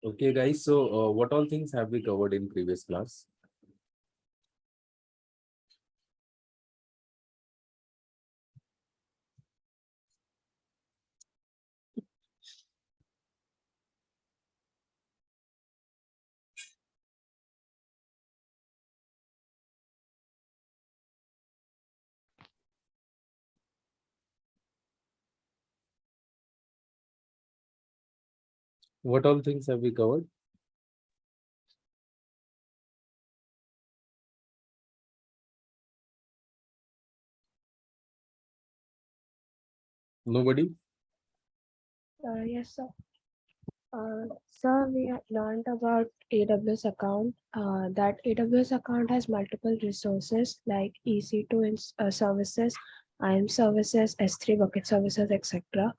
Okay, guys. So, what all things have we covered in previous class? What all things have we covered? Nobody? Yes, sir. Sir, we have learned about AWS account. That AWS account has multiple resources like EC2 services, IAM services, S3 bucket services, etc.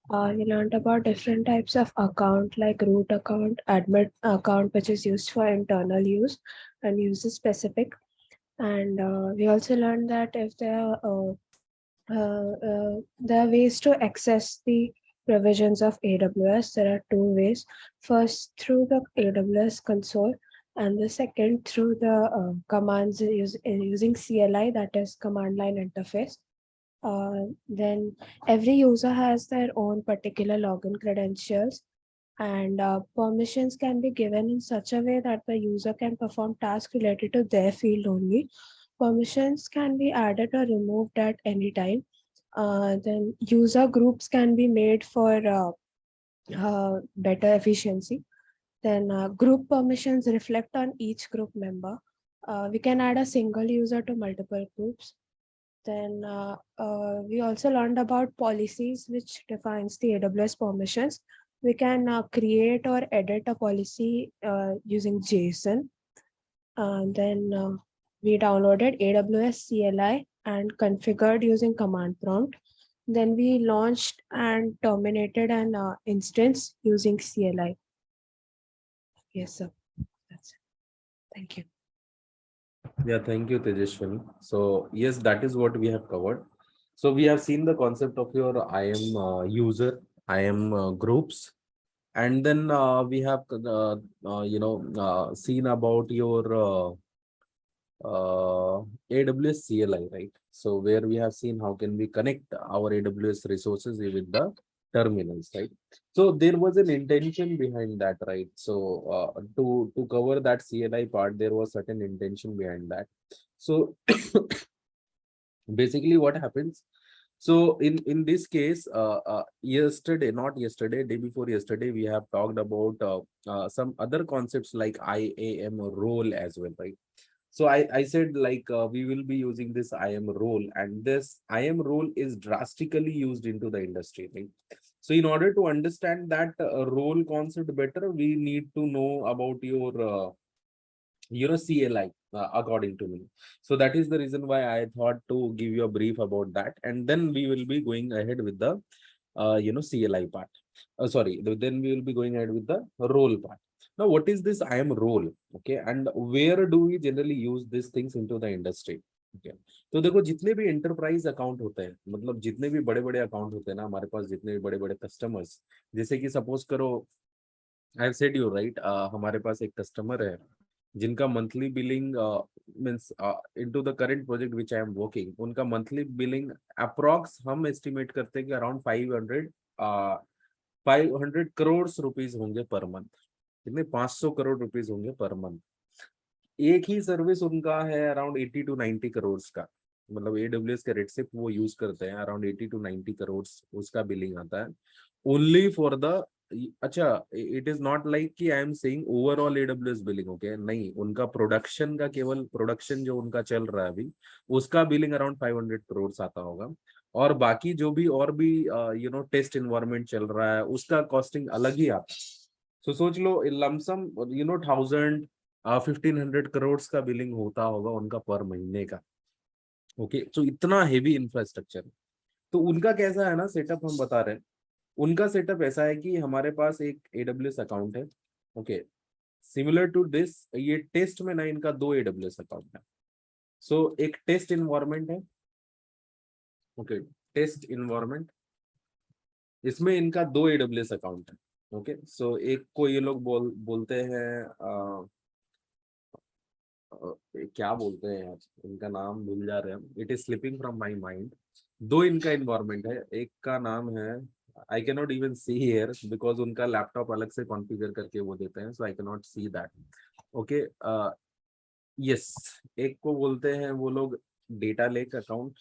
We learned about different types of account like root account, admin account, which is used for internal use and user specific. And we also learned that if there are ways to access the provisions of AWS. There are two ways. First, through the AWS console, and the second through the commands using CLI, that is command line interface. Then every user has their own particular login credentials, and permissions can be given in such a way that the user can perform tasks related to their field only. Permissions can be added or removed at any time. Then user groups can be made for better efficiency. Then group permissions reflect on each group member. We can add a single user to multiple groups. Then we also learned about policies, which defines the AWS permissions. We can create or edit a policy using JSON. Then we downloaded AWS CLI and configured using command prompt. Then we launched and terminated an instance using CLI. Yes, sir. That's it. Thank you. Yeah, thank you, Tejashwani. So, yes, that is what we have covered. So, we have seen the concept of your IAM user, IAM groups, and then we have, seen about your AWS CLI, right? So where we have seen how can we connect our AWS resources with the terminals, right? So there was an intention behind that, right? So to cover that CLI part, there was certain intention behind that. So basically what happens, so in this case, yesterday, not yesterday, day before yesterday, we have talked about some other concepts like IAM role as well, right? So I said like we will be using this IAM role, and this IAM role is drastically used into the industry, right? So in order to understand that role concept better, we need to know about your CLI, according to me. So that is the reason why I thought to give you a brief about that, and then we will be going ahead with the CLI part. Sorry, then we will be going ahead with the role part. Now, what is this IAM role? Okay, and where do we generally use these things into the industry? Okay, तो देखो जितने भी enterprise account होते हैं, मतलब जितने भी बड़े बड़े अकाउंट होते हैं ना हमारे पास, जितने भी बड़े बड़े कस्टमर्स, जैसे कि सपोज करो, I have said you right, हमारे पास एक कस्टमर है जिनका monthly billing means into the current project which I am working, उनका मंथली बिलिंग अप्रॉक्स हम एस्टिमेट करते हैं कि अराउंड 500 करोड़ रुपीस होंगे पर मंथ। कितने? 500 करोड़ रुपीस होंगे पर मंथ। एक ही सर्विस उनका है अराउंड 80 टू 90 करोड़ का, मतलब एडब्ल्यूएस के रेट से वो यूज करते हैं, अराउंड 80 टू 90 करोड़ उसका बिलिंग आता है ओनली फॉर द। अच्छा, इट इज नॉट लाइक कि I am saying overall AWS billing, okay, नहीं, उनका प्रोडक्शन का, केवल प्रोडक्शन जो उनका चल रहा है अभी, उसका बिलिंग अराउंड 500 करोड़ आता होगा। और बाकी जो भी और भी टेस्ट इन्वायरमेंट चल रहा है, उसका कॉस्टिंग अलग ही आता है। सो सोच लो लमसम 1500 करोड़ का बिलिंग होता होगा उनका पर महीने का। ओके, तो इतना हेवी इंफ्रास्ट्रक्चर। तो उनका कैसा है ना सेटअप, हम बता रहे हैं। उनका सेटअप ऐसा है कि हमारे पास एक एडब्ल्यूएस अकाउंट है। ओके, सिमिलर टू दिस, ये टेस्ट में ना इनका दो एडब्ल्यूएस अकाउंट है। सो एक टेस्ट इन्वायरमेंट है। ओके, टेस्ट इन्वायरमेंट, इसमें इनका दो एडब्ल्यूएस अकाउंट है। ओके सो एक को ये लोग बोलते हैं क्या बोलते हैं यार, इनका नाम भूल जा रहे हैं, it is slipping from my mind. दो इनका इन्वायरमेंट है, एक का नाम है, I can not even see here because उनका लैपटॉप अलग से कॉन्फ़िगर करके वो देते हैं, so I can not see that. Okay yes, एक को बोलते हैं वो लोग डेटा लेक अकाउंट,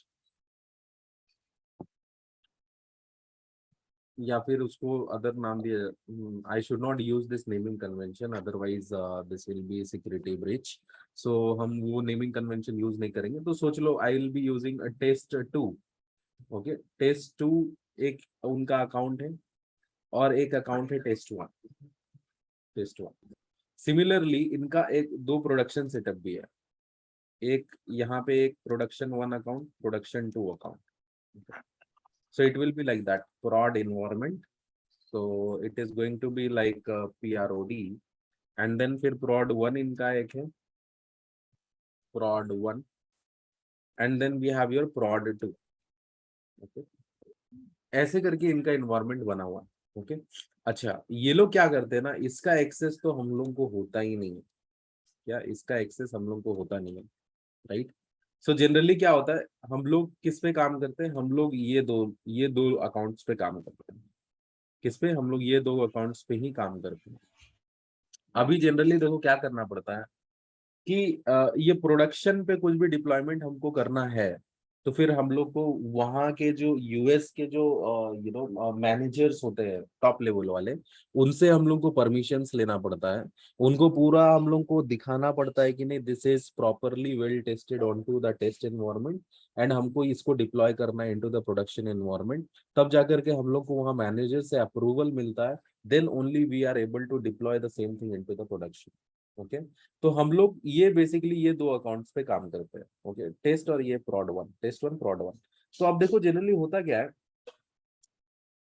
या फिर उसको अदर नाम दिया। I should not use this naming convention, otherwise this will be security breach. So हम वो नेमिंग कन्वेंशन यूज नहीं करेंगे, तो सोच लो I will be using test two. Okay test two एक उनका अकाउंट है, और एक अकाउंट है test one. Test one similarly इनका एक दो प्रोडक्शन सेटअप भी है, एक यहाँ पे एक production one account, production two account. So it will be like that prod environment. So it is going to be like PROD, and then फिर prod one इनका एक है, prod one, and then we have your prod two. Okay, ऐसे करके इनका environment बना हुआ है। ओके अच्छा, ये लोग क्या करते हैं ना, इसका एक्सेस तो हम लोग को होता ही नहीं है। क्या इसका एक्सेस हम लोग को होता नहीं है, राइट? सो जनरली क्या होता है, हम लोग किस पे काम करते हैं, हम लोग ये दो अकाउंट्स पे काम करते हैं। किस पे? हम लोग ये दो अकाउंट्स पे ही काम करते हैं। अभी जनरली देखो क्या करना पड़ता है कि ये प्रोडक्शन पे कुछ भी डिप्लॉयमेंट हमको करना है, तो फिर हम लोग को वहाँ के जो यूएस के जो मैनेजर्स होते हैं टॉप लेवल वाले, उनसे हम लोग को परमिशंस लेना पड़ता है। उनको पूरा हम लोग को दिखाना पड़ता है कि नहीं, this is properly well tested on to the test environment, and हमको इसको डिप्लॉय करना है इनटू द प्रोडक्शन एनवायरनमेंट। तब जाकर के हम लोग को वहाँ मैनेजर से अप्रूवल मिलता है, then only we are able to deploy the same thing into the production. Okay तो हम लोग ये बेसिकली ये दो अकाउंट्स पे काम करते हैं। ओके टेस्ट और ये प्रॉड वन, टेस्ट वन प्रॉड वन। तो अब देखो जनरली होता क्या है,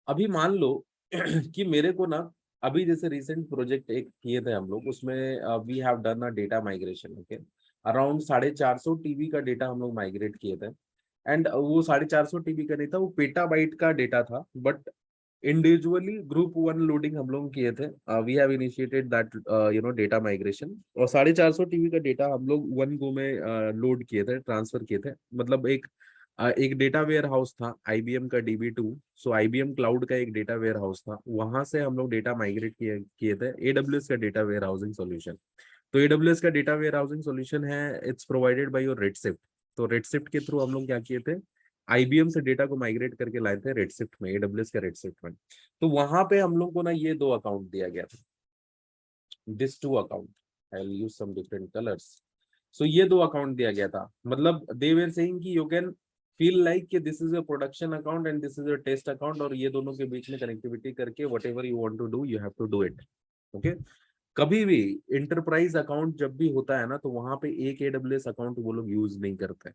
अभी मान लो कि मेरे को ना, अभी जैसे रिसेंट प्रोजेक्ट एक किए थे हम लोग, उसमें we have done a data migration. Okay around 450 TB का डेटा हम लोग माइग्रेट किए थे, एंड वो 450 टीबी का नहीं था, वो पेटाबाइट का डेटा था, but individually group one loading हम लोग किए थे। We have initiated that data migration, और 450 टीबी का डेटा हम लोग वन गो में लोड किए थे, ट्रांसफर किए थे। मतलब एक डेटा वेयर हाउस था आईबीएम का DB2, सो आईबीएम क्लाउड का एक डेटा वेयर हाउस था, वहां से हम लोग डेटा माइग्रेट किए किए थे AWS का डेटा वेयर हाउसिंग सोल्यूशन। तो AWS का डेटा वेयर हाउसिंग सोल्यूशन है, it's provided by your redshift. तो रेडशिफ्ट के थ्रू हम लोग क्या किए थे, आईबीएम से डेटा को माइग्रेट करके लाए थे रेडशिफ्ट में, AWS के रेडशिफ्ट में। तो वहां पे हम लोग को ना ये दो अकाउंट दिया गया था, this two account, I will use some different colours. So ये दो अकाउंट दिया गया था, मतलब दे वर सेइंग कि यू कैन फील लाइक कि this is a production account and this is a test account, और ये दोनों के बीच में कनेक्टिविटी करके whatever you want to do you have to do it. Okay कभी भी इंटरप्राइज अकाउंट जब भी होता है ना, तो वहां पे एक AWS अकाउंट वो लोग यूज नहीं करते।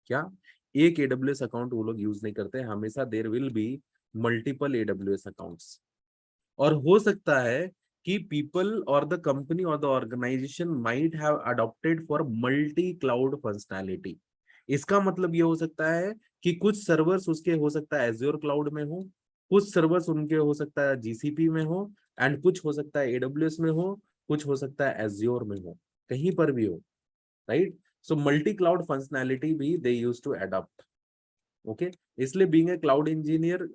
क्या? एक AWS अकाउंट वो लोग यूज नहीं करते, हमेशा there will be multiple AWS accounts. और हो सकता है कि पीपल और द कंपनी और the organisation might have adopted for multi cloud functionality. इसका मतलब ये हो सकता है कि कुछ सर्वर्स उसके हो सकता है एज्योर क्लाउड में हो, कुछ सर्वर्स उनके हो सकता है GCP में हो, एंड कुछ हो सकता है AWS में हो, कुछ हो सकता है एज्योर में हो, कहीं पर भी हो, right? So multi cloud functionality भी they use to adopt. Okay इसलिए बीइंग ए क्लाउड इंजीनियर,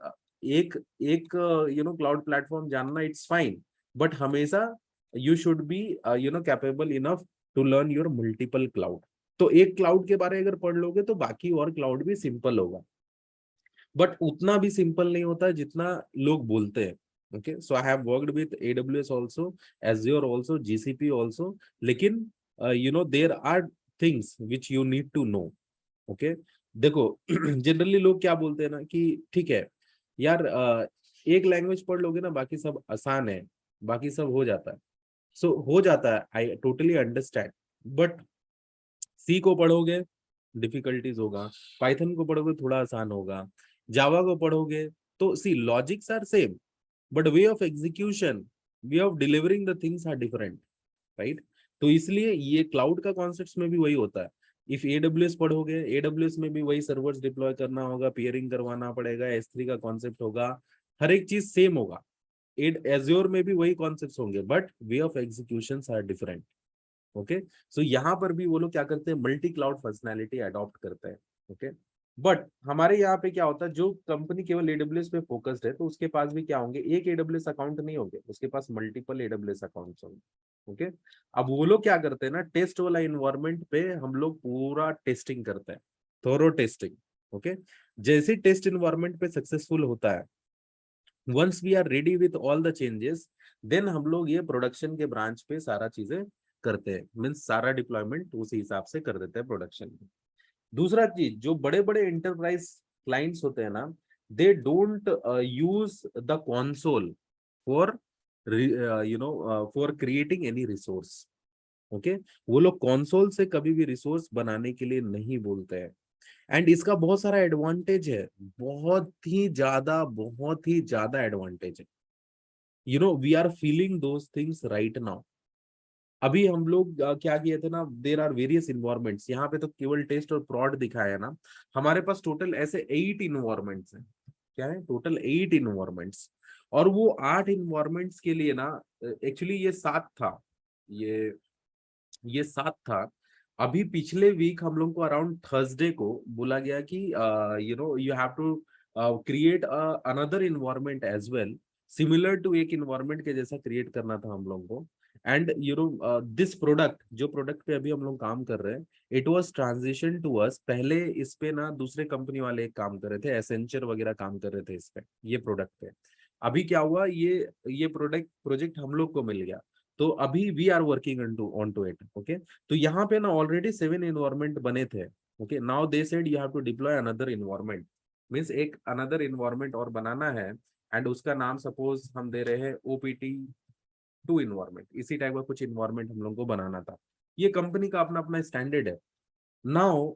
एक एक क्लाउड प्लेटफॉर्म जानना इट्स फाइन, बट हमेशा you should be capable enough to learn your multiple cloud. तो एक क्लाउड के बारे अगर पढ़ लोगे तो बाकी और क्लाउड भी सिंपल होगा, बट उतना भी सिंपल नहीं होता जितना लोग बोलते हैं। Okay so I have worked with AWS also, Azure also, GCP also, लेकिन there are things which you need to know. Okay देखो जनरली लोग क्या बोलते हैं ना कि ठीक है यार, एक लैंग्वेज पढ़ लोगे ना बाकी सब आसान है, बाकी सब हो जाता है। सो हो जाता है, आई टोटली अंडरस्टैंड, बट सी को पढ़ोगे डिफिकल्टीज होगा, पाइथन को पढ़ोगे थोड़ा आसान होगा, जावा को पढ़ोगे तो C logics are same, but way of execution, way of delivering the things are different, right? तो इसलिए ये क्लाउड का कॉन्सेप्ट में भी वही होता है। इफ AWS पढ़ोगे, AWS में भी वही सर्वर्स डिप्लॉय करना होगा, पियरिंग करवाना पड़ेगा, S3 का कॉन्सेप्ट होगा, हर एक चीज सेम होगा। एज्योर में भी वही कॉन्सेप्ट्स होंगे, but way of executions are different. Okay, so यहाँ पर भी वो लोग क्या करते हैं, मल्टी क्लाउड फंक्शनैलिटी अडॉप्ट करते हैं। ओके, बट हमारे यहाँ पे क्या होता है, जो कंपनी केवल एडब्ल्यूएस पे फोकस्ड है तो उसके पास भी क्या होंगे, एक एडब्ल्यूएस अकाउंट नहीं होंगे, उसके पास मल्टीपल एडब्ल्यूएस अकाउंट्स होंगे। ओके, अब वो लोग क्या करते हैं ना, टेस्ट वाला इन्वायरमेंट पे हम लोग पूरा टेस्टिंग करते हैं, थोरो टेस्टिंग। ओके, जैसे टेस्ट इन्वायरमेंट पे सक्सेसफुल होता है, once we are ready with all the changes, then हम लोग ये प्रोडक्शन के ब्रांच पे सारा चीजें करते हैं, मीन्स सारा डिप्लॉयमेंट उसी हिसाब से कर देते हैं प्रोडक्शन में। दूसरा चीज, जो बड़े बड़े एंटरप्राइज क्लाइंट्स होते हैं ना, they don't use the console for for creating any resource. Okay, वो लोग कंसोल से कभी भी रिसोर्स बनाने के लिए नहीं बोलते हैं। एंड इसका बहुत सारा एडवांटेज है, बहुत ही ज्यादा एडवांटेज है। We are feeling those things right now. अभी हम लोग क्या किए थे ना, देर आर वेरियस इन्वायरमेंट्स, यहाँ पे तो केवल टेस्ट और प्रॉड दिखाया है ना, हमारे पास टोटल ऐसे 8 इन्वायरमेंट्स हैं। क्या है, टोटल 8 इन्वायरमेंट्स। और वो 8 इन्वायरमेंट्स के लिए ना, एक्चुअली ये 7 था, ये ये 7 था। अभी पिछले वीक हम लोग को अराउंड थर्सडे को बोला गया कि you have to create another environment as well, similar to एक इन्वायरमेंट के जैसा क्रिएट करना था हम लोग को। एंड दिस प्रोडक्ट, जो प्रोडक्ट पे अभी हम लोग काम कर रहे हैं, it was transition to us. पहले इस पे ना दूसरे कंपनी वाले एक काम कर रहे थे, एसेंचर वगैरह काम कर रहे थे इस पे, ये प्रोडक्ट पे। अभी क्या हुआ, ये प्रोजेक्ट हम लोग को मिल गया, तो अभी we are working on to it. Okay, तो यहाँ पे ना ऑलरेडी 7 इन्वायरमेंट बने थे। Okay, now they said you have to deploy another environment, means एक अनदर इन्वायरमेंट और बनाना है। एंड उसका नाम सपोज हम दे रहे हैं OPT2 इन्वायरमेंट, इसी टाइप का कुछ इन्वायरमेंट हम लोग को बनाना था। ये कंपनी का अपना अपना स्टैंडर्ड है। नाउ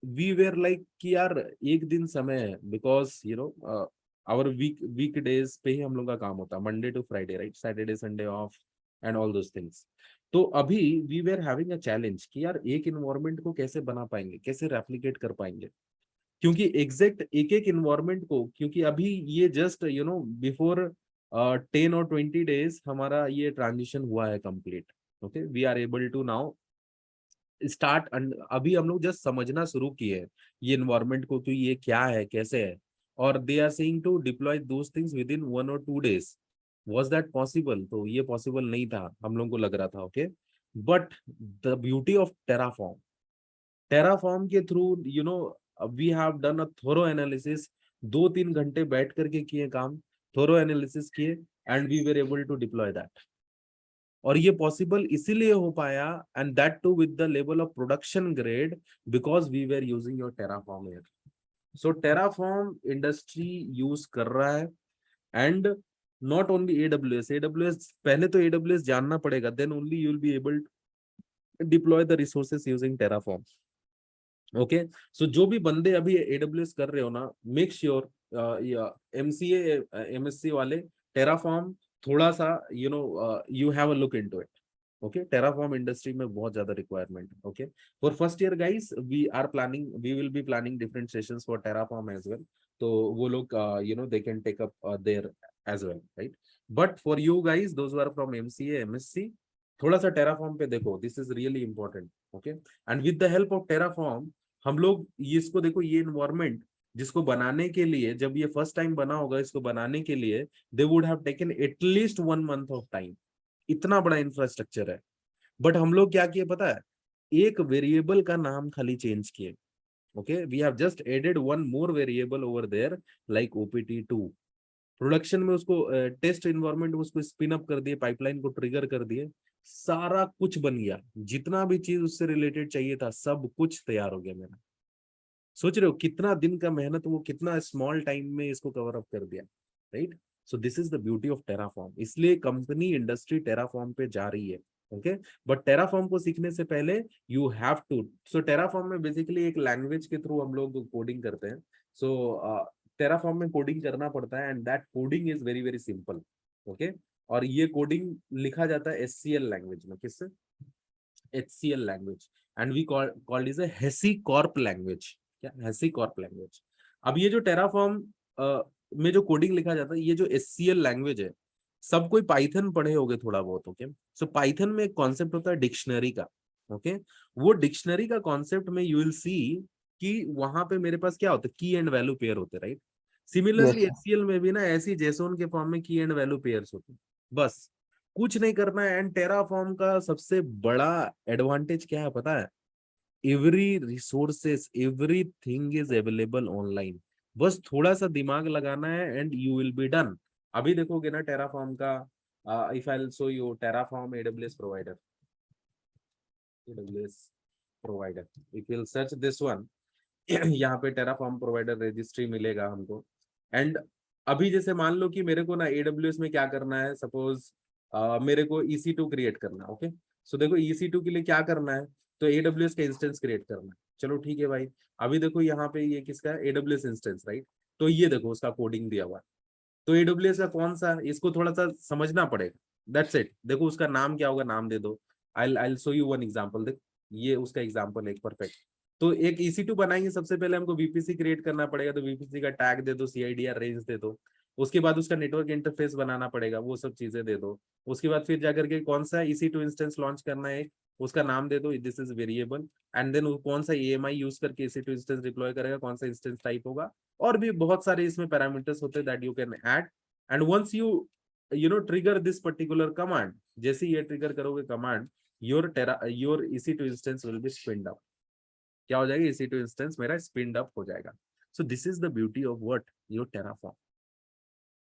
वी वेर लाइक कि यार एक दिन समय है, बिकॉज आवर वीक डेज पे ही हम लोग का काम होता है, Monday to Friday, right, Saturday Sunday off and all those things. तो अभी we were having a challenge कि यार एक इन्वायरमेंट को कैसे बना पाएंगे, कैसे रेप्लिकेट कर पाएंगे, क्योंकि एग्जैक्ट एक एक इन्वायरमेंट को, क्योंकि अभी ये जस्ट बिफोर 10 और 20 डेज हमारा ये ट्रांजिशन हुआ है complete. Okay, we are able to now start, अभी हम लोग जस्ट समझना शुरू किए हैं ये इन्वायरमेंट को कि ये क्या है, कैसे है। और they are saying to deploy those things within 1 और 2 days। Was that possible? तो ये पॉसिबल नहीं था, हम लोग को लग रहा था। Okay, but the beauty of Terraform, Terraform के through we have done a thorough analysis, 2-3 घंटे बैठ करके किए काम, थोरो एनालिसिस किए, and we were able to deploy that. और ये पॉसिबल इसीलिए हो पाया, and that too with the level of production grade, because we were using your Terraform air. So Terraform industry use कर रहा है। एंड नॉट ओनली एडब्ल्यूएस, पहले तो एडब्ल्यूएस जानना पड़ेगा, then only you will be able to deploy the resources using Terraform. Okay, so जो भी बंदे अभी एडब्ल्यूएस कर रहे हो ना, मेक श्योर MCA MSc वाले टेराफॉर्म थोड़ा सा you have a look into it. Okay, Terraform industry में बहुत ज्यादा रिक्वायरमेंट है। Okay, for first year guys we will be planning different sessions for Terraform as well. तो वो लोग they can take up there as well, right. But for you guys those are from MCA MSc, थोड़ा सा Terraform पे देखो, this is really important. Okay, and with the help of Terraform हम लोग ये, इसको देखो, ये इन्वायरमेंट जिसको बनाने के लिए, जब ये फर्स्ट टाइम बना होगा, इसको बनाने के लिए they would have taken at least 1 month of time. इतना बड़ा इंफ्रास्ट्रक्चर है। बट हम लोग क्या किए पता है, एक वेरिएबल का नाम खाली चेंज किए। Okay, we have just added 1 more variable over there, like OPT2। Production में उसको टेस्ट इन्वायरमेंट में उसको स्पिन अप कर दिए, पाइपलाइन को ट्रिगर कर दिए, सारा कुछ बन गया, जितना भी चीज उससे रिलेटेड चाहिए था सब कुछ तैयार हो गया मेरा। सोच रहे हो कितना दिन का मेहनत, वो कितना स्मॉल टाइम में इसको कवर अप कर दिया, right. So this is the beauty of Terraform, इसलिए कंपनी इंडस्ट्री टेराफॉर्म पे जा रही है। ओके, बट टेराफॉर्म को सीखने से पहले you have to, so Terraform में बेसिकली एक लैंग्वेज के थ्रू हम लोग कोडिंग करते हैं। सो टेराफॉर्म में कोडिंग करना पड़ता है, and that coding is very very simple. Okay, और ये कोडिंग लिखा जाता है SCL लैंग्वेज में, किससे, HCL language, and we called is a HashiCorp language. क्या, हेसी कॉर्प लैंग्वेज। अब ये जो टेराफॉर्म में जो कोडिंग लिखा जाता है, ये जो SCL लैंग्वेज है, सब कोई पाइथन पढ़े होगे थोड़ा बहुत, ओके। सो पाइथन में एक कॉन्सेप्ट होता है डिक्शनरी का, ओके। वो डिक्शनरी का कॉन्सेप्ट में यू विल सी कि वहां पे मेरे पास क्या होता है, की एंड वैल्यू पेयर होते, right. Similarly Yes, sir. HCL में भी ना ऐसी जेसोन के फॉर्म में की एंड वैल्यू पेयर्स होते हैं, बस कुछ नहीं करना है। एंड टेराफॉर्म का सबसे बड़ा एडवांटेज क्या है पता है, every resources everything is available online, बस थोड़ा सा दिमाग लगाना है and you will be done. अभी देखोगे ना टेराफॉर्म का, if I will show you Terraform AWS provider, AWS provider, if you will search this one, यहाँ पे टेराफॉर्म प्रोवाइडर रजिस्ट्री मिलेगा हमको। एंड अभी जैसे मान लो कि मेरे को ना एडब्ल्यूएस में क्या करना है, सपोज मेरे को EC2 क्रिएट करना, ओके। सो देखो EC2 के लिए क्या करना है, तो AWS का इंस्टेंस क्रिएट करना है। चलो ठीक है भाई, अभी देखो यहाँ पे ये किसका है, AWS इंस्टेंस, राइट। तो ये देखो उसका कोडिंग दिया हुआ है, तो AWS का कौन सा, इसको थोड़ा सा समझना पड़ेगा, दैट्स इट। देखो उसका नाम क्या होगा, नाम दे दो। I show you one example, देख ये उसका एग्जांपल है, एक परफेक्ट। तो एक EC2 बनाएंगे, सबसे पहले हमको VPC क्रिएट करना पड़ेगा, तो VPC का टैग दे दो, CIDR रेंज दे दो। उसके बाद उसका नेटवर्क इंटरफेस बनाना पड़ेगा, वो सब चीजें दे दो। उसके बाद फिर जाकर के कौन सा EC2 इंस्टेंस लॉन्च करना है, उसका नाम दे दो, this is variable. And then कौन सा EMI यूज करके EC2 इंस्टेंस डिप्लॉय करेगा, कौन सा इंस्टेंस टाइप होगा, और भी बहुत सारे इसमें पैरामीटर्स होते हैं that you can add. And once you know trigger this particular command, जैसे ये ट्रिगर करोगे command, your EC2 instance will be spinned up. क्या हो जाएगा, EC2 इंस्टेंस मेरा स्पिन्ड अप हो जाएगा। सो this is the beauty of what, your Terraform.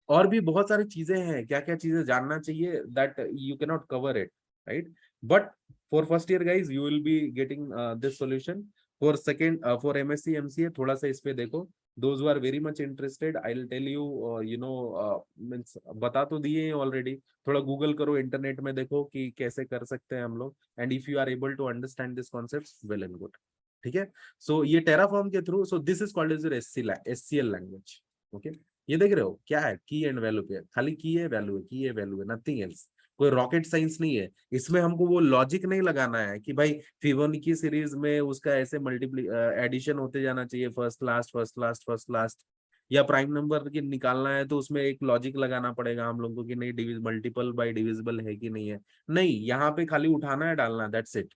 और भी बहुत सारी चीजें हैं, क्या क्या चीजें जानना चाहिए, that you can not cover it, right. But for first year guys you will be getting this solution. For second, for MSc MCA थोड़ा सा इस पे देखो, those who are very much interested, I will tell you, you know means बता तो दिए already, थोड़ा Google करो, इंटरनेट में देखो कि कैसे कर सकते हैं हम लोग। And if you are able to understand this concept, well and good, ठीक है। सो ये टेराफॉर्म के through, so this is called as your SCL language, okay. ये देख रहे हो क्या है, की एंड वैल्यू पे, खाली की है वैल्यू है, की है वैल्यू है, नथिंग एल्स। कोई रॉकेट साइंस नहीं है इसमें, हमको वो लॉजिक नहीं लगाना है कि भाई फिबोनाची सीरीज में उसका ऐसे मल्टीप्ली एडिशन होते जाना चाहिए, first last first last first last, या प्राइम नंबर की निकालना है तो उसमें एक लॉजिक लगाना पड़ेगा हम लोगों को कि नहीं मल्टीपल बाय डिविजिबल है कि नहीं है। नहीं, यहाँ पे खाली उठाना है डालना, that's it.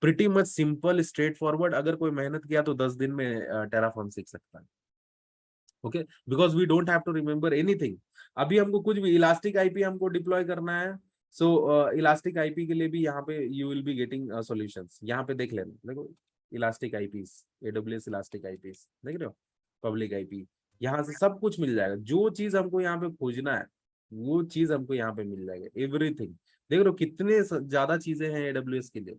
Pretty much simple straight forward, अगर कोई मेहनत किया तो 10 दिन में टेराफॉर्म सीख सकता है, okay. Because we don't have to remember anything. अभी हमको कुछ भी इलास्टिक आईपी हमको डिप्लॉय करना है, सो इलास्टिक आईपी के लिए भी यहाँ पे you will be getting solutions. यहाँ पे देख लेना, देखो elastic eyepiece, AWS elastic eyepiece देख रहे हो, पब्लिक आईपी, यहाँ से सब कुछ मिल जाएगा। जो चीज हमको यहाँ पे खोजना है वो चीज हमको यहाँ पे मिल जाएगा, एवरीथिंग। देख रहे हो कितने ज्यादा चीजें हैं AWS के लिए,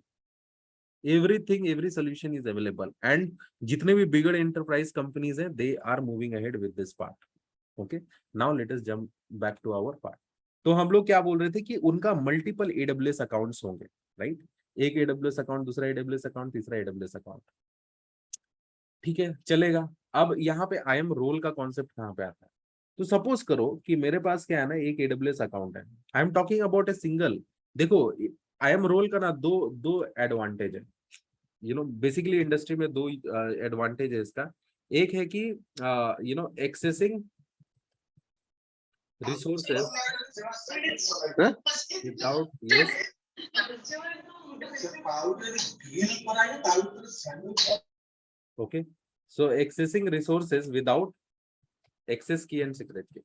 everything, every solution is available. And जितने भी बिगर एंटरप्राइज कंपनीज हैं, they are moving ahead with this part, okay. Now let us jump back to our part. तो हम लोग क्या बोल रहे थे कि उनका मल्टीपल AWS अकाउंट्स होंगे, राइट। एक AWS अकाउंट, दूसरा AWS अकाउंट, तीसरा AWS अकाउंट, ठीक है चलेगा। अब यहाँ पे IAM रोल का कॉन्सेप्ट कहाँ पे आता है, तो सपोज करो कि मेरे पास क्या है ना, एक AWS अकाउंट है, I am talking about a single. देखो IAM रोल का ना दो दो एडवांटेज है, यू नो बेसिकली इंडस्ट्री में दो एडवांटेज है इसका। एक है कि you know accessing resources without, yes, okay. So accessing resources without access key and secret key,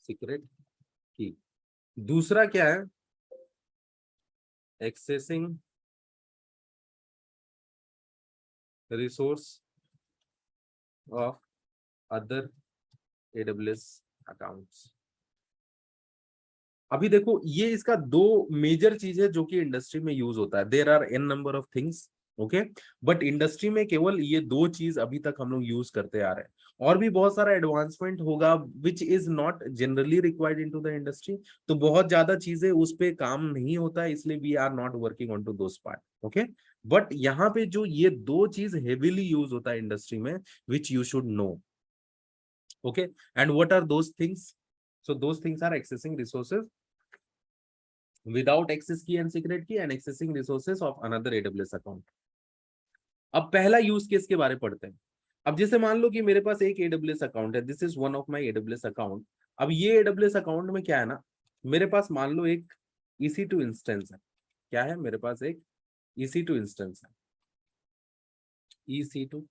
secret key. दूसरा क्या है, accessing resource of other AWS accounts. अभी देखो ये इसका दो मेजर चीज है जो कि इंडस्ट्री में यूज होता है, there are n number of things, okay. But industry में केवल ये दो चीज अभी तक हम लोग यूज करते आ रहे हैं, और भी बहुत सारा एडवांसमेंट होगा which is not generally required into the industry. तो बहुत ज्यादा चीजें उस पे काम नहीं होता है, इसलिए we are not working on to those part, okay. But यहाँ पे जो ये दो चीज हेवीली यूज होता है इंडस्ट्री में, which you should know, okay. And what are those things? So those things are accessing resources without access key and secret key, and accessing resources of another AWS account. अब पहला use case के बारे में पढ़ते हैं। अब जैसे मान लो कि मेरे पास एक AWS अकाउंट है, this is one of my AWS account. अब ये AWS अकाउंट में क्या है ना, मेरे पास मान लो एक EC2 इंस्टेंस है। क्या है, मेरे पास एक EC2 इंस्टेंस है, EC2।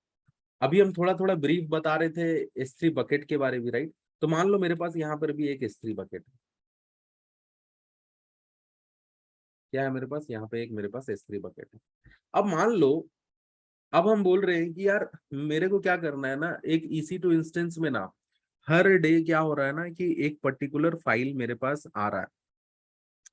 अभी हम थोड़ा थोड़ा ब्रीफ बता रहे थे S3 बकेट के बारे में, राइट? तो मान लो मेरे पास यहाँ पर भी एक S3 बकेट है। क्या है मेरे पास, यहाँ पे एक मेरे पास S3 बकेट है। अब मान लो, अब हम बोल रहे हैं कि यार मेरे को क्या करना है ना, एक EC2 इंस्टेंस में ना हर डे क्या हो रहा है ना कि एक पर्टिकुलर फाइल मेरे पास आ रहा है,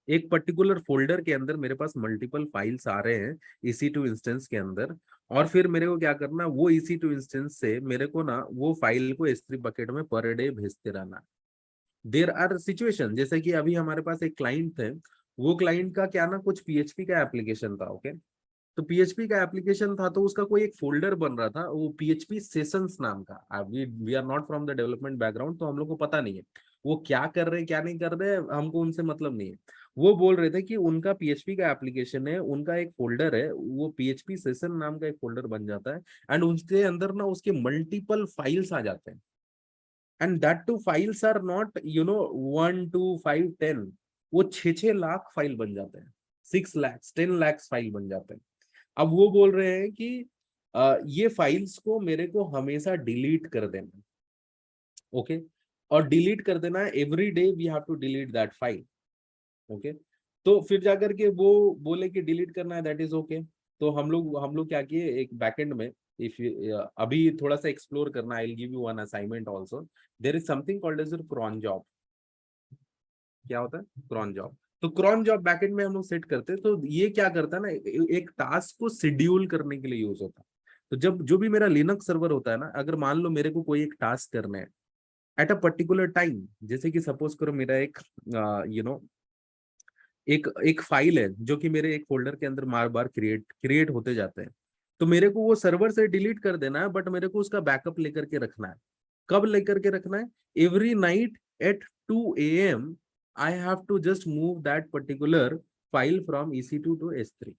एक पर्टिकुलर फोल्डर के अंदर मेरे पास मल्टीपल फाइल्स आ रहे हैं EC2 इंस्टेंस के अंदर। और फिर मेरे को क्या करना, वो EC2 इंस्टेंस से मेरे को ना वो फाइल को S3 बकेट में पर डे भेजते रहना। देर आर सिचुएशन, जैसे कि अभी हमारे पास एक क्लाइंट है, वो क्लाइंट का क्या ना कुछ PHP का एप्लीकेशन था, ओके। तो PHP का एप्लीकेशन था, तो उसका कोई एक फोल्डर बन रहा था, वो PHP सेशंस नाम का। We are not from the development background, तो हम लोग को पता नहीं है वो क्या कर रहे हैं क्या नहीं कर रहे हैं, हमको उनसे मतलब नहीं है। वो बोल रहे थे कि उनका PHP का एप्लीकेशन है, उनका एक फोल्डर है, वो PHP सेशन नाम का एक फोल्डर बन जाता है, एंड उसके अंदर ना उसके मल्टीपल फाइल्स आ जाते हैं। And that two files are not 1 2 5 10, वो 6 लाख फाइल बन जाते हैं, 6 लाख 10 लाख फाइल बन जाते हैं। अब वो बोल रहे हैं कि ये फाइल्स को मेरे को हमेशा डिलीट कर देना, ओके। और डिलीट कर देना है, every day we have to delete that file, okay. तो फिर जाकर के वो बोले कि डिलीट करना है, दैट इज ओके। तो हम लोग क्या किए, एक बैकएंड में, इफ अभी थोड़ा सा एक्सप्लोर करना, I will give you one assignment also. There is something called as cron job. क्या होता है क्रॉन जॉब? तो क्रॉन जॉब बैकएंड में हम लोग सेट करते हैं। तो ये क्या करता है ना, एक टास्क को शेड्यूल करने के लिए यूज होता है। तो जब जो भी मेरा लिनक्स सर्वर होता है ना, अगर मान लो मेरे को कोई एक टास्क करना है एट अ पर्टिकुलर टाइम, जैसे कि सपोज करो मेरा एक यू नो एक एक फाइल है जो कि मेरे एक फोल्डर के अंदर बार बार क्रिएट होते जाते हैं, तो मेरे को वो सर्वर से डिलीट कर देना है, बट मेरे को उसका बैकअप लेकर के रखना है। कब लेकर के रखना है? Every night at 2 AM I have to just move that particular file from EC2 to S3।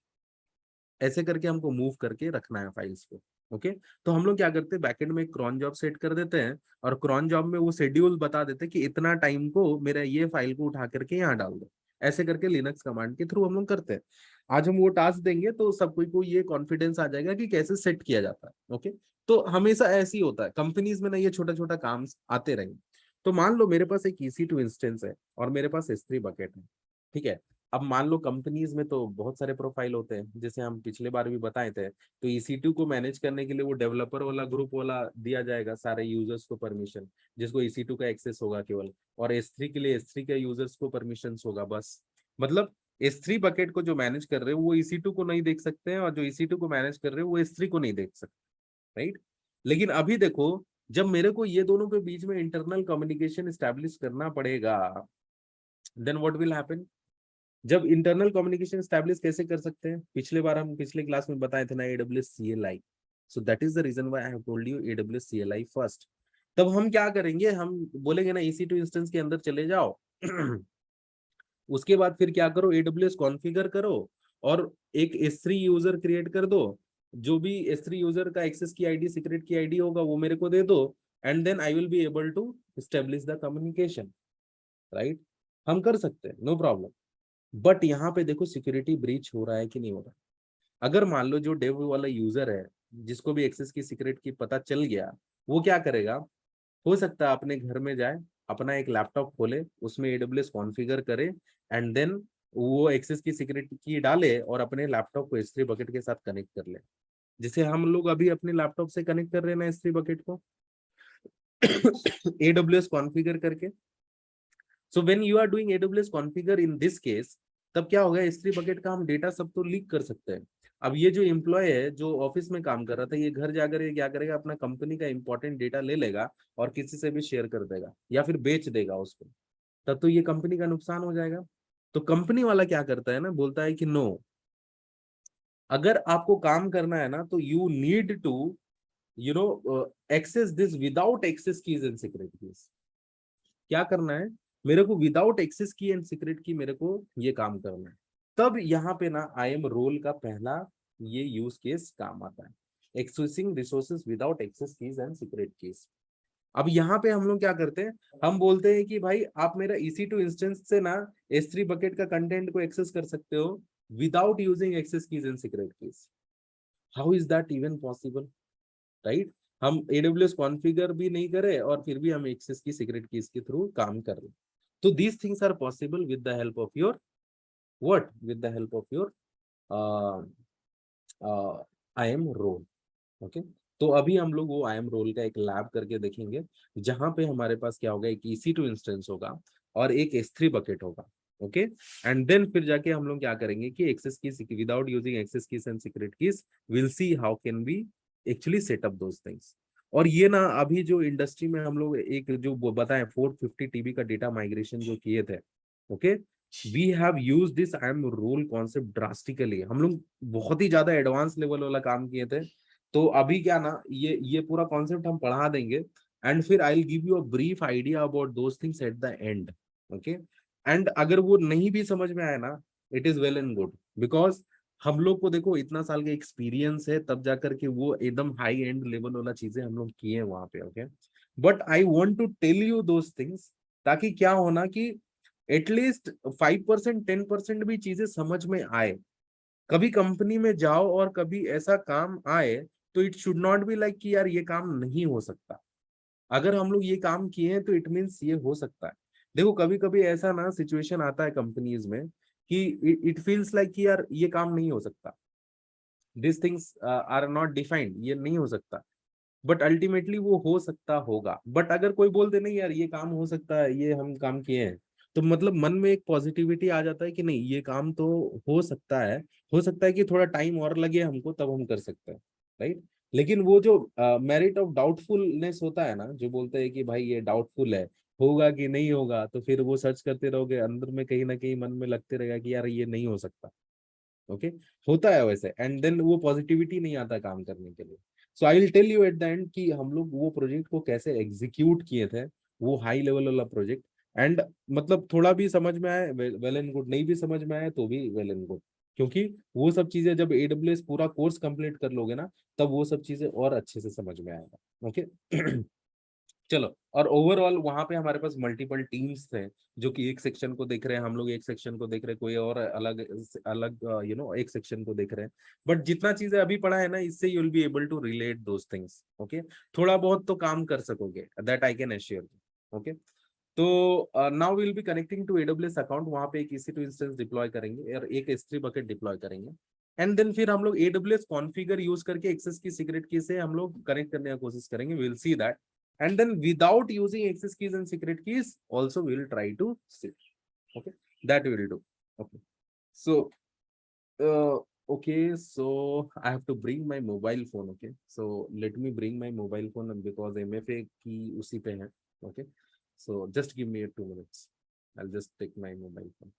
ऐसे करके हमको मूव करके रखना है फाइल्स को, ओके। तो हम लोग क्या करते हैं, बैकएंड में क्रॉन जॉब सेट कर देते हैं, और क्रॉन जॉब में वो शेड्यूल बता देते हैं कि इतना टाइम को मेरा ये फाइल को उठा करके यहाँ डाल दो। ऐसे करके लिनक्स कमांड के थ्रू हम लोग करते हैं। आज हम वो टास्क देंगे तो सब कोई को ये कॉन्फिडेंस आ जाएगा कि कैसे सेट किया जाता है, ओके। तो हमेशा ऐसे ही होता है कंपनीज में ना, ये छोटा छोटा काम आते रहेंगे। तो मान लो मेरे पास एक EC2 इंस्टेंस है और मेरे पास S3 बकेट है, ठीक है। अब मान लो कंपनीज में तो बहुत सारे प्रोफाइल होते हैं, जैसे हम पिछले बार भी बताए थे। तो EC2 को मैनेज करने के लिए वो डेवलपर वाला ग्रुप वाला दिया जाएगा सारे यूजर्स को परमिशन, जिसको EC2 का एक्सेस होगा केवल। और S3 के लिए S3 के यूजर्स को परमिशन होगा बस। मतलब S3 बकेट को जो मैनेज कर रहे हो वो EC2 को नहीं देख सकते हैं, और जो EC2 को मैनेज कर रहे हो वो S3 को नहीं देख सकते, राइट। लेकिन अभी देखो, जब मेरे को ये दोनों के बीच में इंटरनल कम्युनिकेशन स्टैब्लिश करना पड़ेगा, देन व्हाट विल हैपन? जब इंटरनल कम्युनिकेशन स्टैब्लिश कैसे कर सकते हैं, पिछले बार हम पिछले क्लास में बताए थे ना, AWS CLI। So that is the reason why I have told you AWS CLI first. तब हम क्या करेंगे, हम बोलेंगे ना EC2 इंस्टेंस के अंदर चले जाओ उसके बाद फिर क्या करो, AWS कॉन्फ़िगर करो, और एक S3 यूजर क्रिएट कर दो। जो भी S3 यूजर का access key ID, secret key ID होगा वो मेरे को दे दो, and then I will be able to establish the communication, right. हम कर सकते हैं, नो प्रॉब्लम। बट यहाँ पे देखो सिक्योरिटी ब्रीच हो रहा है कि नहीं हो रहा। अगर मान लो जो डेव वाला यूजर है, जिसको भी एक्सेस की सीक्रेट की पता चल गया, वो क्या करेगा, हो सकता है अपने घर में जाए, अपना एक लैपटॉप खोले, उसमें AWS कॉन्फ़िगर करे, एंड देन वो एक्सेस की सीक्रेट की डाले और अपने लैपटॉप को S3 बकेट के साथ कनेक्ट कर ले। जैसे हम लोग अभी अपने लैपटॉप से कनेक्ट कर रहे हैं ना S3 बकेट को AWS कॉन्फ़िगर करके। So when you are doing AWS configure in this case, तब क्या होगा, S3 बकेट का हम डेटा सब तो लीक कर सकते हैं। अब ये जो एम्प्लॉय है जो ऑफिस में काम कर रहा था, ये घर जाकर ये क्या करेगा, अपना कंपनी का इंपॉर्टेंट डेटा ले लेगा और किसी से भी शेयर कर देगा या फिर बेच देगा उसको। तब तो ये कंपनी का नुकसान हो जाएगा। तो कंपनी वाला क्या करता है ना, बोलता है कि नो, अगर आपको काम करना है ना, तो you need to access this without access keys and secret keys. क्या करना है, मेरे को without access key and secret key मेरे को ये काम करना है। तब यहाँ पे ना IAM रोल का पहला ये यूज केस काम आता है। Accessing resources without access keys and secret keys. अब यहाँ पे हम लोग क्या करते हैं, हम बोलते हैं कि भाई आप मेरा EC2 इंस्टेंस से ना S3 बकेट का कंटेंट को एक्सेस कर सकते हो without using access keys and secret keys. How is that even possible, right? हम AWS कॉन्फ़िगर भी नहीं करे और फिर भी हम एक्सेस की सीक्रेट कीज के थ्रू काम कर रहे। तो these things are possible with the help of your what, with the help of your IAM role. Okay, तो अभी हम लोग वो IAM रोल का एक लैब करके देखेंगे, जहां पे हमारे पास क्या होगा, एक EC2 इंस्टेंस होगा और एक S3 बकेट होगा। ओके, एंड देन फिर जाके हम लोग क्या करेंगे कि access key without using access keys and secret keys, will see how can be actually set up those things. और ये ना अभी जो इंडस्ट्री में हम लोग एक जो बताएं 450 TB का डेटा माइग्रेशन जो किए थे, okay, we have use this IAM role concept drastically. हम लोग बहुत ही ज्यादा एडवांस लेवल वाला काम किए थे। तो अभी क्या ना, ये पूरा कॉन्सेप्ट हम पढ़ा देंगे एंड फिर I will give you a brief idea about those things at the and. Okay, and अगर वो नहीं भी समझ में आए ना, it is well and good, because हम लोग को देखो इतना साल का एक्सपीरियंस है, तब जाकर के वो एकदम हाई एंड लेवल वाला चीजें हम लोग किए हैं वहां पे। Okay, but I want to tell you those things, ताकि क्या होना कि एटलीस्ट 5% 10% भी चीजें समझ में आए। कभी कंपनी में जाओ और कभी ऐसा काम आए, तो it should not be like कि यार ये काम नहीं हो सकता। अगर हम लोग ये काम किए हैं तो इट मीन्स ये हो सकता है। देखो कभी कभी ऐसा ना सिचुएशन आता है कंपनीज में कि इट फील्स लाइक कि यार ये काम नहीं हो सकता, this things are not defined, ये नहीं हो सकता, बट अल्टीमेटली वो हो सकता होगा। बट अगर कोई बोल दे नहीं यार ये काम हो सकता है, ये हम काम किए हैं, तो मतलब मन में एक पॉजिटिविटी आ जाता है कि नहीं ये काम तो हो सकता है। हो सकता है कि थोड़ा टाइम और लगे हमको, तब हम कर सकते हैं, राइट? लेकिन वो जो मेरिट ऑफ डाउटफुलनेस होता है ना, जो बोलते हैं कि भाई ये डाउटफुल है, होगा कि नहीं होगा, तो फिर वो सर्च करते रहोगे अंदर में, कहीं ना कहीं मन में लगते रहेगा कि यार ये नहीं हो सकता। ओके, होता है वैसे, एंड देन वो पॉजिटिविटी नहीं आता काम करने के लिए। So I will tell you at the end कि हम लोग वो प्रोजेक्ट को कैसे एग्जीक्यूट किए थे, वो हाई लेवल वाला प्रोजेक्ट। एंड मतलब थोड़ा भी समझ में आए वेल एंड गुड, नहीं भी समझ में आए तो भी वेल एंड गुड, क्योंकि वो सब चीजें जब AWS पूरा कोर्स कंप्लीट कर लोगे ना, तब वो सब चीजें और अच्छे से समझ में आएगा। ओके चलो, और ओवरऑल वहां पे हमारे पास मल्टीपल टीम्स थे, जो कि एक सेक्शन को देख रहे हैं, हम लोग एक सेक्शन को देख रहे हैं, कोई और अलग अलग एक सेक्शन को देख रहे हैं। बट जितना चीजें अभी पढ़ा है ना, इससे you will be able to relate those things. Okay, थोड़ा बहुत तो काम कर सकोगे, that I can assure you. Okay, तो now will be connecting to AWS account, वहां पे एक EC2 इंस्टेंस डिप्लॉय करेंगे और एक S3 बकेट डिप्लॉय करेंगे। एंड देन फिर हम लोग AWS कॉन्फ़िगर यूज करके एक्सेस की सीक्रेट की से हम लोग कनेक्ट करने का कोशिश करेंगे, will see that. And then without using access keys and secret keys also we will try to see. Okay, that we will do. Okay, so uh, okay, so I have to bring my mobile phone. Okay, so let me bring my mobile phone because MFA की उसी पे है. Okay, so just give me 2 minutes, I'll just take my mobile phone.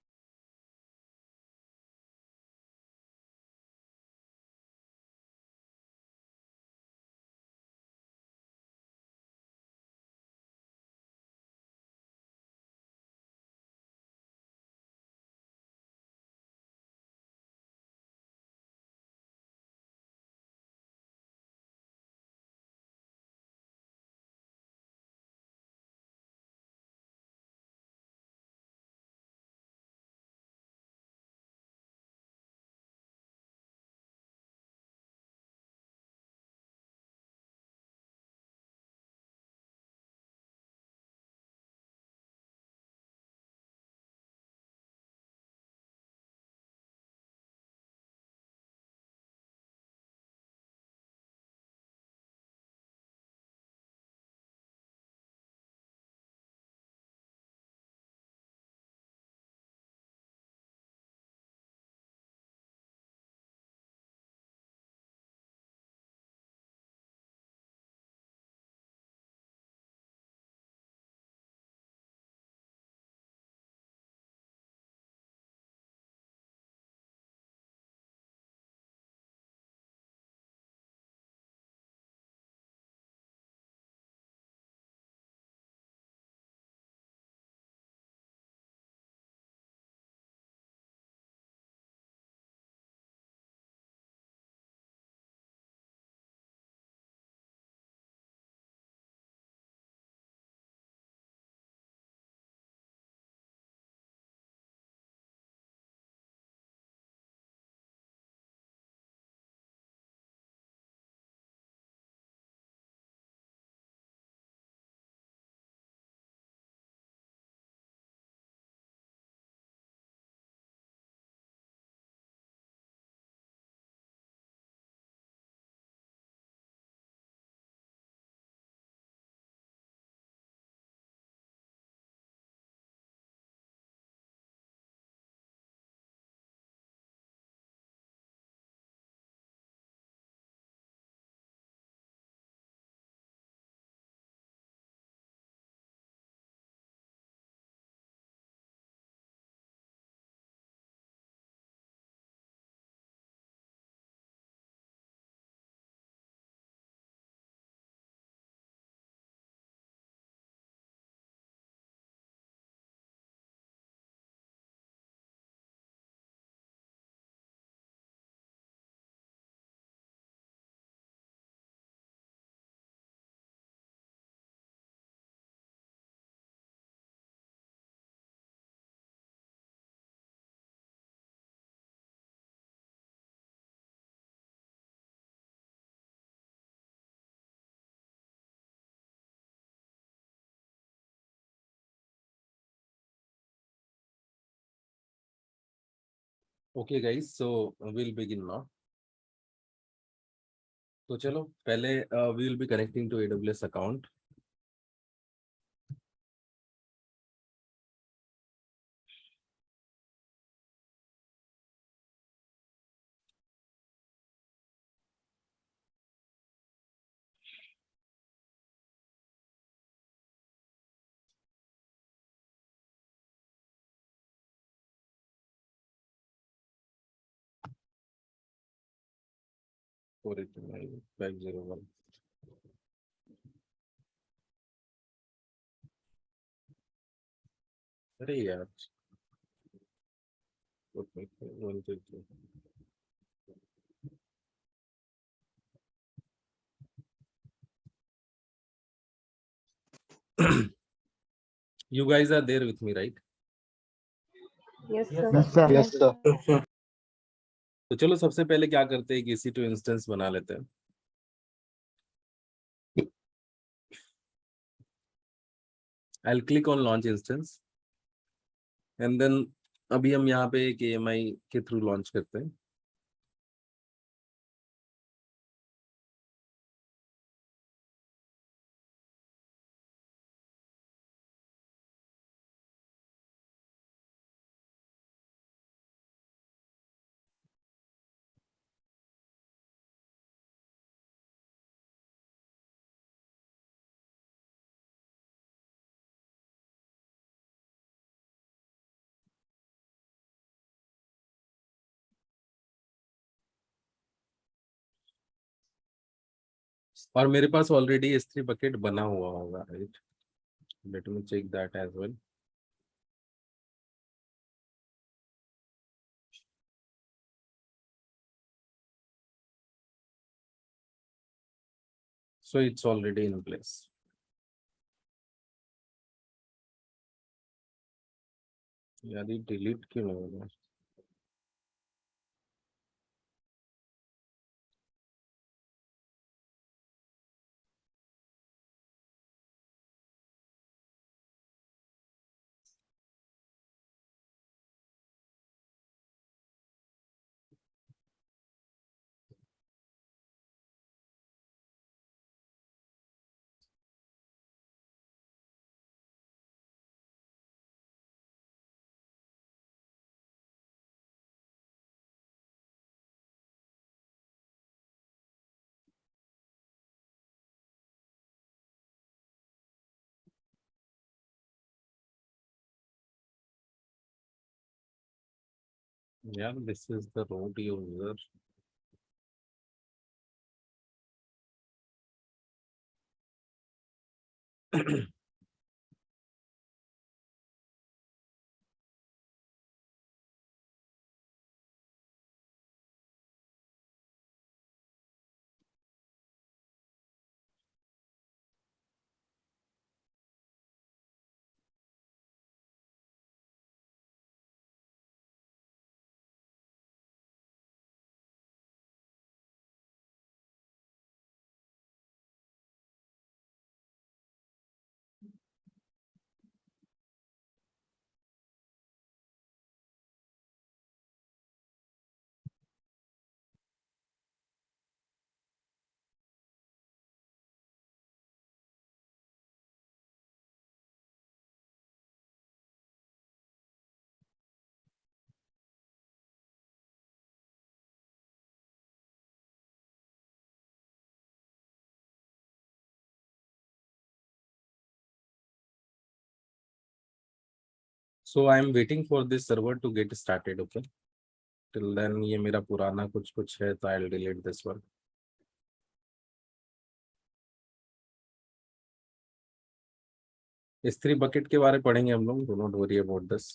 Okay guys, so we'll begin now. तो चलो पहले we will be connecting to AWS account. Four eight nine 501. अरे यार, okay, 133. You guys are there with me, right? Yes, sir. Yes, sir. Yes, sir. तो चलो सबसे पहले क्या करते हैं, एक EC2 इंस्टेंस बना लेते हैं. I'll click on launch instance and then अभी हम यहाँ पे एक AMI के थ्रू लॉन्च करते हैं. और मेरे पास ऑलरेडी S3 बकेट बना हुआ होगा, right? Let me check that as well. So it's already in place. यार ये डिलीट क्यों नहीं हो रहा? Yeah, this is the root user. So I am waiting for this server to get started. Okay. Till then ये मेरा पुराना कुछ है, तो I'll delete this one. S3 bucket के बारे में पढ़ेंगे हम लोग. Do not worry about this.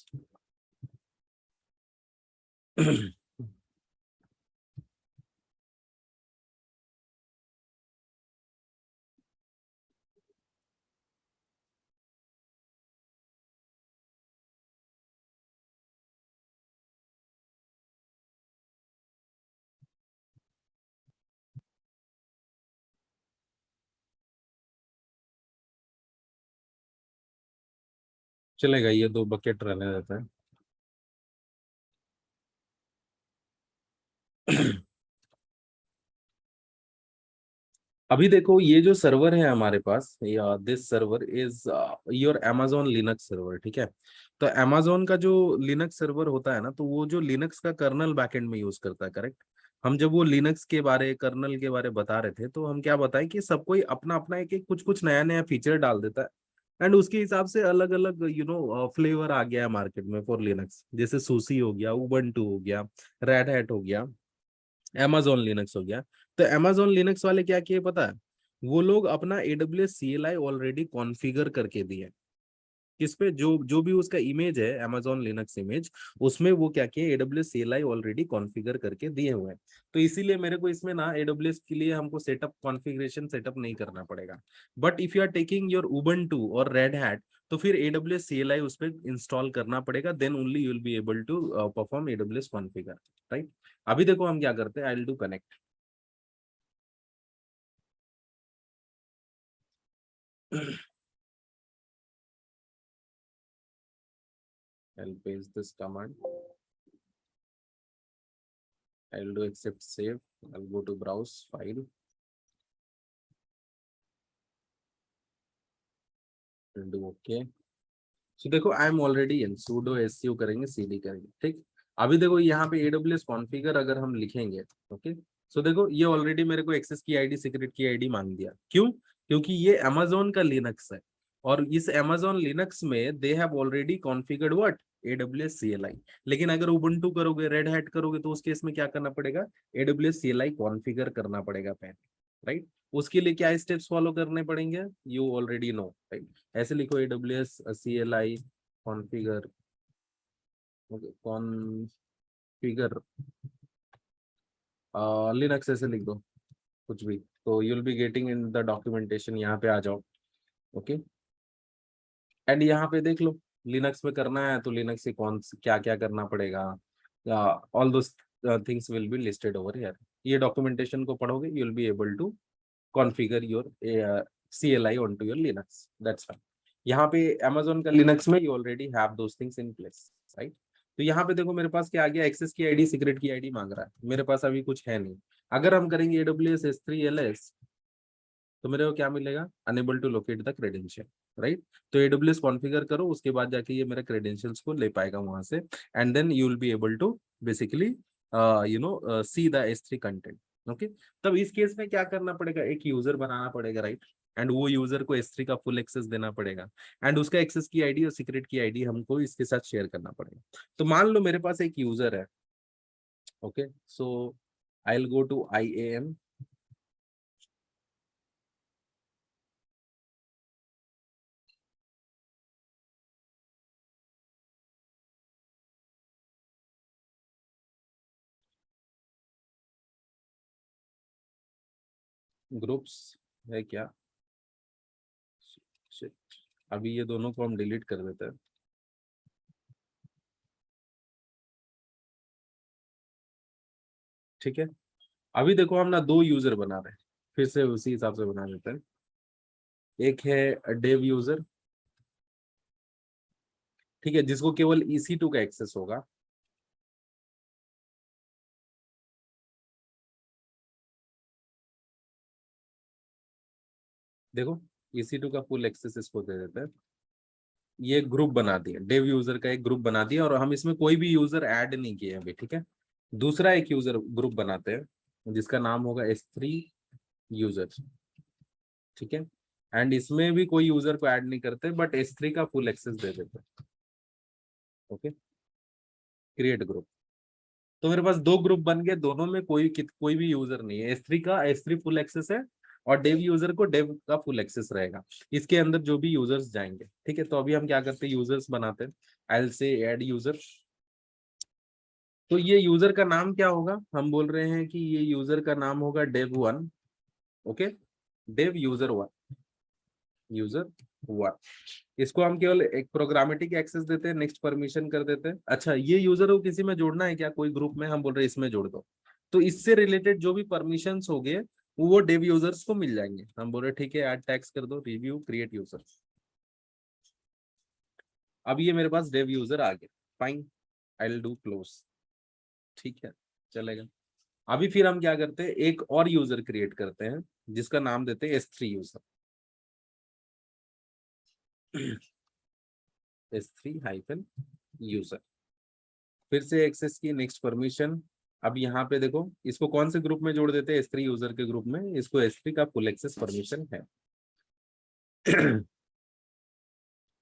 चलेगा, ये दो बकेट रहने देते हैं. अभी देखो ये जो सर्वर है हमारे पास, this server is your Amazon Linux server, ठीक है। तो Amazon का जो लिनक्स सर्वर होता है ना, तो वो जो लिनक्स का कर्नल बैकएंड में यूज करता है, करेक्ट। हम जब वो लिनक्स के बारे, कर्नल के बारे बता रहे थे, तो हम क्या बताएं कि सब कोई अपना अपना एक एक कुछ कुछ नया नया फीचर डाल देता है, एंड उसके हिसाब से अलग अलग फ्लेवर आ गया है मार्केट में फॉर लिनक्स। जैसे सूसी हो गया, उबंटू हो गया, रेड हैट हो गया, amazon लिनक्स हो गया। तो amazon लिनक्स वाले क्या किए पता है, वो लोग अपना AWS CLI ऑलरेडी कॉन्फ़िगर करके दिए। किस पे, जो जो भी उसका इमेज है amazon लिनक्स इमेज, उसमें वो क्या किए, AWS CLI ऑलरेडी कॉन्फ़िगर करके दिए हुए हैं। तो इसीलिए मेरे को इसमें ना AWS के लिए हमको सेटअप कॉन्फ़िगरेशन सेटअप नहीं करना पड़ेगा। But if you are taking your Ubuntu और रेड हैट, तो फिर AWS CLI उस पर इंस्टॉल करना पड़ेगा, then only you will be able to perform AWS configure, right. अभी देखो हम क्या करते हैं, I will do connect. I'll paste this command. I'll do accept save. I'll go to browse file and do OK. So देखो I am already in sudo su करेंगे, cd करेंगे, ठीक। अभी देखो यहाँ पे AWS कॉन्फ़िगर अगर हम लिखेंगे, ओके। सो देखो ये ऑलरेडी मेरे को access key ID, secret key ID मांग दिया, क्यों? क्योंकि ये Amazon का लिनक्स है, और इस Amazon लिनक्स में they have already configured what, AWS CLI। लेकिन अगर उबुंटू करोगे, रेड हैट करोगे, तो उस केस में क्या करना पड़ेगा, AWS CLI कॉन्फ़िगर करना पड़ेगा पहले, राइट। उसके लिए क्या स्टेप्स फॉलो करने पड़ेंगे, यू ऑलरेडी नो, राइट। ऐसे लिखो AWS CLI configure, configure Linux, ऐसे लिख दो कुछ भी, तो you will be getting in the documentation. यहाँ पे आ जाओ, ओके। एंड यहाँ पे देख लो, लिनक्स में करना है तो लिनक्स से कौन क्या क्या करना पड़ेगा, all those things will be listed over here. ये डॉक्यूमेंटेशन को पढ़ोगे, you will be able to configure your CLI onto your Linux. That's fine. यहाँ पे Amazon का Linux में you already have those things in place, right? तो यहाँ पे देखो मेरे पास क्या आ गया, access key ID, secret key ID मांग रहा है, मेरे पास अभी कुछ है नहीं। अगर हम करेंगे AWS S3 LS, तो मेरे को क्या मिलेगा, unable to locate the credential, right. तो AWS कॉन्फ़िगर करो, उसके बाद जाके ये मेरे क्रेडेंशियल्स को ले पाएगा वहां से, and then you will be able to basically see the S3 content, okay. तब इस केस में क्या करना पड़ेगा, एक यूजर बनाना पड़ेगा, राइट। एंड वो यूजर को S3 का फुल एक्सेस देना पड़ेगा, एंड उसका एक्सेस की आईडी और सीक्रेट की आईडी हमको इसके साथ शेयर करना पड़ेगा। तो मान लो मेरे पास एक यूजर है, okay. So I will go to IAM, groups है क्या, Shit. अभी ये दोनों को हम डिलीट कर देते हैं, ठीक है। अभी देखो हम ना दो यूजर बना रहे हैं, फिर से उसी हिसाब से बना देते हैं। एक है डेव यूजर, ठीक है, जिसको केवल EC2 का एक्सेस होगा। देखो EC2 का फुल एक्सेस इसको दे देते हैं। ये ग्रुप बना दिया, डेव यूजर का एक ग्रुप बना दिया, और हम इसमें कोई भी यूजर ऐड नहीं किए अभी, ठीक है। दूसरा एक यूजर ग्रुप बनाते हैं जिसका नाम होगा S3 यूजर, ठीक है। एंड इसमें भी कोई यूजर को ऐड नहीं करते, बट S3 का फुल एक्सेस दे देते हैं, ओके। Create group. तो मेरे पास दो ग्रुप बन गए, दोनों में कोई भी यूजर नहीं है। S3 फुल एक्सेस है, और डेव यूजर को डेव का फुल एक्सेस रहेगा। इसके अंदर जो भी यूजर्स जाएंगे, ठीक है। तो अभी हम क्या करते हैं, यूजर्स बनाते हैं। आई विल से ऐड यूजर। तो ये यूजर का नाम क्या होगा, हम बोल रहे हैं कि ये यूजर का नाम होगा dev1, ओके। Dave user 1। इसको हम केवल एक प्रोग्रामेटिक एक्सेस देते हैं, नेक्स्ट परमिशन कर देते हैं। अच्छा, ये यूजर को किसी में जोड़ना है क्या, कोई ग्रुप में, हम बोल रहे हैं इसमें जोड़ दो। तो इससे रिलेटेड जो भी परमिशंस हो गए वो डेव यूजर्स को मिल जाएंगे। हम बोल रहे ठीक है, ऐड टैग्स कर दो, रिव्यू क्रिएट यूजर। अब ये मेरे पास डेव यूजर आ गया, fine. I will do close, ठीक है, चलेगा। अभी फिर हम क्या करते हैं, एक और यूजर क्रिएट करते हैं, जिसका नाम देते हैं S3 user, S3 hyphen user. फिर से एक्सेस की नेक्स्ट परमिशन। अब यहाँ पे देखो, इसको कौन से ग्रुप में जोड़ देते हैं? S3 यूजर के ग्रुप में। इसको S3 का फुल एक्सेस परमिशन है।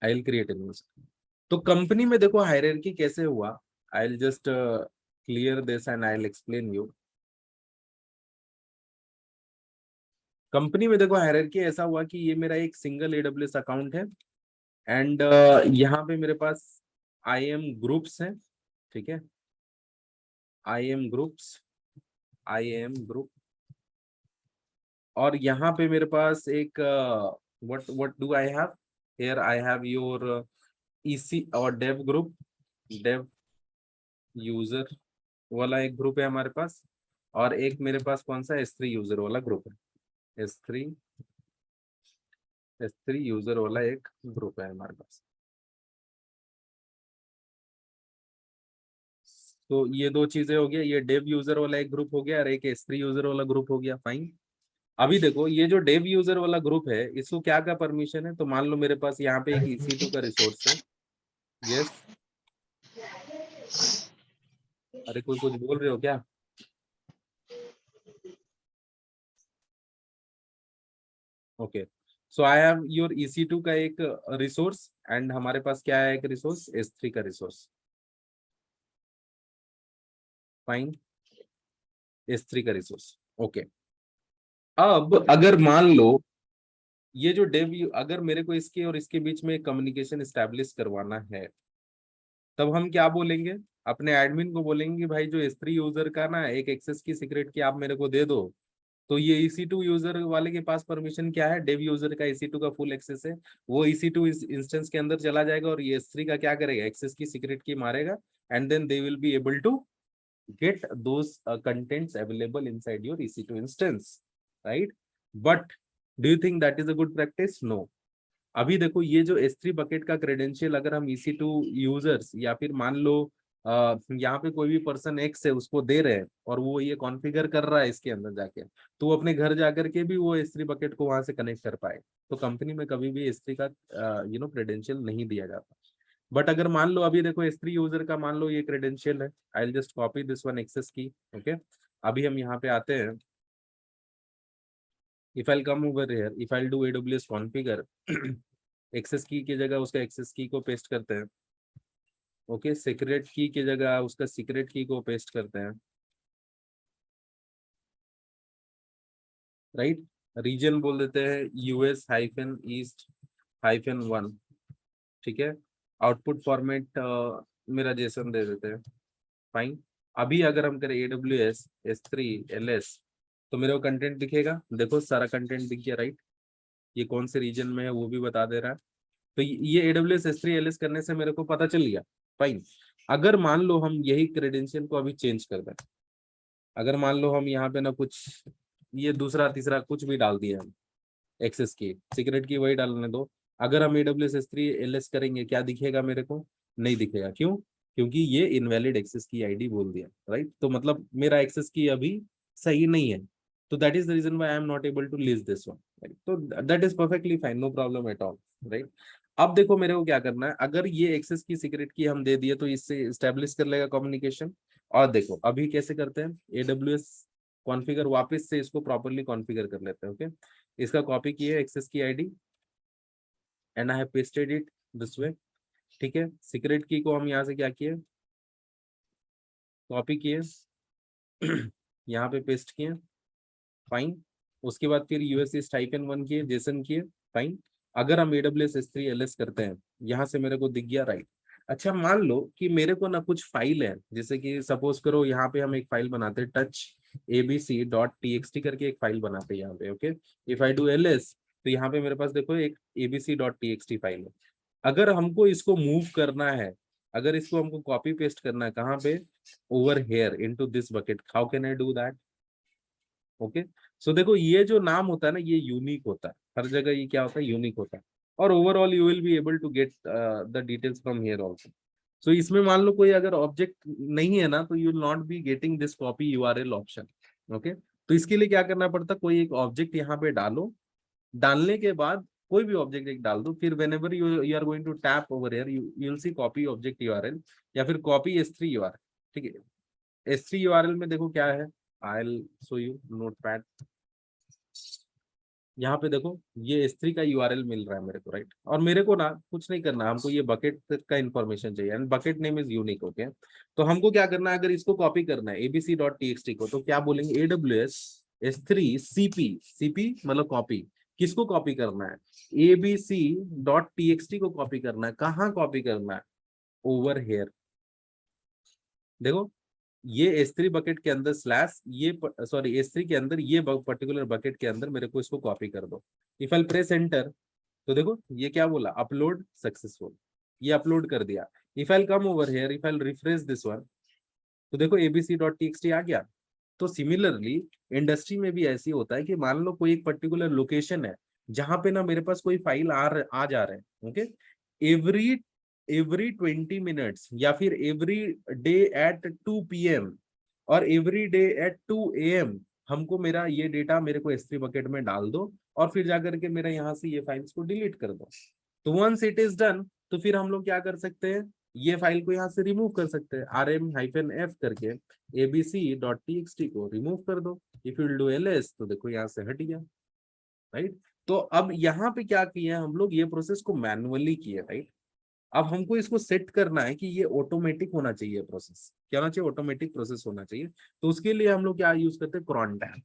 I will create an user. तो कंपनी में देखो हायरार्की कैसे हुआ, आई will just clear this and I will explain you. Company में देखो हायरार्की ऐसा हुआ कि ये मेरा एक सिंगल AWS अकाउंट है एंड यहाँ पे मेरे पास IAM ग्रुप्स हैं, ठीक है, IAM ग्रुप्स, IAM ग्रुप। और यहाँ पे मेरे पास एक what do I have here? I have your EC और dev ग्रुप, dev यूजर वाला एक ग्रुप है हमारे पास, और एक मेरे पास कौन सा S3 यूजर वाला ग्रुप है। S3 यूजर वाला एक ग्रुप है हमारे पास। तो ये दो चीजें हो गया, ये डेव यूजर वाला एक ग्रुप हो गया और एक S3 यूजर वाला ग्रुप हो गया। फाइन। अभी देखो ये जो डेव यूजर वाला ग्रुप है, इसको क्या क्या परमिशन है? तो मान लो मेरे पास यहाँ पे एक EC2 का रिसोर्स है। यस, अरे कोई कुछ बोल रहे हो क्या? Okay, so I have your EC2 का एक रिसोर्स एंड हमारे पास क्या है, एक रिसोर्स S3 का रिसोर्स। फाइन, S3 का रिसोर्स। ओके, अब अगर मान लो ये जो डेव, अगर मेरे को इसके और इसके बीच में कम्युनिकेशन एस्टेब्लिश करवाना है, तब हम क्या बोलेंगे? अपने एडमिन को बोलेंगे कि भाई जो S3 यूजर का ना एक एक्सेस की सीक्रेट की आप मेरे को दे दो। तो ये EC2 यूजर वाले के पास परमिशन क्या है? डेव यूजर का EC2 का फुल एक्सेस है। वो EC2 इंस्टेंस के अंदर चला जाएगा और ये S3 का क्या करेगा? एक्सेस की सीक्रेट की मारेगा and then they will be able to get those contents available inside your EC2 instance, right? But do you think that is a good practice? No. अभी देखो ये जो S3 bucket का credential अगर हम EC2 users या फिर मान लो यहाँ पे कोई भी पर्सन X है उसको दे रहे हैं और वो ये कॉन्फ़िगर कर रहा है इसके अंदर जाके, तो वो अपने घर जाकर के भी वो S3 बकेट को वहां से कनेक्ट कर पाए। तो कंपनी में कभी भी S3 का क्रेडेंशियल नहीं दिया जाता। बट अगर मान लो अभी देखो S3 यूजर का मान लो ये क्रेडेंशियल है, I will just copy this one access key. Okay, अभी हम यहाँ पे आते हैं। If I come over here, if I do AWS configure, access की जगह उसका एक्सेस की को पेस्ट करते हैं। ओके, सीक्रेट की जगह उसका सीक्रेट की को पेस्ट करते हैं। राइट, रीजन बोल देते हैं US-East-1, ठीक है। आउटपुट फॉर्मेट मेरा जेसन दे देते हैं। फाइन। अभी अगर हम करें AWS S3 LS, तो मेरे को कंटेंट दिखेगा। देखो सारा कंटेंट दिख गया, राइट। ये कौन से रीजन में है वो भी बता दे रहा है। तो ये AWS S3 LS करने से मेरे को पता चल गया। फाइन। अगर मान लो हम यही क्रेडेंशियल को अभी चेंज कर दें, अगर मान लो हम यहाँ पे ना कुछ ये दूसरा तीसरा कुछ भी डाल दिया, हम एक्सेस की सीक्रेट की वही डालने दो, अगर हम AWS S3 LS करेंगे क्या दिखेगा? मेरे को नहीं दिखेगा। क्यों? क्योंकि ये इनवैलिड एक्सेस की आईडी बोल दिया, राइट। तो मतलब मेरा एक्सेस की अभी सही नहीं है। तो that is the reason why I am not able to list this one, right. तो that is perfectly fine, no problem at all, right. अब देखो मेरे को क्या करना है, अगर ये एक्सेस की सीक्रेट की हम दे दिए तो इससे एस्टेब्लिश कर लेगा कम्युनिकेशन। और देखो अभी कैसे करते हैं, AWS कॉन्फ़िगर, वापस से इसको प्रॉपरली कॉन्फ़िगर कर लेते हैं। ओके, इसका कॉपी किए access key ID and I have pasted it this way, ठीक है। सीक्रेट की को हम यहाँ से क्या किए, कॉपी किए, यहाँ पे पेस्ट किए। फाइन। उसके बाद फिर US-East-1 किए, जेसन किए। फाइन। अगर हम AWS S3 LS करते हैं, यहाँ से मेरे को दिख गया, राइट। अच्छा, मान लो कि मेरे को ना कुछ फाइल है, जैसे कि सपोज करो यहाँ पे हम एक फाइल बनाते हैं touch.abc.txt करके एक फाइल बनाते हैं यहाँ पे। Okay, if I do LS, तो यहाँ पे मेरे पास देखो एक abc.txt फाइल है। अगर हमको इसको मूव करना है, अगर इसको हमको कॉपी पेस्ट करना है, कहाँ पे? Over here into this bucket. How can I do that? Okay, so देखो ये जो नाम होता है ना, ये यूनिक होता है, हर जगह ये क्या होता है, यूनिक होता है। और overall you will be able to get the details from here also. So इसमें मान लो कोई अगर ऑब्जेक्ट नहीं है ना, तो you will not be getting this copy URL option. Okay, तो इसके लिए क्या करना पड़ता, कोई एक ऑब्जेक्ट यहाँ पे डालो, डालने के बाद कोई भी ऑब्जेक्ट एक डाल दो, फिर whenever you are going to tap over here you will see copy object URL या फिर कॉपी S3 यूआरएल। ठीक है, S3 यूआरएल में देखो क्या है, I will show you notepad. यहाँ पे देखो ये S3 का यूआरएल मिल रहा है मेरे को, राइट। और मेरे को ना कुछ नहीं करना, हमको ये बकेट का इंफॉर्मेशन चाहिए and bucket name is unique. Okay, तो हमको क्या करना है, अगर इसको कॉपी करना है abc.txt को, तो क्या बोलेंगे AWS S3 CP मतलब कॉपी, किसको कॉपी करना है, abc.txt को कॉपी करना है। कहाँ कॉपी करना है, ओवर हेयर। देखो ये S3 बकेट के अंदर स्लैश ये सॉरी S3 के अंदर ये पर्टिकुलर बकेट के अंदर मेरे को इसको कॉपी कर दो। इफ आई प्रेस एंटर, तो देखो ये क्या बोला, अपलोड सक्सेसफुल, ये अपलोड कर दिया। If I come over here, if I refresh this one, तो देखो abc.txt आ गया। तो सिमिलरली इंडस्ट्री में भी ऐसी होता है कि मान लो कोई एक पर्टिकुलर लोकेशन है जहां पे ना मेरे पास कोई फाइल आ जा रहे हैं। ओके, एवरी एवरी 20 मिनट्स या फिर एवरी डे एट 2 PM और एवरी डे एट 2 AM हमको मेरा ये डेटा मेरे को S3 बकेट में डाल दो और फिर जाकर के मेरा यहाँ से ये फाइल्स को डिलीट कर दो। तो वंस इट इज डन, तो फिर हम लोग क्या कर सकते हैं, ये फाइल को यहाँ से रिमूव कर सकते हैं, rm-f करके abc.txt को रिमूव कर दो। इफ यू डू ls, तो देखो यहाँ से हट गया, राइट। तो अब यहाँ पे क्या किया हम लोग, ये प्रोसेस को मैनुअली किया, राइट। अब हमको इसको सेट करना है कि ये ऑटोमेटिक होना चाहिए प्रोसेस, क्या होना चाहिए, ऑटोमेटिक प्रोसेस होना चाहिए। तो उसके लिए हम लोग क्या यूज करते हैं, cron tab।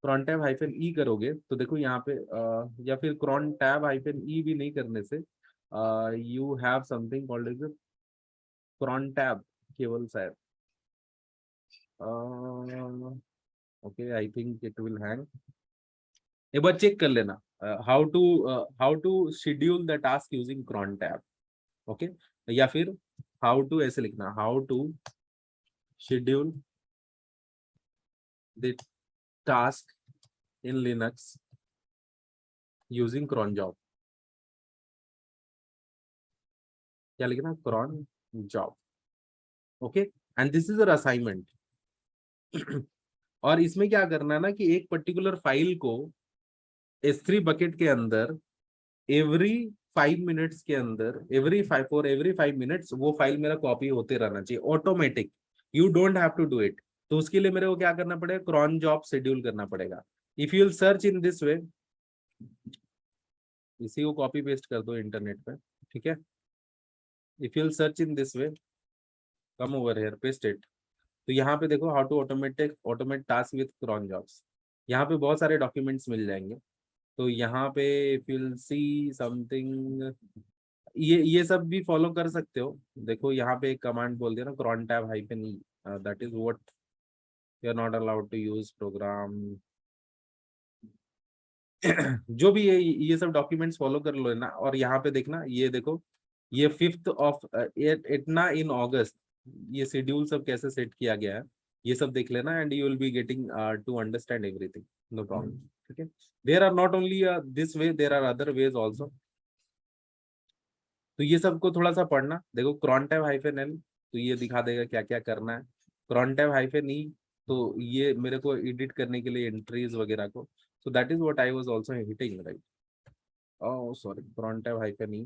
cron tab -e करोगे तो देखो यहाँ पे या फिर cron tab -e भी नहीं करने से you have something called as cron tab केवल शायद, okay I think it will hang. एक बार चेक कर लेना how to schedule the task using cron tab। Okay, या फिर हाउ टू ऐसे लिखना, how to schedule the task in Linux using cron job। क्या लिखना, cron job। Okay, and this is a assignment. और इसमें क्या करना है ना कि एक पर्टिकुलर फाइल को S3 बकेट के अंदर एवरी 5 मिनट्स के अंदर एवरी 5 मिनट्स वो फाइल मेरा कॉपी होते रहना चाहिए automatic, you don't have to do it. तो उसके लिए मेरे को क्या करना पड़ेगा, cron job शेड्यूल करना पड़ेगा। If you will search in this वे, इसी को कॉपी पेस्ट कर दो इंटरनेट पे, ठीक है। If you will search in this way, come over here, paste it. तो यहाँ पे देखो how to automate task with cron jobs, यहाँ पे बहुत सारे डॉक्यूमेंट्स मिल जाएंगे। तो यहाँ पे if you will see something, ये सब भी फॉलो कर सकते हो। देखो यहाँ पे एक कमांड बोल दिया ना, cron tab -e, that is what you are not allowed to use program. जो भी ये सब डॉक्यूमेंट्स फॉलो कर लो ना। और यहाँ पे देखना, ये देखो ये 5th ऑफ इतना इन अगस्त, ये शेड्यूल सब कैसे सेट किया गया है ये सब देख लेना and you will be getting to understand everything, no problem. ठीक है, there are not only this way, there are other ways also. तो ये सबको थोड़ा सा पढ़ना। देखो cron tab -l, तो ये दिखा देगा क्या क्या करना है। cron tab -e, तो ये मेरे को एडिट करने के लिए एंट्रीज वगैरह को, so that is what I was also hitting, right? Oh sorry, cron tab -e,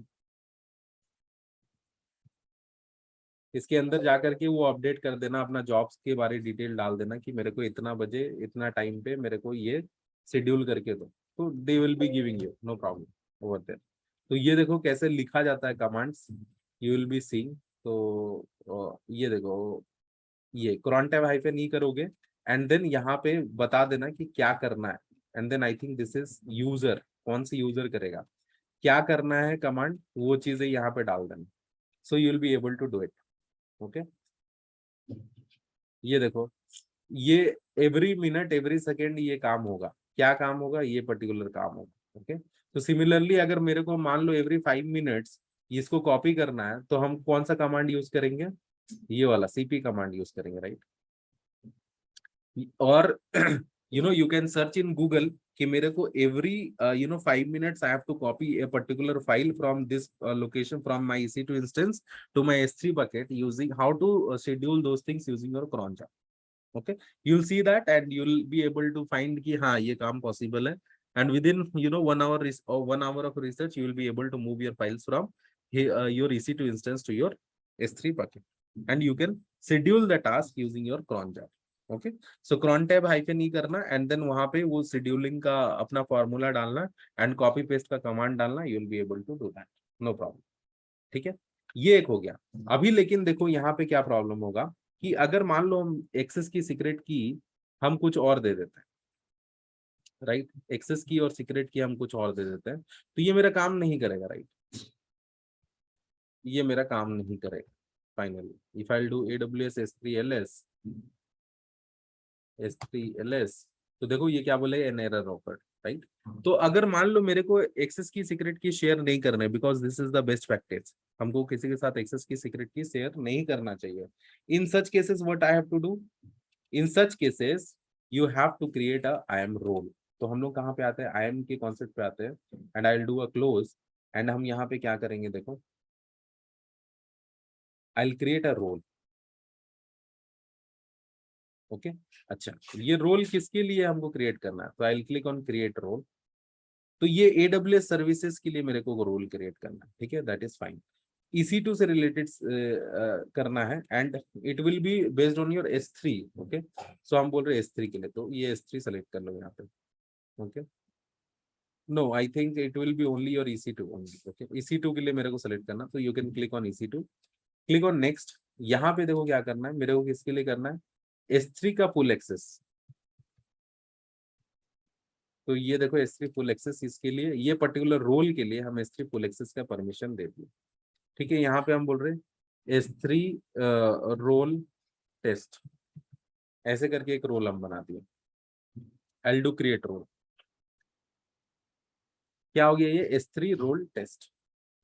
इसके अंदर जाकर के वो अपडेट कर देना, अपना जॉब्स के बारे डिटेल डाल देना कि मेरे को इतना बजे इतना टाइम पे मेरे को ये शेड्यूल करके दो, तो they will be giving you no problem over there. तो ये देखो कैसे लिखा जाता है commands, you will be seeing. तो ये देखो ये cron tab -e करोगे एंड देन यहाँ पे बता देना कि क्या करना है। And then I think this is user, कौन सी यूजर करेगा, क्या करना है कमांड, वो चीजें यहाँ पे डाल देना। So you will be able to do it. Okay, ये देखो ये एवरी मिनट एवरी सेकेंड ये काम होगा, क्या काम होगा, ये पर्टिकुलर काम होगा। ओके, तो सिमिलरली अगर मेरे को मान लो एवरी 5 मिनट्स इसको कॉपी करना है, तो हम कौन सा कमांड यूज करेंगे, ये वाला CP कमांड यूज करेंगे, राइट। और you can search in Google कि मेरे को every 5 minutes I have to copy a particular file from this location from my EC2 instance to my S3 bucket using how to schedule those things using your cron job। Okay, you'll see that and you'll be able to find कि हाँ ये काम possible है, and within 1 hour or 1 hour of research you will be able to move your files from your EC2 instance to your S3 bucket, and you can schedule the task using your cron tab. Okay, so cron tab -e करना and then वहां पे वो scheduling का अपना formula डालना and copy paste का command डालना, you will be able to do that, no problem. ठीक है, ये एक हो गया. अभी लेकिन देखो यहाँ पे क्या प्रॉब्लम होगा कि अगर मान लो हम एक्सेस की सीक्रेट की हम कुछ और दे देते हैं, राइट, एक्सेस की और सीक्रेट की हम कुछ और दे देते हैं, तो ये मेरा काम नहीं करेगा, राइट, ये मेरा काम नहीं करेगा. Finally if I do AWS S3LS, तो देखो ये क्या बोले, एन एरर ऑकर्ड, राइट. तो अगर मान लो मेरे को एक्सेस की सीक्रेट की शेयर नहीं करना, because this is the best practice, हमको किसी के साथ एक्सेस की सीक्रेट की शेयर नहीं करना चाहिए. In such cases what I have to do, in such cases you have to create a IAM role. तो हम लोग कहाँ पे आते हैं, IAM के कॉन्सेप्ट पे आते हैं, and I will do a close, एंड हम यहाँ पे क्या करेंगे, देखो I will create a role. Okay, अच्छा, ये रोल किसके लिए हमको क्रिएट करना है, तो I will click on create role. तो ये AWS सर्विसेज के लिए मेरे को रोल क्रिएट करना है, ठीक है, दैट इज फाइन. EC2 से रिलेटेड करना है and it will be based on your S3. Okay, so हम बोल रहे हैं S3 के लिए, तो ये S3 सेलेक्ट कर लो यहाँ पे. Okay, no I think it will be only your EC2 only. Okay, EC2 के लिए मेरे को सेलेक्ट करना, तो you can click on EC2, click on next. यहाँ पे देखो क्या करना है, मेरे को किसके लिए करना है, S3 का फुल एक्सेस. तो ये देखो S3 फुल एक्सेस, इसके लिए ये पर्टिकुलर रोल के लिए हम S3 फुल एक्सेस का परमिशन दे दिए. ठीक है, यहाँ पे हम बोल रहे हैं S3 रोल टेस्ट, ऐसे करके एक रोल हम बना दिए. I'll do create role. क्या हो गया, ये S3 रोल टेस्ट.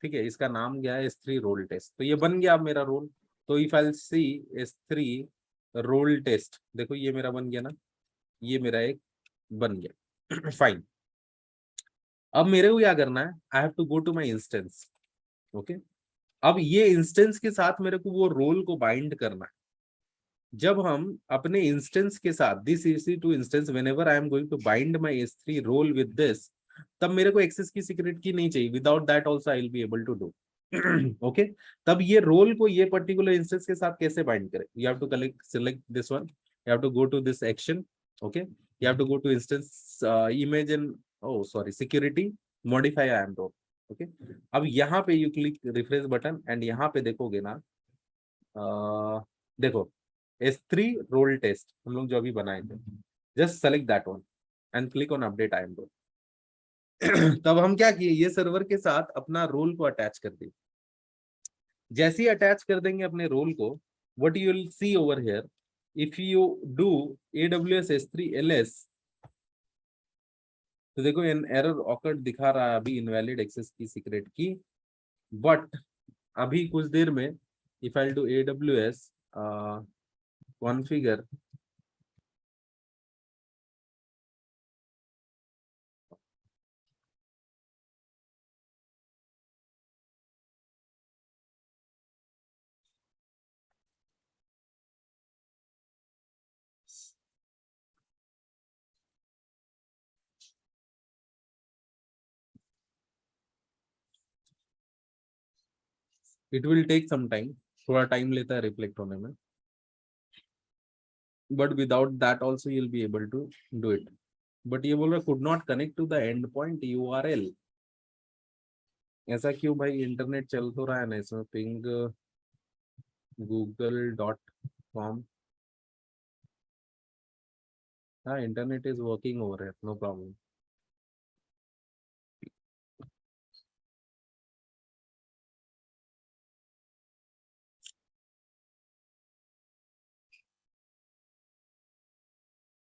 ठीक है, इसका नाम क्या है, S3 रोल टेस्ट. तो ये बन गया अब मेरा रोल. तो if I see S3 role test, देखो ये मेरा बन गया ना, ये मेरा एक बन गया. फाइन. अब मेरे को क्या करना है, I have to go to my instance. Okay, अब ये इंस्टेंस के साथ मेरे को वो रोल को बाइंड करना है. जब हम अपने इंस्टेंस के साथ this EC2 instance, whenever I am going to bind my S3 role with this, तब मेरे को एक्सेस की सीक्रेट की नहीं चाहिए. Without that also I will be able to do. Okay, तब ये रोल को ये पर्टिकुलर इंस्टेंस के साथ कैसे बाइंड करें, you have to select this one, you have to go to this action. Okay, you have to go to instance image and security, modify IAM role. Okay, अब यहाँ पे you click refresh button एंड यहाँ पे देखोगे ना, देखो S3 role test हम लोग जो अभी बनाए थे, just select that one and click on update IAM role. तब हम क्या किए, ये सर्वर के साथ अपना रोल को अटैच कर दिए. जैसे ही अटैच कर देंगे अपने रोल को, what you will C over here, if you do AWS S3LS, तो देखो एन एरर ऑकर्ड दिखा रहा है अभी, invalid access key secret key. But अभी कुछ देर में if I do AWS configure, it will take some time, थोड़ा टाइम लेता है रिफ्लेक्ट होने में, but without that also you will be able to do it. But ये बोल रहा could not connect to the end point URL. ऐसा क्यों भाई, इंटरनेट चल तो रहा है ना इसमें, पिंग google.com. हाँ, इंटरनेट इज वर्किंग ओवर है, no problem.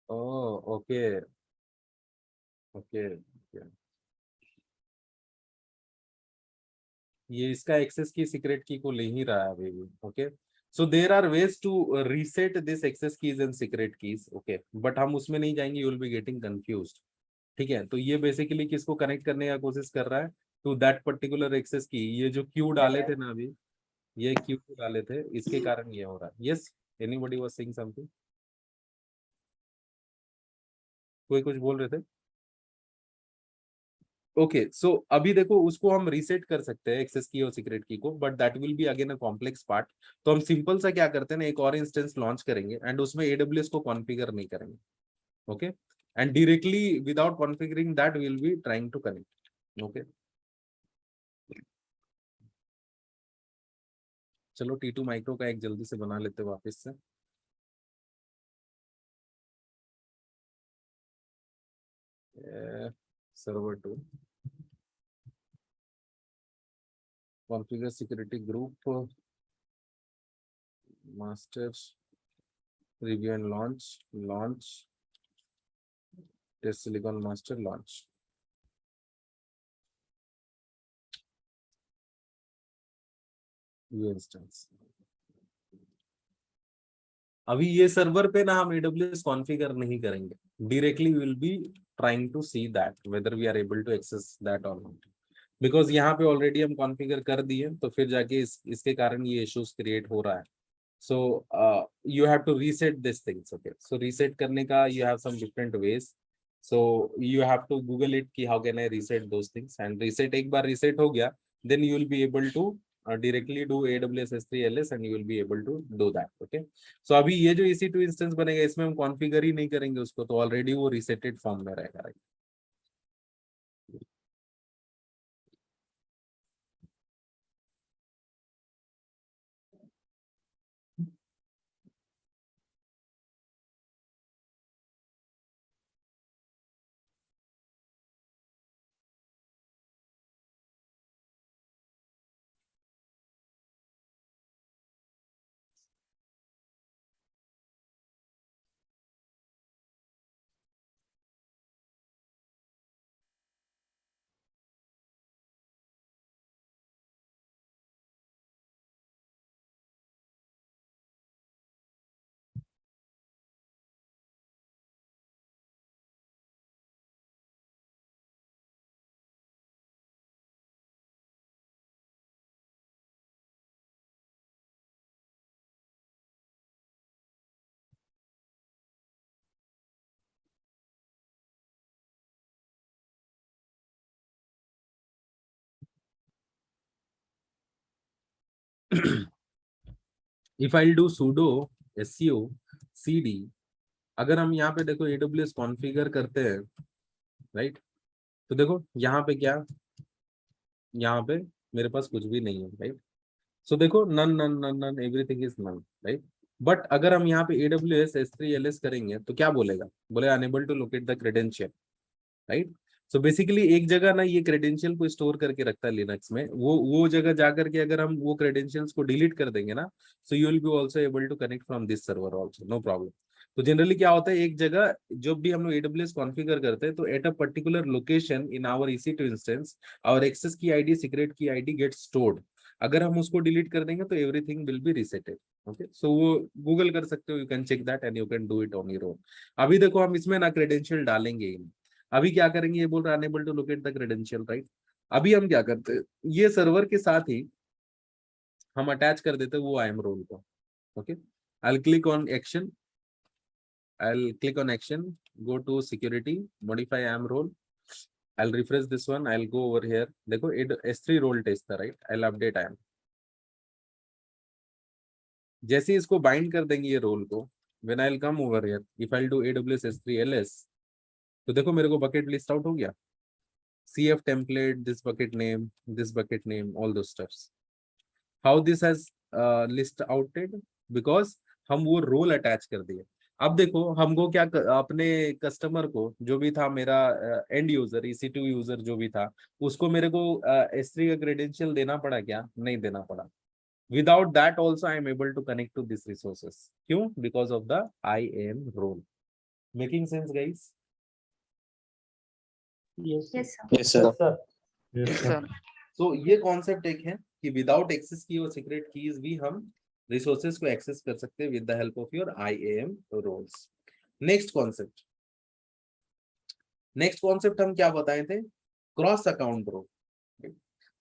Oh okay okay. ये इसका एक्सेस की सीक्रेट की को ले ही रहा है अभी भी. Okay, so there are ways to reset this access keys and secret keys. Okay, but हम उसमें नहीं जाएंगे, you will be getting confused. ठीक है, तो ये बेसिकली किसको कनेक्ट करने का कोशिश कर रहा है, टू दैट पर्टिकुलर एक्सेस की. ये जो क्यू डाले थे ना अभी, ये क्यू डाले थे, इसके कारण ये हो रहा है. Yes, anybody was saying something. कोई कुछ बोल रहे थे? ओके सो अभी देखो उसको हम रीसेट कर सकते हैं एक्सेस की और सीक्रेट की को, but that will be again a complex part. तो हम सिंपल सा क्या करते हैं ना, एक और इंस्टेंस लॉन्च करेंगे एंड उसमें AWS को कॉन्फ़िगर नहीं करेंगे, okay, and directly without configuring that will be trying to connect, okay. चलो T2 माइक्रो का एक जल्दी से बना लेते हैं वापस से। Server 2 configure security group master review and launch test silicon master launch. ये इंस्टेंस अभी ये सर्वर पे ना हम AWS कॉन्फ़िगर नहीं करेंगे, directly will be trying to see that whether we are able to access that और नॉट, बिकॉज यहाँ पे ऑलरेडी हम कॉन्फ़िगर कर दिए, तो फिर जाके इसके कारण ये इश्यूज क्रिएट हो रहा है। So you have to reset this things, okay. So reset करने का you have some different ways, so you have to Google it कि how can I reset those things, and reset एक बार reset हो गया then you will be able to directly do AWS S3 LS and you will be able to do that, okay। so अभी ये जो EC2 instance बनेगा इसमें हम कॉन्फ़िगर ही नहीं करेंगे उसको, तो ऑलरेडी वो रीसेटेड फॉर्म में रहेगा, right. if I'll do sudo su cd, अगर हम यहाँ पे देखो AWS कॉन्फ़िगर करते हैं, राइट, तो देखो यहाँ पे क्या, यहाँ पे मेरे पास कुछ भी नहीं है, राइट। सो देखो none none none none everything is none, right. But अगर हम यहाँ पे AWS S3 LS करेंगे तो क्या बोलेगा, बोले unable to locate the credential, right. So basically एक जगह ना ये क्रेडेंशियल को स्टोर करके रखता है लिनक्स में, वो जगह जाकर के अगर हम वो क्रेडेंशियल्स को डिलीट कर देंगे ना, so you will be also able to connect from this server also, no problem. तो जनरली क्या होता है, एक जगह जब भी हम लोग AWS कॉन्फ़िगर करते हैं तो at a particular location in our EC2 instance our access key ID secret key ID get stored. अगर हम उसको डिलीट कर देंगे तो everything will be reseted, okay. So वो गूगल कर सकते हो, you can check that and you can do it on your own. अभी देखो हम इसमें ना क्रेडेंशियल डालेंगे ही नहीं। अभी क्या करेंगे, ये बोल रहा है unable to locate the credential, right. अभी हम क्या करते हैं, ये सर्वर के साथ ही हम अटैच कर देते हैं वो IAM रोल को, okay. I'll click on action, go to security, modify IAM role, I'll refresh this one, I'll go over here, देखो S3 role test था, right, I'll update IAM। जैसे ही इसको बाइंड कर देंगे ये रोल को, when I'll come over here, if I'll do AWS S3 LS, तो देखो मेरे को बकेट लिस्ट आउट हो गया, CF template, this bucket name, all those stuffs। How this has list outed, because हम वो रोल अटैच कर दिए। अब देखो हमको क्या अपने कस्टमर को जो भी था, मेरा एंड यूजर EC2 यूजर जो भी था, उसको मेरे को S3 का क्रेडेंशियल देना पड़ा क्या, नहीं देना पड़ा। Without that also I am able to connect to this resources, क्यों, because of the IAM role. Making sense guys? Yes, Yes, sir. Yes, sir. sir. Yes, sir. तो ये कॉन्सेप्ट एक है कि विदाउट एक्सेस की और सीक्रेट कीज भी हम रिसोर्सेज को एक्सेस कर सकते हैं with the help of your IAM roles. Next concept हम क्या बताए थे, क्रॉस अकाउंट रोल।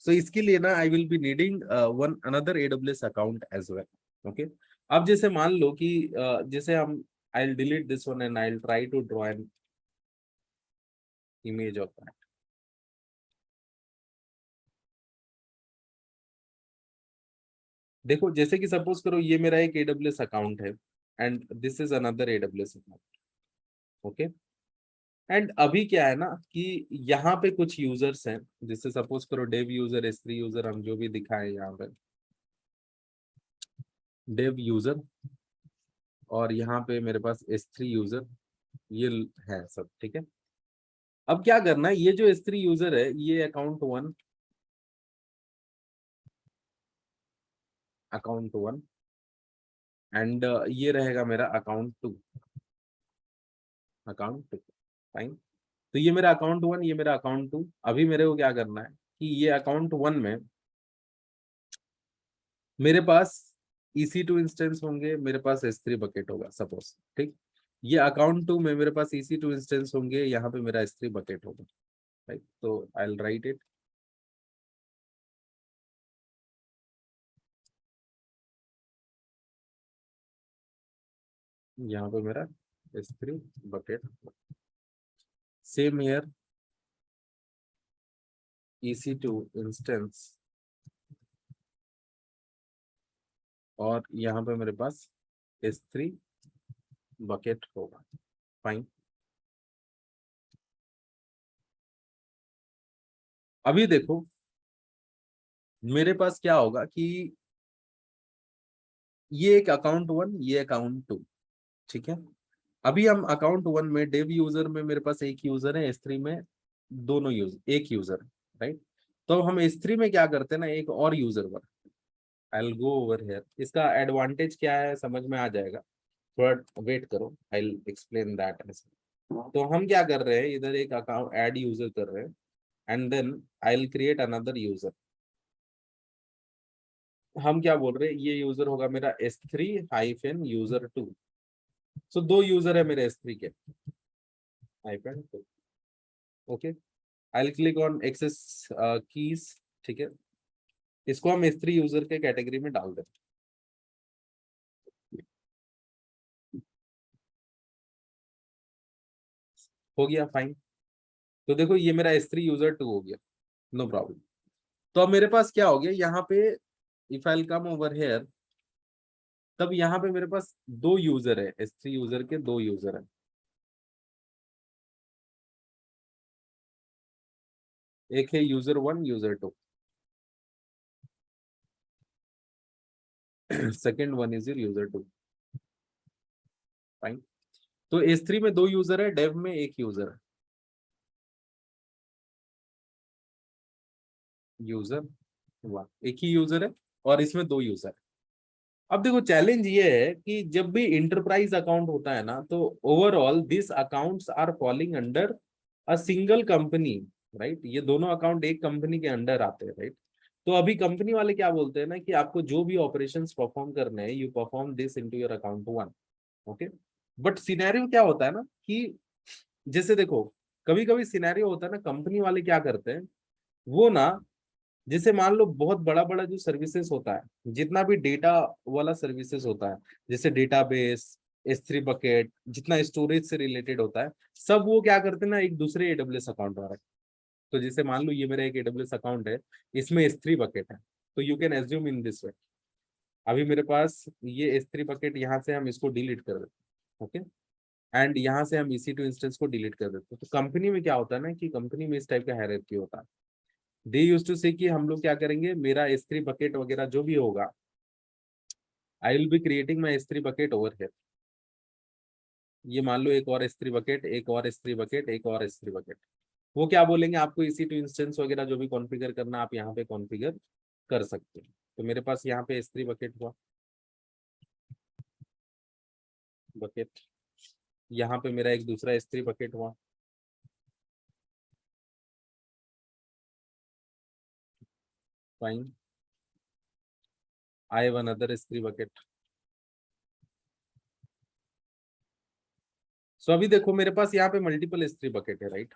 सो इसके लिए ना I will be needing one another AWS account as well, okay. अब जैसे मान लो कि जैसे हम I will delete this one and I will try to draw an image of that. देखो जैसे कि सपोज करो ये मेरा एक AWS अकाउंट है and this is another AWS account, okay. And अभी क्या है ना कि यहाँ पे कुछ यूजर्स हैं, जैसे सपोज करो डेव यूजर, S3 यूजर, हम जो भी दिखाए यहाँ पे डेव यूजर, और यहाँ पे मेरे पास S3 यूजर, ये है सब, ठीक है। अब क्या करना है, ये जो S3 यूजर है ये अकाउंट 1, अकाउंट 1 एंड ये रहेगा मेरा अकाउंट 2, अकाउंट 2, फाइन। तो ये मेरा अकाउंट 1, ये मेरा अकाउंट 2। अभी मेरे को क्या करना है कि ये अकाउंट 1 में मेरे पास EC2 इंस्टेंस होंगे, मेरे पास S3 बकेट होगा सपोज, ठीक। ये अकाउंट 2 में मेरे पास EC2 इंस्टेंस होंगे, यहाँ पे मेरा S3 बकेट होगा, राइट। तो आई विल राइट इट, यहाँ पे मेरा S3 bucket, same here EC2 instance, और यहाँ पे मेरे पास S3 बकेट होगा, फाइन। अभी देखो मेरे पास क्या होगा कि ये एक अकाउंट 1, ये अकाउंट 2, ठीक है। अभी हम अकाउंट 1 में डेव यूजर में मेरे पास एक यूजर है, S3 में दोनों यूजर, एक यूजर, राइट। तो हम S3 में क्या करते हैं ना, एक और यूजर पर, आई विल गो ओवर हियर। इसका एडवांटेज क्या है समझ में आ जाएगा, थोड़ा वेट करो, आई विल एक्सप्लेन दैट। तो हम क्या कर रहे हैं, इधर एक अकाउंट ऐड यूजर कर रहे हैं and then I will create another user. हम क्या बोल रहे हैं, ये यूजर होगा मेरा S3-user2। सो दो यूजर है मेरे S3 के, -2, okay. I will click on access keys, ठीक है। इसको हम S3 यूजर के कैटेगरी में डाल दें, हो गया, फाइन। तो देखो ये मेरा S3-user2 हो गया, नो प्रॉब्लम। तो अब मेरे पास क्या हो गया यहाँ पे, if I come over here, तब यहाँ पे मेरे पास दो यूजर है, S3 यूजर के दो यूजर है, एक है user1, user2, second one is user2, fine. तो S3 में दो यूजर है, डेव में एक यूजर है, यूजर1 एक ही यूजर है, और इसमें दो यूजर है। अब देखो चैलेंज ये है कि जब भी इंटरप्राइज अकाउंट होता है ना, तो overall this accounts are falling under a single company, right. ये दोनों अकाउंट एक कंपनी के अंडर आते हैं, राइट। तो अभी कंपनी वाले क्या बोलते हैं ना कि आपको जो भी ऑपरेशंस परफॉर्म करने हैं, you perform this into your account 1, okay. But scenario क्या होता है ना कि जैसे देखो कभी कभी सिनेरियो होता है ना, कंपनी वाले क्या करते हैं, वो ना जैसे मान लो बहुत बड़ा बड़ा जो सर्विसेज होता है, जितना भी डेटा वाला सर्विसेज होता है, जैसे डेटाबेस, S3 बकेट, जितना स्टोरेज से रिलेटेड होता है, सब वो क्या करते हैं ना, एक दूसरे AWS अकाउंट में। तो जैसे मान लो ये मेरा एक AWS अकाउंट है, इसमें S3 बकेट है, तो you can assume in this वे। अभी मेरे पास ये S3 बकेट, यहाँ से हम इसको डिलीट कर देते हैं, ओके। एंड यहाँ से हम EC2 इंस्टेंस को डिलीट कर देते हैं। तो कंपनी में क्या होता है ना कि कंपनी में इस टाइप का हायरार्की होता है। दे यूज टू से कि हम लोग क्या करेंगे, मेरा S3 बकेट वगैरह जो भी होगा, आई will be creating my S3 bucket over here. ये मान लो एक और S3 बकेट, एक और S3 बकेट, एक और S3 बकेट। वो क्या बोलेंगे, आपको EC2 इंस्टेंस वगैरह जो भी कॉन्फ़िगर करना, आप यहाँ पे कॉन्फ़िगर कर सकते हैं। तो मेरे पास यहाँ पे S3 बकेट हुआ, बकेट, यहाँ पे मेरा एक दूसरा S3 बकेट हुआ, fine. I have another S3 bucket. So अभी देखो मेरे पास यहाँ पे मल्टीपल S3 बकेट है, राइट।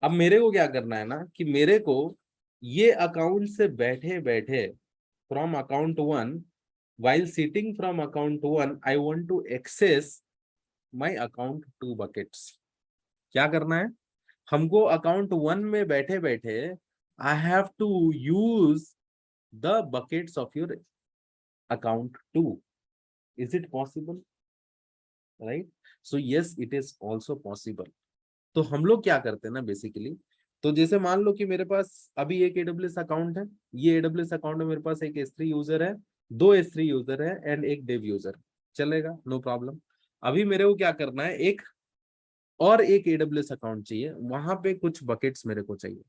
अब मेरे को क्या करना है ना कि मेरे को ये अकाउंट से बैठे बैठे from account 1, while sitting from account 1 I want to access my account 2 buckets। क्या करना है, हमको अकाउंट 1 में बैठे बैठे I have to use the buckets of your account 2. Is it possible? Right. So yes, it is also possible. तो हम लोग क्या करते हैं ना बेसिकली, तो जैसे मान लो कि मेरे पास अभी एक AWS अकाउंट है, ये AWS अकाउंट में मेरे पास एक S3 यूजर है, 2 S3 यूजर है एंड एक डेव यूजर. चलेगा, नो प्रॉब्लम. अभी मेरे को क्या करना है, एक और एक AWS अकाउंट चाहिए, वहां पे कुछ बकेट्स मेरे को चाहिए.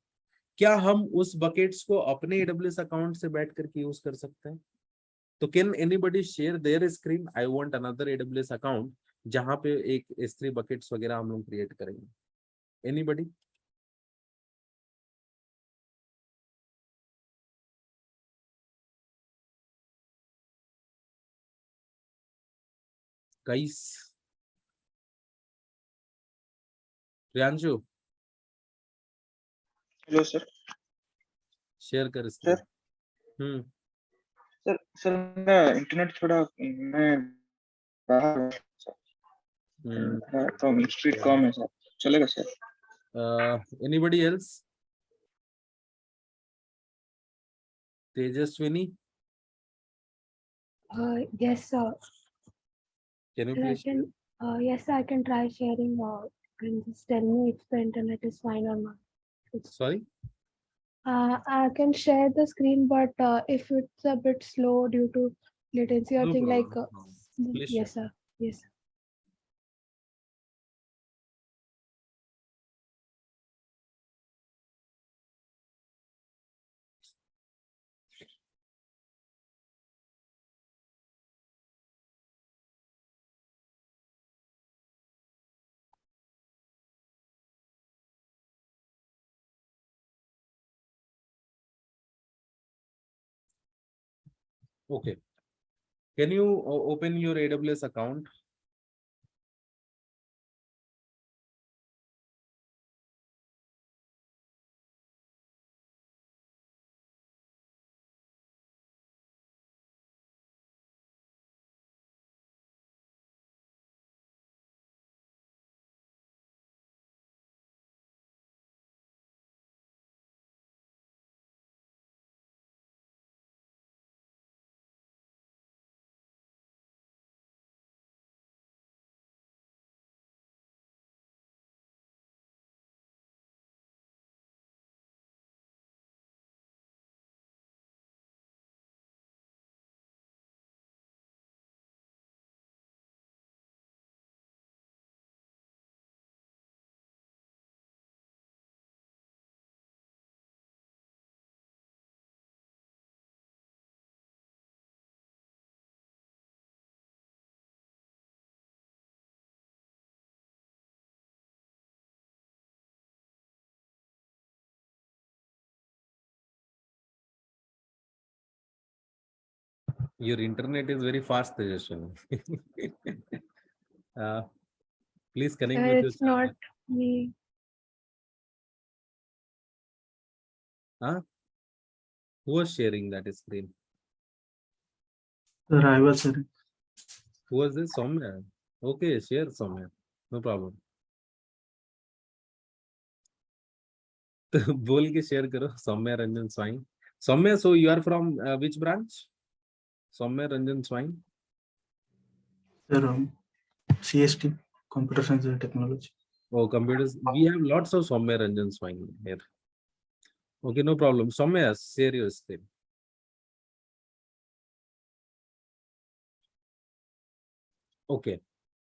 क्या हम उस बकेट्स को अपने AWS अकाउंट से बैठ करके यूज कर सकते हैं? तो can anybody share their screen? I want another AWS account जहां पे एक S3 बकेट्स वगैरह हम लोग क्रिएट करेंगे. Anybody? Guys, Priyanshu hello sir. Share कर स्क्रीन. सर हम्म. सर मैं इंटरनेट थोड़ा मैं बाहर हूँ सर. तो स्पीड कम है सर. चलेगा sir? Anybody else? Tejaswini, Yes, sir. Can you I please? can, yes, sir, I can try sharing. And just tell me if the internet is fine or not. Sorry. I can share the screen, but if it's a bit slow due to latency or No thing like, problem. Please yes, sir. Yes. Sir. Okay. Can you open your AWS account? Your internet is very fast, Tejaswini. uh, please connect Sir, with your it's not charger. me. Huh? Who was sharing that screen? Sir, I was sharing. Who was this? Soumya. Okay, share Soumya. No problem. तो बोल के share करो. Saumya Ranjan Swain. Saumya, so you are from which branch? Saumya Ranjan Swain. Sir, CST, Computer Science and Technology. Oh, computers. We have lots of Soumya Ranjan Swine here. Okay, no problem. Soumya, share your screen. Okay.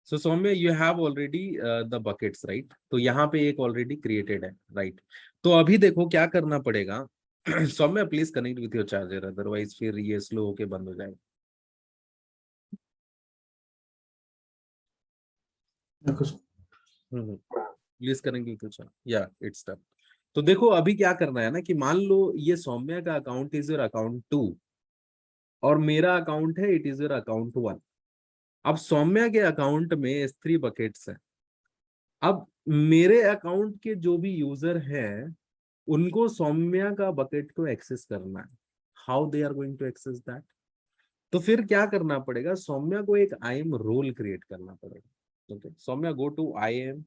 So Soumya, you have already the buckets, right? तो यहाँ पे एक already created है, right? तो अभी देखो क्या करना पड़ेगा. Saumya, please connect with your charger, otherwise फिर ये slow होके बंद हो जाएगा. Okay, sir. Please connect with your charger. Yeah, it's done. तो देखो अभी क्या करना है ना कि मान लो ये सौम्या का अकाउंट इज योर अकाउंट 2 और मेरा अकाउंट है, इट इज योर अकाउंट 1. अब सौम्या के अकाउंट में S3 बकेट्स हैं. अब मेरे अकाउंट के जो भी यूजर हैं उनको सौम्या का बकेट को एक्सेस करना है. How they are going to access that? तो फिर क्या करना पड़ेगा, सौम्या को एक IAM रोल क्रिएट करना पड़ेगा. Okay, Saumya, go to IAM.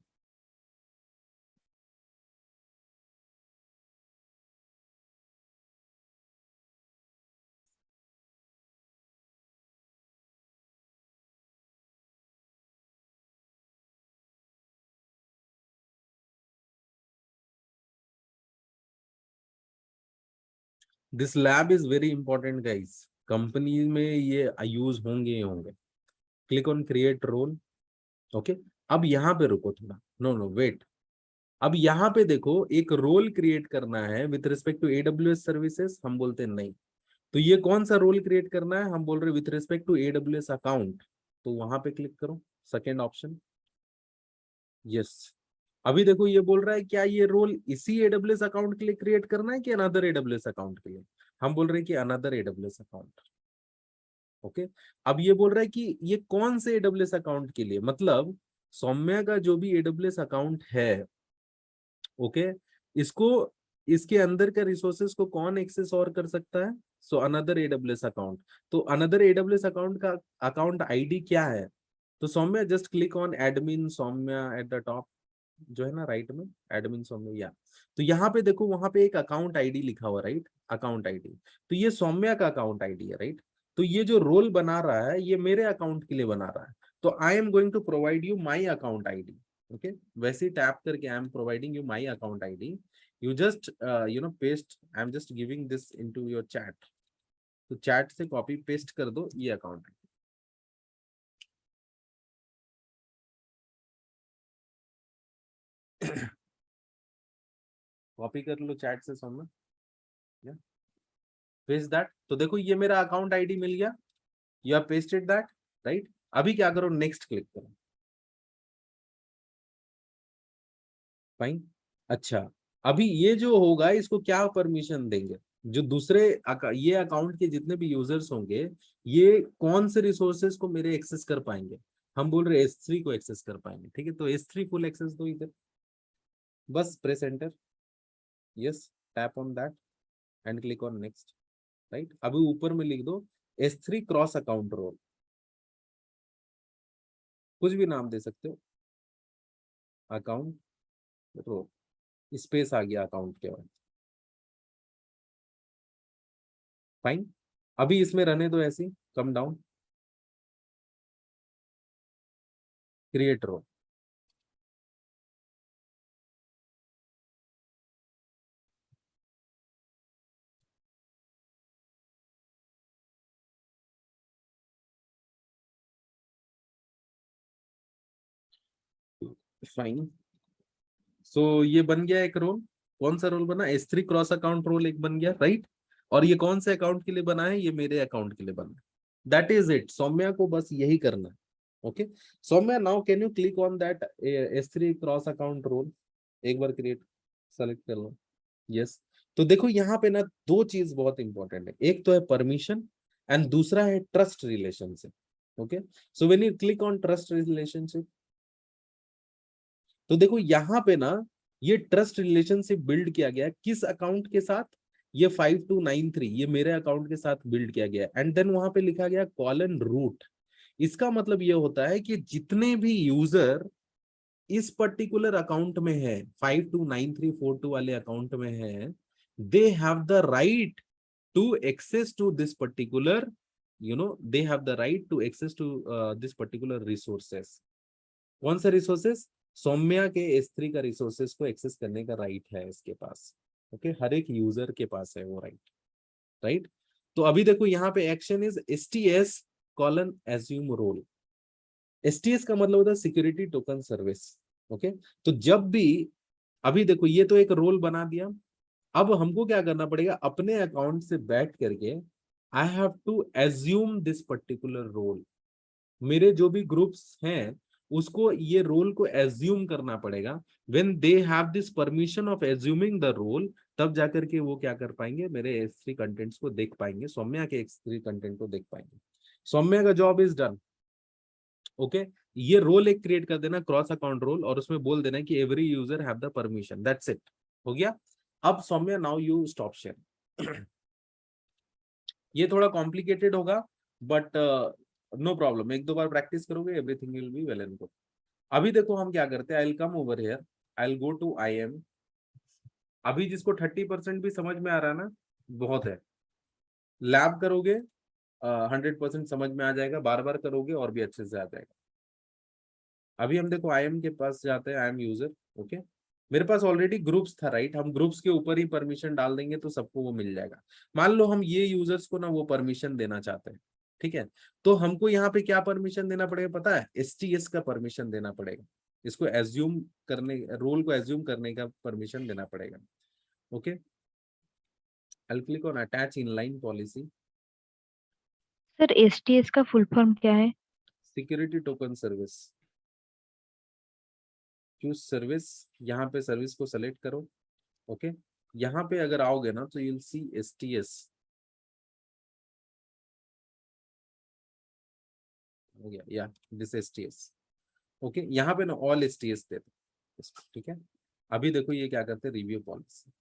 This lab is very important guys, company में ये यूज होंगे ही होंगे। Click on create role. Okay, अब यहाँ पे रुको थोड़ा, नो नो वेट, अब यहाँ पे देखो एक रोल क्रिएट करना है with respect to AWS services, हम बोलते हैं नहीं। तो ये कौन सा रोल क्रिएट करना है, हम बोल रहे with respect to AWS account, तो वहां पे क्लिक करो, सेकेंड ऑप्शन, यस। अभी देखो ये बोल रहा है क्या ये रोल इसी एडब्ल्यूएस अकाउंट के लिए क्रिएट करना है कि अनदर एडब्ल्यूएस अकाउंट के लिए, हम बोल रहे हैं कि अनदर एडब्ल्यूएस अकाउंट। ओके, अब ये बोल रहा है कि ये कौन से एडब्ल्यूएस अकाउंट के लिए, मतलब सौम्या का जो भी एडब्ल्यूएस अकाउंट है, ओके, इसको इसके अंदर का रिसोर्सेज को कौन एक्सेस और कर सकता है, सो अनदर एडब्ल्यूएस अकाउंट। तो अनदर एडब्ल्यूएस अकाउंट का अकाउंट आईडी क्या है, तो Saumya just click on admin Saumya at the top, जो है ना राइट में एडमिन सौम्या, या तो यहाँ पे देखो वहां पे एक अकाउंट आईडी लिखा हुआ, राइट, अकाउंट आईडी, तो ये सौम्या का अकाउंट आईडी है, राइट। तो ये जो रोल बना रहा है ये मेरे अकाउंट के लिए बना रहा है, तो I am going to provide you my account ID. Okay, वैसे ही टैप करके I am providing you my account ID, you just paste, I am just giving this into your chat, तो चैट से कॉपी पेस्ट कर दो ये account. Copy कर लो chat से सौम्या, पेस्ट दैट, तो देखो ये मेरा अकाउंट आईडी मिल गया, you have pasted that, right. अभी क्या करो, नेक्स्ट क्लिक करो, फाइन। अच्छा, अभी ये जो होगा इसको क्या परमिशन देंगे, जो दूसरे ये अकाउंट के जितने भी यूजर्स होंगे ये कौन से रिसोर्सेज को मेरे एक्सेस कर पाएंगे, हम बोल रहे S3 को एक्सेस कर पाएंगे, ठीक है। तो S3 फुल एक्सेस दो इधर, बस press enter, yes, tap on that and click on next, right. अभी ऊपर में लिख दो S3 क्रॉस अकाउंट रोल, कुछ भी नाम दे सकते हो, अकाउंट रोल, स्पेस आ गया अकाउंट के बाद, फाइन। अभी इसमें रहने दो ऐसे, come down, create role, fine. So ये बन गया एक रोल, कौन सा रोल बना, S3 क्रॉस अकाउंट रोल एक बन गया, राइट। और ये कौन से अकाउंट के लिए बना है, ये मेरे अकाउंट के लिए बना है, दैट इज इट। सौम्या को बस यही करना है, okay. Saumya now can you click on that S3 cross account role, एक बार क्रिएट सेलेक्ट कर लो, यस। तो देखो यहाँ पे ना दो चीज बहुत इंपॉर्टेंट है, एक तो है परमिशन एंड दूसरा है trust relationship, okay. So when you click on trust relationship, तो देखो यहाँ पे ना ये ट्रस्ट रिलेशनशिप बिल्ड किया गया है किस अकाउंट के साथ, ये 5293 ये मेरे अकाउंट के साथ बिल्ड किया गया, एंड देन वहां पे लिखा गया कॉलन रूट। इसका मतलब ये होता है कि जितने भी यूजर इस पर्टिकुलर अकाउंट में है, 529342 वाले अकाउंट में है, they have the right to access to this particular, they have the right to access to this particular resources. कौन से रिसोर्सेस, सौम्या के S3 का रिसोर्सेस को एक्सेस करने का राइट है इसके पास, ओके। हर एक यूजर के पास है वो राइट, राइट। तो अभी देखो यहाँ पे action is STS colon assume role. STS का मतलब होता है सिक्योरिटी टोकन सर्विस, ओके। तो जब भी, अभी देखो ये तो एक रोल बना दिया, अब हमको क्या करना पड़ेगा, अपने अकाउंट से बैठ करके I have to assume this particular role. मेरे जो भी ग्रुप्स हैं उसको ये रोल को एज्यूम करना पड़ेगा, when they have this permission of assuming the role, तब जाकर के वो क्या कर पाएंगे, मेरे S3 कंटेंट्स को देख पाएंगे, सौम्या के S3 कंटेंट को देख पाएंगे। सौम्या का जॉब इज डन, ओके। ये रोल एक क्रिएट कर देना क्रॉस अकाउंट रोल, और उसमें बोल देना कि every user have the permission, that's it, हो गया। अब Saumya now you stop share. ये थोड़ा कॉम्प्लिकेटेड होगा बट नो प्रॉब्लम, एक दो बार प्रैक्टिस करोगे everything will be well and good. अभी देखो हम क्या करते हैं, I will come over here, I will go to IM। अभी जिसको 30% भी समझ में आ रहा है ना, बहुत है, लैब करोगे 100% समझ में आ जाएगा, बार बार करोगे और भी अच्छे से आ जाएगा। अभी हम देखो IM के पास जाते हैं, IM यूजर, ओके। मेरे पास ऑलरेडी ग्रुप्स था, राइट? हम ग्रुप्स के ऊपर ही परमिशन डाल देंगे तो सबको वो मिल जाएगा। मान लो हम ये यूजर्स को ना वो परमिशन देना चाहते हैं, ठीक है, तो हमको यहाँ पे क्या परमिशन देना पड़ेगा पता है? STS का परमिशन देना पड़ेगा, इसको एज्यूम करने, रोल को एज्यूम करने का परमिशन देना पड़ेगा। Okay, I'll click on attach inline policy, sir STS का फुल फॉर्म क्या है? Security token service, choose service, यहाँ पे सर्विस को सेलेक्ट करो। ओके, यहाँ पे अगर आओगे ना तो you'll see STS हो गया, या दिस STS। ओके, यहाँ पे ना ऑल STS देते, ठीक है। अभी देखो ये क्या करते हैं, रिव्यू पॉलिसी।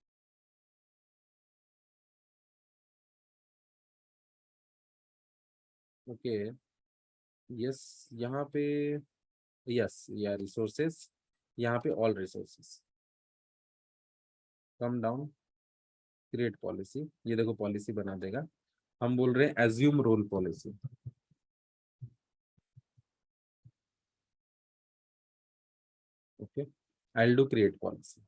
ओके, यस, यहाँ पे यस, या रिसोर्सेस, यहाँ पे all resources, come down, create policy, ये देखो पॉलिसी बना देगा। हम बोल रहे हैं assume role policy. Okay, I will do create policy.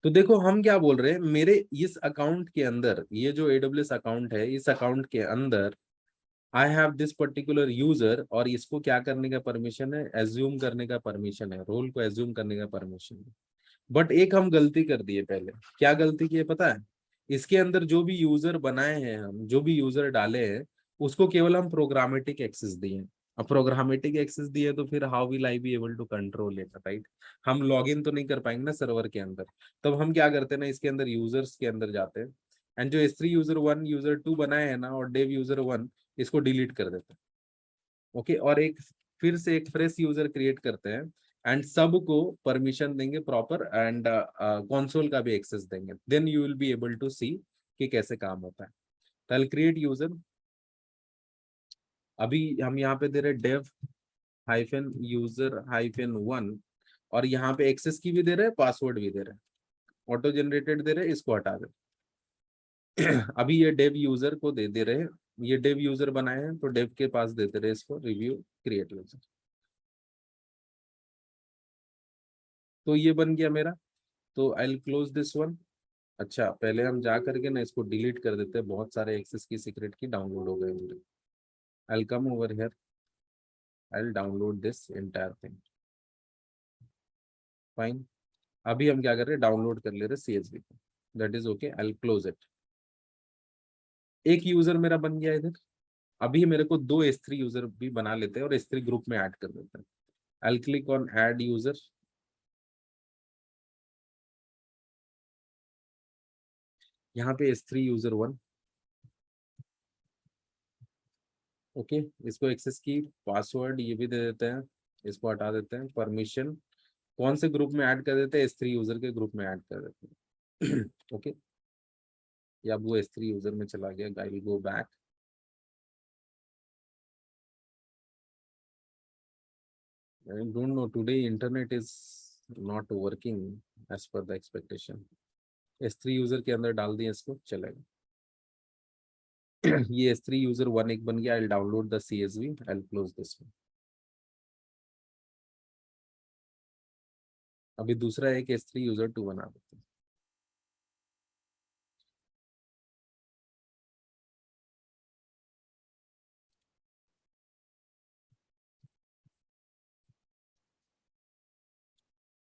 तो देखो हम क्या बोल रहे हैं, मेरे इस अकाउंट के अंदर, ये जो AWS अकाउंट है, इस अकाउंट के अंदर I have this particular user, और इसको क्या करने का परमिशन है? एज्यूम करने का परमिशन है, रोल को एज्यूम करने का परमिशन है। बट एक हम गलती कर दिए पहले। क्या गलती की है पता है? इसके अंदर जो भी यूजर बनाए हैं, हम जो भी यूजर डाले हैं, उसको केवल हम प्रोग्रामेटिक एक्सेस दिए। अब प्रोग्रामेटिक एक्सेस दिए तो फिर how will I be able to control it, right? हम लॉगिन तो नहीं कर पाएंगे ना सर्वर के अंदर। तब हम क्या करते हैं ना, इसके अंदर यूजर्स के अंदर जाते हैं, एंड जो S3 यूजर 1 यूजर 2 बनाए हैं ना, और डेव यूजर 1, इसको डिलीट कर देते हैं। ओके, और एक फिर से एक फ्रेश यूजर क्रिएट करते हैं, एंड सबको परमिशन देंगे प्रॉपर, एंड कंसोल का भी एक्सेस देंगे। Then you will be able to see कि कैसे काम होता है। तो आई क्रिएट यूजर। अभी हम यहाँ पे दे रहे डेव हाइफन यूजर हाइफन 1, और यहाँ पे एक्सेस की भी दे रहे हैं, पासवर्ड भी दे रहे हैं, ऑटो जनरेटेड दे रहे हैं, इसको हटा दे। अभी ये डेव यूजर को दे रहे हैं, ये डेव यूजर बनाए हैं तो डेव के पास देते रहे इसको, रिव्यू क्रिएट यूजर। तो ये बन गया मेरा। तो I will close this one. अच्छा, पहले हम जा करके ना इसको डिलीट कर देते हैं, बहुत सारे एक्सेस की सीक्रेट की डाउनलोड हो गए मेरे। आई will come over here, I will download this entire thing. Fine, अभी हम क्या कर रहे हैं, डाउनलोड कर ले रहे CSV को, that is okay. I will close it. एक यूजर मेरा बन गया इधर। अभी मेरे को 2 S3 यूजर भी बना लेते हैं और S3 ग्रुप में ऐड कर देते हैं। I will click on add user. यहाँ पे S3 यूजर 1। ओके, इसको एक्सेस की, पासवर्ड ये भी दे देते हैं, इसको हटा देते हैं, परमिशन कौन से ग्रुप में ऐड कर देते हैं? S3 यूजर के ग्रुप में ऐड कर देते हैं। ओके, या वो S3 यूजर में चला गया। आई will go back. I don't know, today internet is not working as per the expectation. S3 user के अंदर डाल दिया, इसको चलेगा। ये S3 यूजर 1 एक बन गया। I will download the CSV, I will close this one. अभी दूसरा एक S3 यूजर 2 बना देते हैं।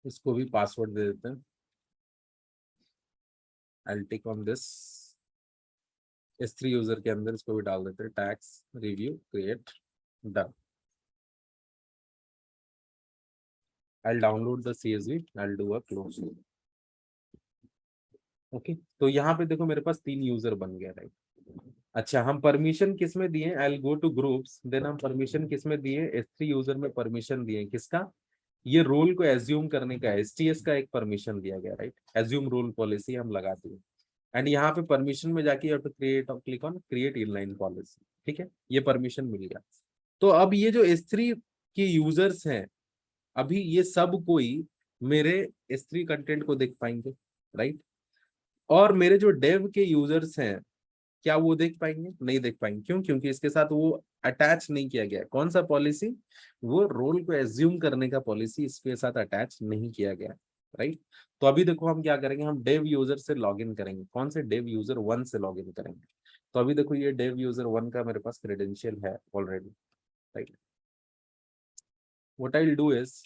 इसको भी पासवर्ड दे देते हैं। I will tick on this. S3 user के अंदर इसको भी डाल देते हैं, tax review create done. I will download the CSV, I will do a close. Okay, तो यहाँ पे देखो मेरे पास 3 यूजर बन गया, राइट? अच्छा, हम परमिशन किस में दिए? I will go to groups, then हम परमिशन किस में दिए? S3 यूजर में परमिशन दिए, किसका? ये रोल को एज्यूम करने का STS का एक परमिशन दिया गया, राइट? एज्यूम रोल पॉलिसी हम लगा दिए, एंड यहाँ पे परमिशन में जाके यू हैव टू क्रिएट, और click on create inline policy. ठीक है, ये परमिशन मिल गया। तो अब ये जो S3 के यूजर्स हैं, अभी ये सब कोई मेरे S3 कंटेंट को देख पाएंगे, राइट? और मेरे जो डेव के यूजर्स हैं, क्या वो देख पाएंगे? नहीं देख पाएंगे। क्यों? क्योंकि इसके साथ वो अटैच नहीं किया गया है। कौन सा पॉलिसी? वो रोल को एज्यूम करने का पॉलिसी इसके साथ अटैच नहीं किया गया, राइट। तो अभी देखो हम क्या करेंगे, हम डेव यूजर से लॉग इन करेंगे। कौन से? डेव यूजर 1 से लॉग इन करेंगे। तो अभी देखो ये डेव यूजर 1 का मेरे पास क्रेडेंशियल है already, right. What I will do is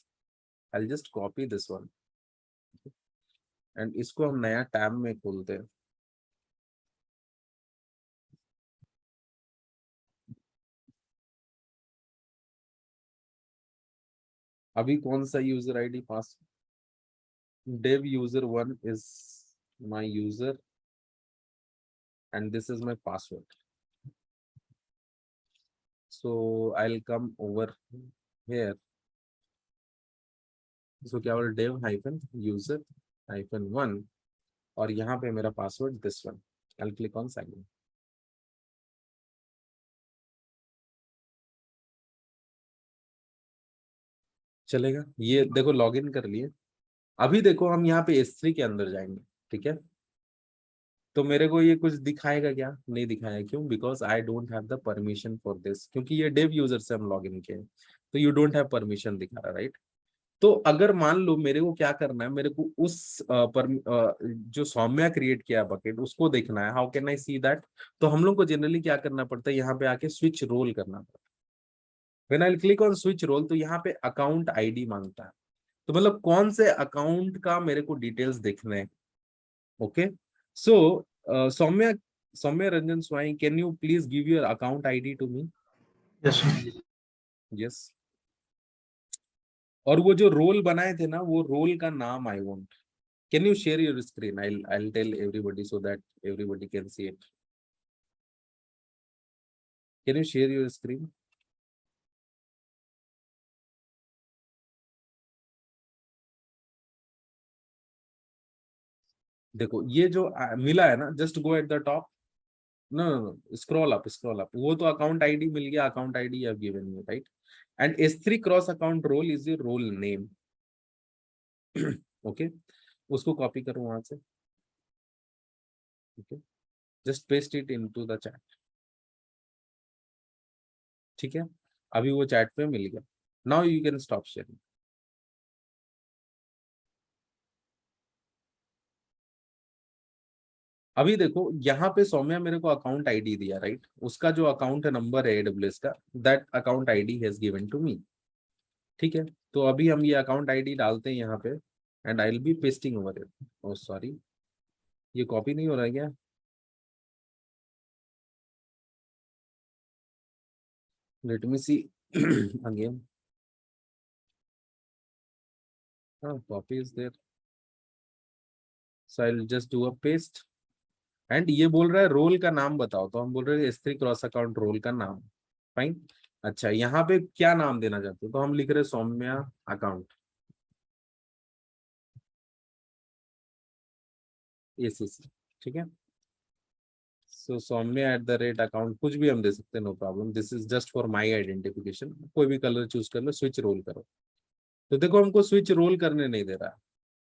I just copy this one and इसको हम नया टैब में खोलते हैं। अभी कौन सा user ID pass? dev user 1 is my user and this is my password. So I'll come over here. So क्या बोल dev hyphen user hyphen 1 और यहाँ पे मेरा password this one. I'll click on sign in. चलेगा? ये देखो login कर लिए। अभी देखो हम यहाँ पे S3 के अंदर जाएंगे, ठीक है। तो मेरे को ये कुछ दिखाएगा क्या? नहीं दिखाएगा। क्यों? Because I don't have the permission for this, क्योंकि ये डेव यूजर से हम लॉग इन किए, तो यू डोंट हैव परमिशन दिखा रहा, राइट। तो अगर मान लो मेरे को क्या करना है, मेरे को उस जो सौम्या क्रिएट किया बकेट उसको देखना है। How can I see that? तो हम लोग को जनरली क्या करना पड़ता है, यहाँ पे आके स्विच रोल करना पड़ता है। When I click on switch role तो यहाँ पे अकाउंट आईडी मांगता है। तो मतलब कौन से अकाउंट का मेरे को डिटेल्स देखने हैं। Okay, so Saumya Saumya Ranjan Swain, can you please give your account ID to me? Yes, sir. Yes. और वो जो रोल बनाए थे ना, वो रोल का नाम I want. Can you share your screen? I'll tell everybody so that everybody can see it. Can you share your screen? देखो ये जो मिला है ना, just go at the top. No no no, scroll up scroll up. वो तो account ID मिल गया, account ID you have given me, right. And S3 cross account role is your role name. Okay, उसको copy करो वहां से। Okay, just paste it into the chat, ठीक है। अभी वो चैट पे मिल गया। Now you can stop sharing. अभी देखो यहाँ पे सौम्या मेरे को अकाउंट आईडी दिया, राइट। उसका जो अकाउंट नंबर है AWS का, that account ID has given to me, ठीक है। तो अभी हम ये अकाउंट आईडी डालते हैं यहाँ पे and I will be pasting over it. Oh sorry, ये कॉपी नहीं हो रहा है क्या? Let me see again. हाँ, copy is there, so I will just do a paste. And ये बोल रहा है रोल का नाम बताओ, तो हम बोल रहे हैं S3 क्रॉस अकाउंट रोल का नाम। फाइन। अच्छा, यहाँ पे क्या नाम देना चाहते हो? तो हम लिख रहे हैं सौम्या अकाउंट ACC, ठीक है। सो सौम्या @अकाउंट कुछ भी हम दे सकते हैं, no problem. This is just for my identification. कोई भी कलर चूज कर लो, स्विच रोल करो। तो देखो हमको स्विच रोल करने नहीं दे रहा।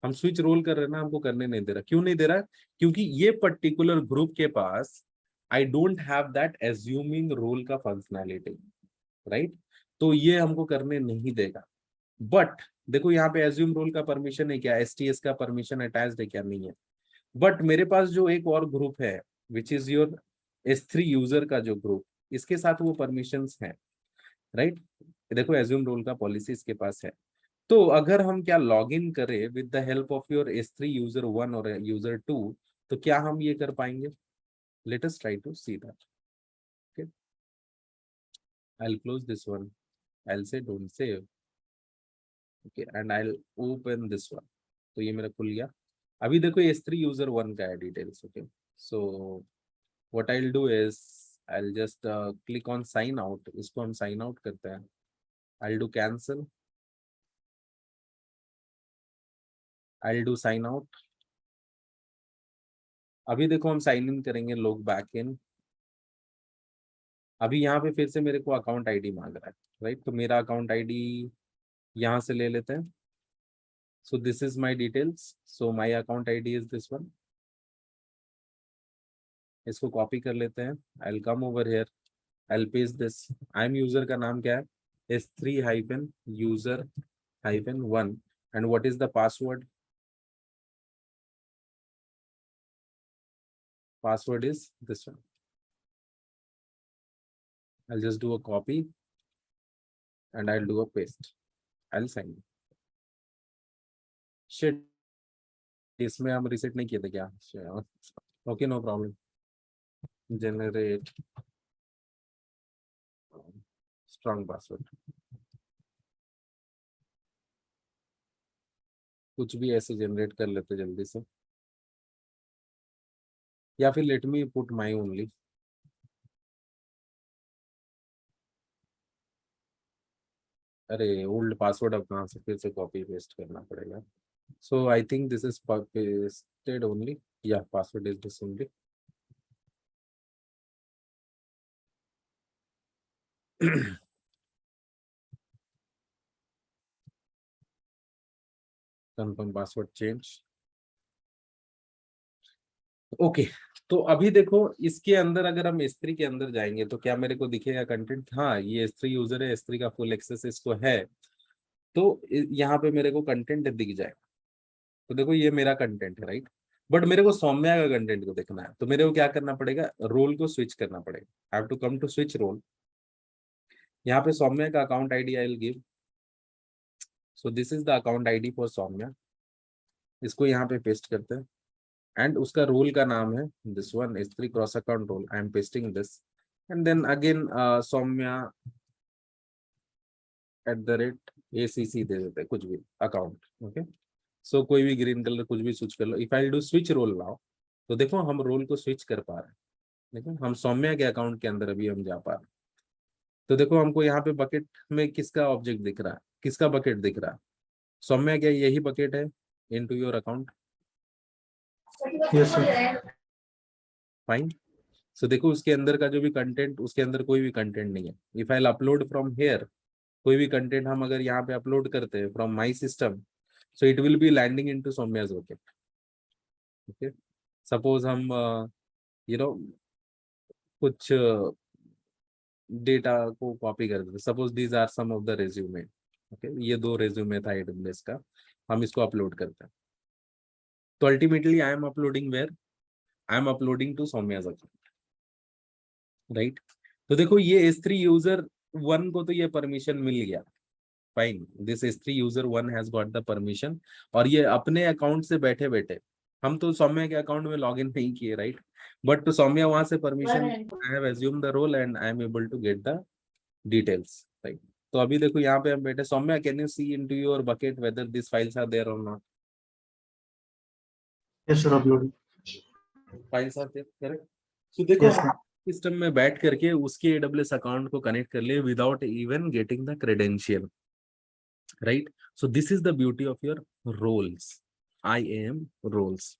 हम स्विच रोल कर रहे हैं ना, हमको करने नहीं दे रहा। क्यों नहीं दे रहा? क्योंकि ये पर्टिकुलर ग्रुप के पास I don't have that assuming role का फंक्शनैलिटी, राइट। तो ये हमको करने नहीं देगा। बट देखो यहाँ पे एज्यूम रोल का परमिशन है क्या? STS का परमिशन अटैच्ड है क्या? नहीं है। बट मेरे पास जो एक और ग्रुप है which is your S3 user का जो ग्रुप, इसके साथ वो परमिशंस हैं, राइट। देखो एज्यूम रोल का पॉलिसी इसके पास है। तो अगर हम क्या लॉग इन करें with the help of your S3 user 1 और यूजर 2, तो क्या हम ये कर पाएंगे? Let us try to see that. Okay, I will close this one, I will say don't save, okay, and I will open this one. तो ये मेरा खुल गया। अभी देखो S3 यूजर 1 का है details, okay. So what I will do is I will just click on sign out. इसको हम साइन आउट करते हैं। I will do cancel, I will do sign out. अभी देखो हम साइन इन करेंगे, लोग बैक इन। अभी यहाँ पे फिर से मेरे को अकाउंट आईडी मांग रहा है, राइट। तो मेरा अकाउंट आईडी यहाँ से ले लेते हैं। सो this is my details, so my account ID is this one इसको कॉपी कर लेते हैं। I will come over here, I will paste this. I am user का नाम क्या है, S3 hyphen user hyphen 1 and what is the password, password is this one. I'll just do a copy and I'll do a paste. I'll sign it. Shit, इसमें हम reset नहीं किए थे क्या? Okay, no problem. Generate strong password, कुछ भी ऐसे generate कर लेते जल्दी से, या फिर let me put my only. अरे ओल्ड पासवर्ड अब कहाँ से फिर से कॉपी पेस्ट करना पड़ेगा। So I think this is pasted only, या password is this only. Confirm password change. Okay, तो अभी देखो इसके अंदर अगर हम S3 के अंदर जाएंगे तो क्या मेरे को दिखेगा कंटेंट? हाँ, ये S3 यूजर है, S3 का फुल एक्सेस इसको है, तो यहाँ पे मेरे को कंटेंट दिख जाएगा। तो देखो ये मेरा कंटेंट है, राइट, बट मेरे को सौम्या का कंटेंट को देखना है, तो मेरे को क्या करना पड़ेगा, रोल को स्विच करना पड़ेगा। I have to come to switch role. यहाँ पे सौम्या का account ID I will give, so this is the account ID for Saumya. इसको यहाँ पे पेस्ट करते हैं एंड उसका रोल का नाम है this one, S3 cross account role. I am pasting this and then again Saumya @ACC दे देते हैं, कुछ भी अकाउंट। ओके, सो कोई भी ग्रीन कलर कुछ भी स्विच कर लो। If I do switch role now, तो देखो हम रोल को स्विच कर पा रहे हैं। देखो हम सौम्या के अकाउंट के अंदर अभी हम जा पा रहे हैं। तो देखो हमको यहाँ पे बकेट में किसका ऑब्जेक्ट दिख रहा है, किसका बकेट दिख रहा है? सौम्या क्या यही बकेट है into your account? Yes sir. Fine. So देखो उसके अंदर का जो भी कंटेंट, उसके अंदर कोई भी कंटेंट नहीं है। If I upload from here, कोई भी कंटेंट हम अगर यहाँ पे अपलोड करते हैं from my system, so it will be landing into Saumya's bucket. Okay, suppose हम यू नो कुछ डेटा को कॉपी कर देते, suppose these are some of the resume. Okay, ये 2 रेज्यूमे था AWS का, हम इसको अपलोड करते हैं, तो ultimately I am uploading where, I am uploading to Saumya's account, right. तो देखो ये S3 यूजर 1 को तो ये परमिशन मिल गया, fine, this S3 user 1 has got the permission, और ये अपने अकाउंट से बैठे बैठे, हम तो सौम्या के अकाउंट में लॉग इन नहीं किए, राइट, बट तो सौम्या वहां से permission, I have assume the role and I am able to get the details, right. तो अभी देखो यहाँ पे हम बैठे, Saumya can you see into your bucket whether this files are there और not? Yes sir, upload. Files are there, correct. So देखो yes sir. System में बैठ करके उसके AWS अकाउंट को कनेक्ट कर लिए without even getting the credential, right. So this is the beauty of your roles, IAM roles.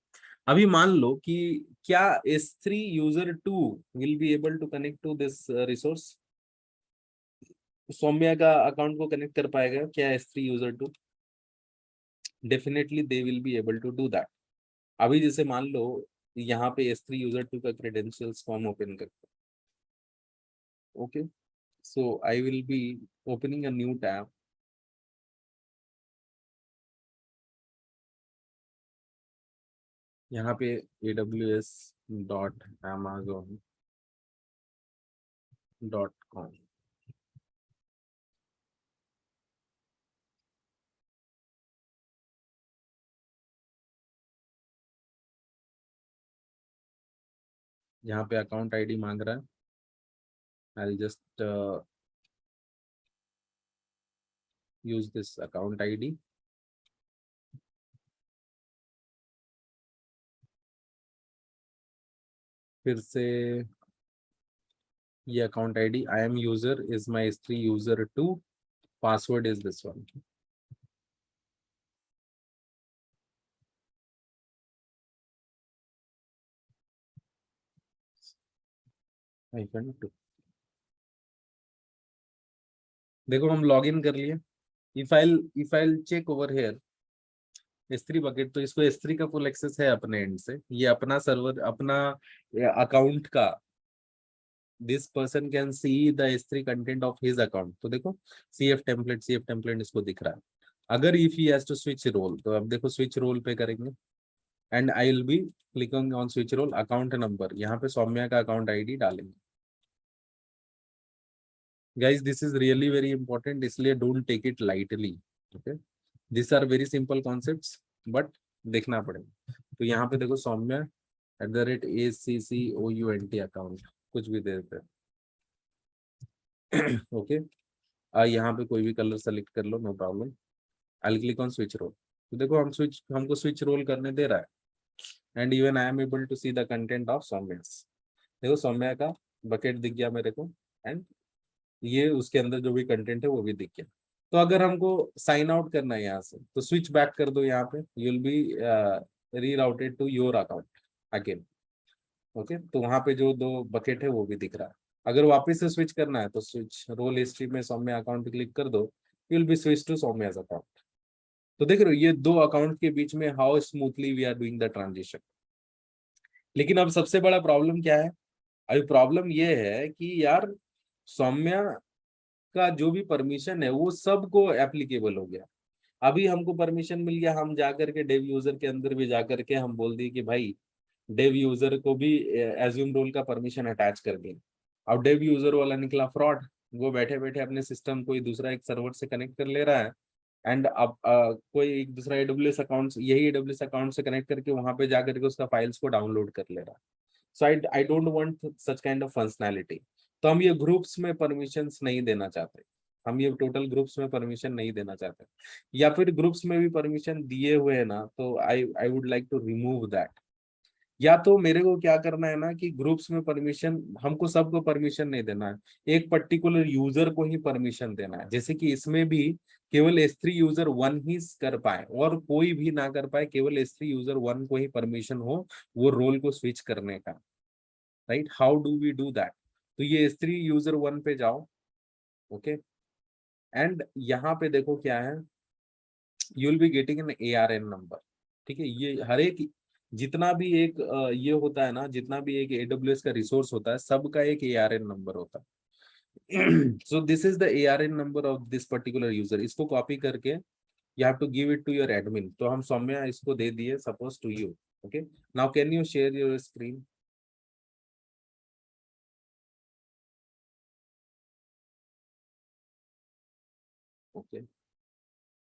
अभी मान लो कि क्या S3 user 2 will be able to connect to this resource? Saumya का अकाउंट को कनेक्ट कर पाएगा क्या S3 user 2? Definitely they will be able to do that. अभी जैसे मान लो यहाँ पे S3 यूजर 2 का क्रेडेंशियल्स फॉर्म ओपन करते हैं। Okay, so I will B opening a new tab, यहाँ पे aws.amazon.com, यहाँ पे अकाउंट आईडी मांग रहा है। I'll just use this account ID. फिर से ये account ID, I am user is my S3 user 2, password is this one. -2। देखो हम लॉग इन कर लिए। If I'll check over here, S3 bucket, तो इसको S3 का फुल एक्सेस है अपने एंड से, ये अपना सर्वर अपना अकाउंट का, this person can see the S3 content of his account. तो देखो CF टेम्पलेट इसको दिख रहा है। अगर if he has to switch role, तो अब देखो स्विच रोल पे करेंगे and I will be clicking on switch role, account number, यहाँ पे सौम्या का अकाउंट आईडी डालेंगे। Guys this is really very important, इसलिए don't take it lightly, okay. This are very simple concepts, but देखना पड़ेगा। तो यहाँ पे देखो सौम्या @ACCOUNT अकाउंट, कुछ भी दे देते हैं। ओके, यहाँ पे कोई भी कलर सेलेक्ट कर लो, no problem. I click on switch role, तो देखो हमको स्विच रोल करने दे रहा है, and even I am able to see the content of Saumya's. देखो सौम्या का बकेट दिख गया मेरे को, एंड ये उसके अंदर जो भी कंटेंट है वो भी दिख गया। तो अगर हमको साइन आउट करना है यहाँ से, तो स्विच बैक कर दो, यहाँ पे you will be rerouted to your account again, okay. तो वहां पे जो 2 बकेट है वो भी दिख रहा है। अगर वापस से स्विच करना है तो स्विच रोल हिस्ट्री में सौम्या अकाउंट पे क्लिक कर दो, you will be switch to Soumya's account. तो देख रहे हो ये 2 अकाउंट के बीच में how smoothly we are doing the transition. लेकिन अब सबसे बड़ा प्रॉब्लम क्या है, अभी प्रॉब्लम ये है कि यार सौम्या का जो भी परमिशन है वो सबको एप्लीकेबल हो गया। अभी हमको परमिशन मिल गया, हम जाकर के डेव यूजर के अंदर भी जाकर के हम बोल दिए कि भाई डेव यूजर को भी एज्यूम रोल का परमिशन अटैच कर दें। अब डेव यूजर वाला निकला फ्रॉड, वो बैठे बैठे अपने सिस्टम कोई दूसरा एक सर्वर से कनेक्ट कर ले रहा है, एंड अब कोई एक दूसरा AWS अकाउंट, यही AWS अकाउंट से कनेक्ट करके वहां पे जाकर के उसका फाइल्स को डाउनलोड कर ले रहा है। So I don't want such kind of functionality. तो हम ये ग्रुप्स में परमिशंस नहीं देना चाहते, हम ये टोटल ग्रुप्स में परमिशन नहीं देना चाहते, या फिर ग्रुप्स में भी परमिशन दिए हुए है ना, तो I would like to remove that. या तो मेरे को क्या करना है ना कि ग्रुप्स में परमिशन हमको सबको परमिशन नहीं देना है, एक पर्टिकुलर यूजर को ही परमिशन देना है। जैसे कि इसमें भी केवल S3 यूजर 1 ही कर पाए और कोई भी ना कर पाए, केवल S3 यूजर 1 को ही परमिशन हो वो रोल को स्विच करने का, right. How do we do that? तो ये S3 यूजर 1 पे जाओ, ओके, एंड यहाँ पे देखो क्या है, you will be getting an ARN number, ठीक है। ये हर एक जितना भी एक ये होता है ना, जितना भी एक AWS का रिसोर्स होता है सबका एक ARN नंबर होता है। सो this is the ARN number of this particular user. इसको कॉपी करके you have to give it to your admin। तो हम सौम्या इसको दे दिए suppose to you, okay. Now can you share your screen? Okay,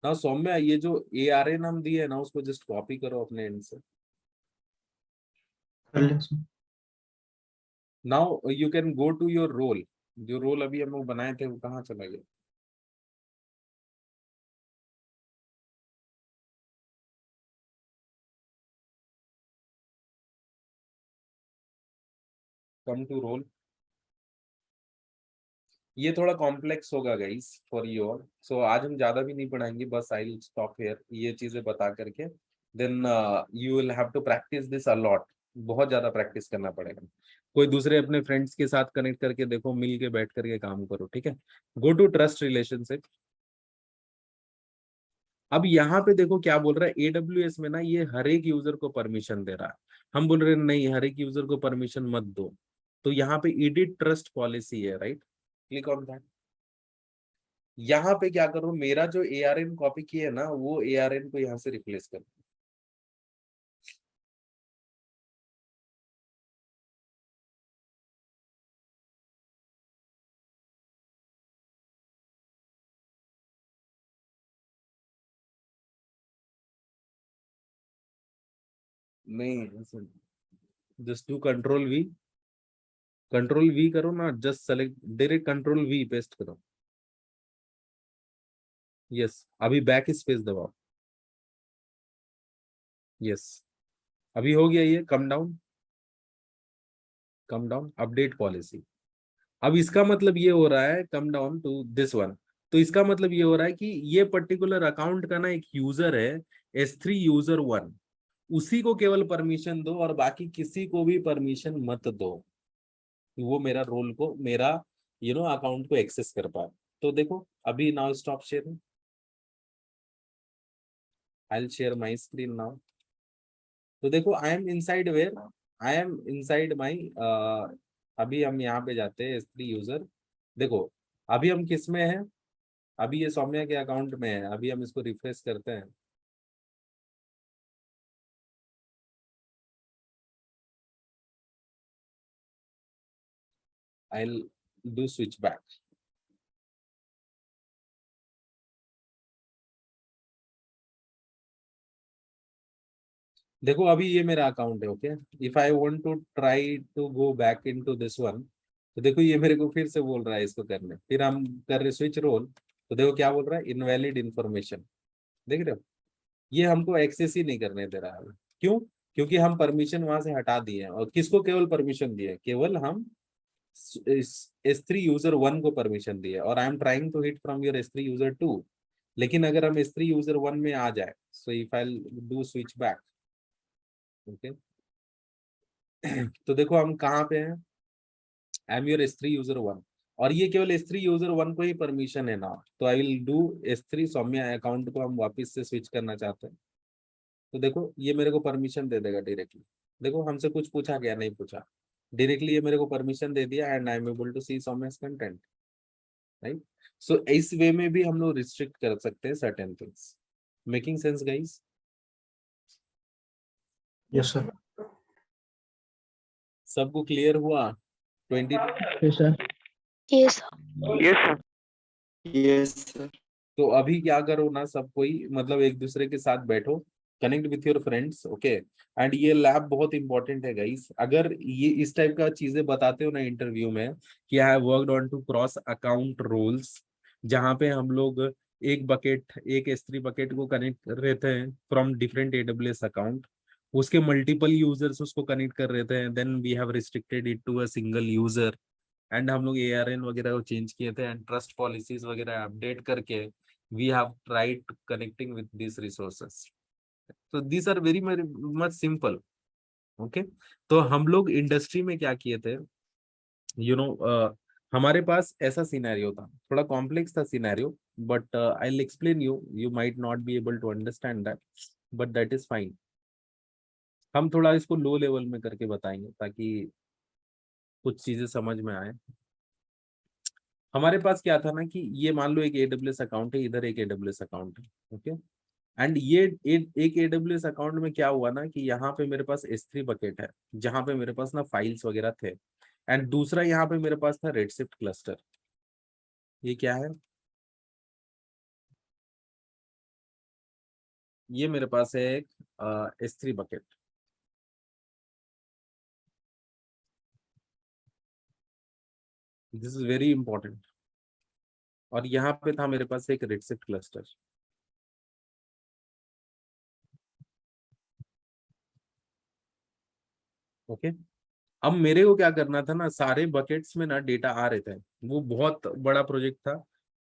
now Saumya ये जो ARN हम दिए ना उसको जस्ट कॉपी करो अपने एंड से। कर लिया sir. Now you can go to your role, जो रोल अभी हम लोग बनाए थे वो कहाँ चला गया? Come to role. ये थोड़ा कॉम्प्लेक्स होगा guys for you all, so आज हम ज्यादा भी नहीं पढ़ाएंगे, बस आई विल स्टॉप हियर ये चीजें बता करके। Then you will have to practice this a lot, बहुत ज्यादा प्रैक्टिस करना पड़ेगा। कोई दूसरे अपने फ्रेंड्स के साथ कनेक्ट करके देखो, मिल के बैठ करके काम करो, ठीक है। Go to trust relationship. अब यहाँ पे देखो क्या बोल रहा है, AWS में ना ये हर एक यूजर को परमिशन दे रहा है, हम बोल रहे हैं नहीं हर एक यूजर को परमिशन मत दो। तो यहाँ पे एडिट ट्रस्ट पॉलिसी है, राइट, क्लिक ऑन दैट। यहाँ पे क्या करो, मेरा जो ARN कॉपी किया है ना वो ARN को यहाँ से रिप्लेस कर। नहीं, जस्ट डू कंट्रोल वी करो ना, just select direct control we paste करो। यस, अभी बैक स्पेस दबाओ। यस, अभी हो गया ये, कम डाउन अपडेट पॉलिसी। अब इसका मतलब ये हो रहा है come down to this one, तो इसका मतलब ये हो रहा है कि ये पर्टिकुलर अकाउंट का ना एक यूजर है S3 यूजर 1, उसी को केवल परमिशन दो और बाकी किसी को भी परमिशन मत दो, वो मेरा रोल को, मेरा अकाउंट को एक्सेस कर पाए। तो देखो अभी now stop sharing, I'll share my screen now. तो देखो I am inside where, I am inside my, अभी हम यहाँ पे जाते हैं S3 यूजर। देखो अभी हम किस में हैं, अभी ये सौम्या के अकाउंट में है। अभी हम इसको रिफ्रेश करते हैं। I'll do switch back. देखो अभी ये मेरा अकाउंट है, okay. If I want to try to go back into this one, तो देखो ये मेरे को फिर से बोल रहा है इसको करने। फिर हम कर रहे स्विच रोल, तो देखो क्या बोल रहा है, इनवैलिड इंफॉर्मेशन। देख रहे हो, ये हमको एक्सेस ही नहीं करने दे रहा है। क्यों? क्योंकि हम परमिशन वहां से हटा दिए हैं। और किसको केवल परमिशन दिए? केवल हम S3 यूजर 1 को परमिशन दिए, और I am trying to hit from your S3 user 2। लेकिन अगर हम S3 यूजर 1 में आ जाए, so if I do switch back, okay, तो देखो हम कहाँ पे हैं। I am your S3 user 1, और ये केवल S3 यूजर 1 को ही परमिशन है ना। तो I will do S3 Saumya account को हम वापस से स्विच करना चाहते हैं। तो देखो ये मेरे को परमिशन दे देगा डायरेक्टली। देखो हमसे कुछ पूछा गया, नहीं पूछा, डायरेक्टली ये मेरे को परमिशन दे दिया, and I am able to see Soumya's content, right. So इस वे में भी हम लोग रिस्ट्रिक्ट कर सकते हैं certain things. Making sense guys? Yes, sir. सबको क्लियर हुआ? 20। Yes, sir. Yes. Yes, sir. तो अभी क्या करो ना, सब कोई मतलब एक दूसरे के साथ बैठो, connect with your friends, okay. And ये लैब बहुत इंपॉर्टेंट है गाइस। अगर ये इस टाइप का चीजें बताते हो ना इंटरव्यू में कि I have worked on to cross account roles, जहां पे हम लोग एक बकेट, एक S3 बकेट को कनेक्ट कर रहे थे फ्रॉम डिफरेंट AWS अकाउंट, उसके मल्टीपल यूजर्स उसको कनेक्ट कर रहे थे, then we have restricted it to a single user, and हम लोग ARN वगैरह को चेंज किए थे, एंड ट्रस्ट पॉलिसीज वगैरह अपडेट करके we have tried connecting with these resources. So these are very much simple, okay। तो हम लोग इंडस्ट्री में क्या किए थे, हमारे पास ऐसा सिनेरियो था, थोड़ा कॉम्प्लेक्स था scenario, but I will explain you, you might not be able to understand that, but that is fine. हम थोड़ा इसको लो लेवल में करके बताएंगे ताकि कुछ चीजें समझ में आए। हमारे पास क्या था ना कि ये मान लो एक AWS अकाउंट है, इधर एक AWS अकाउंट है, ओके। एंड ये एक AWS अकाउंट में क्या हुआ ना कि यहाँ पे मेरे पास S3 बकेट है, जहाँ पे मेरे पास ना फाइल्स वगैरह थे, एंड दूसरा यहाँ पे मेरे पास था रेडशिफ्ट क्लस्टर। ये क्या है? ये मेरे पास है एक S3 bucket. This is very important. और यहाँ पे था मेरे पास एक रेडशिफ्ट क्लस्टर, ओके। अब मेरे को क्या करना था ना, सारे बकेट्स में ना डेटा आ रहे थे, वो बहुत बड़ा प्रोजेक्ट था,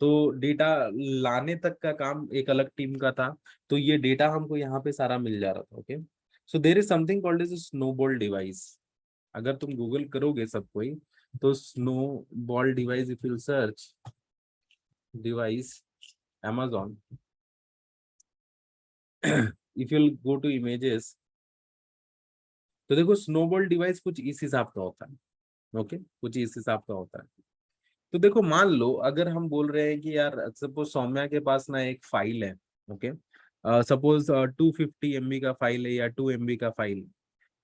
तो डेटा लाने तक का काम एक अलग टीम का था। तो ये डेटा हमको यहाँ पे सारा मिल जा रहा था, okay. So there is something called as snowball device. अगर तुम गूगल करोगे सब कोई, तो snowball device, if you search device Amazon, if you'll go to images, तो देखो स्नोबॉल डिवाइस कुछ इस हिसाब का होता है, ओके, कुछ इस हिसाब का होता है। तो देखो मान लो अगर हम बोल रहे हैं कि यार सपोज सौम्या के पास ना एक फाइल है, ओके, सपोज 250 MB का फाइल है या 2 MB का फाइल है।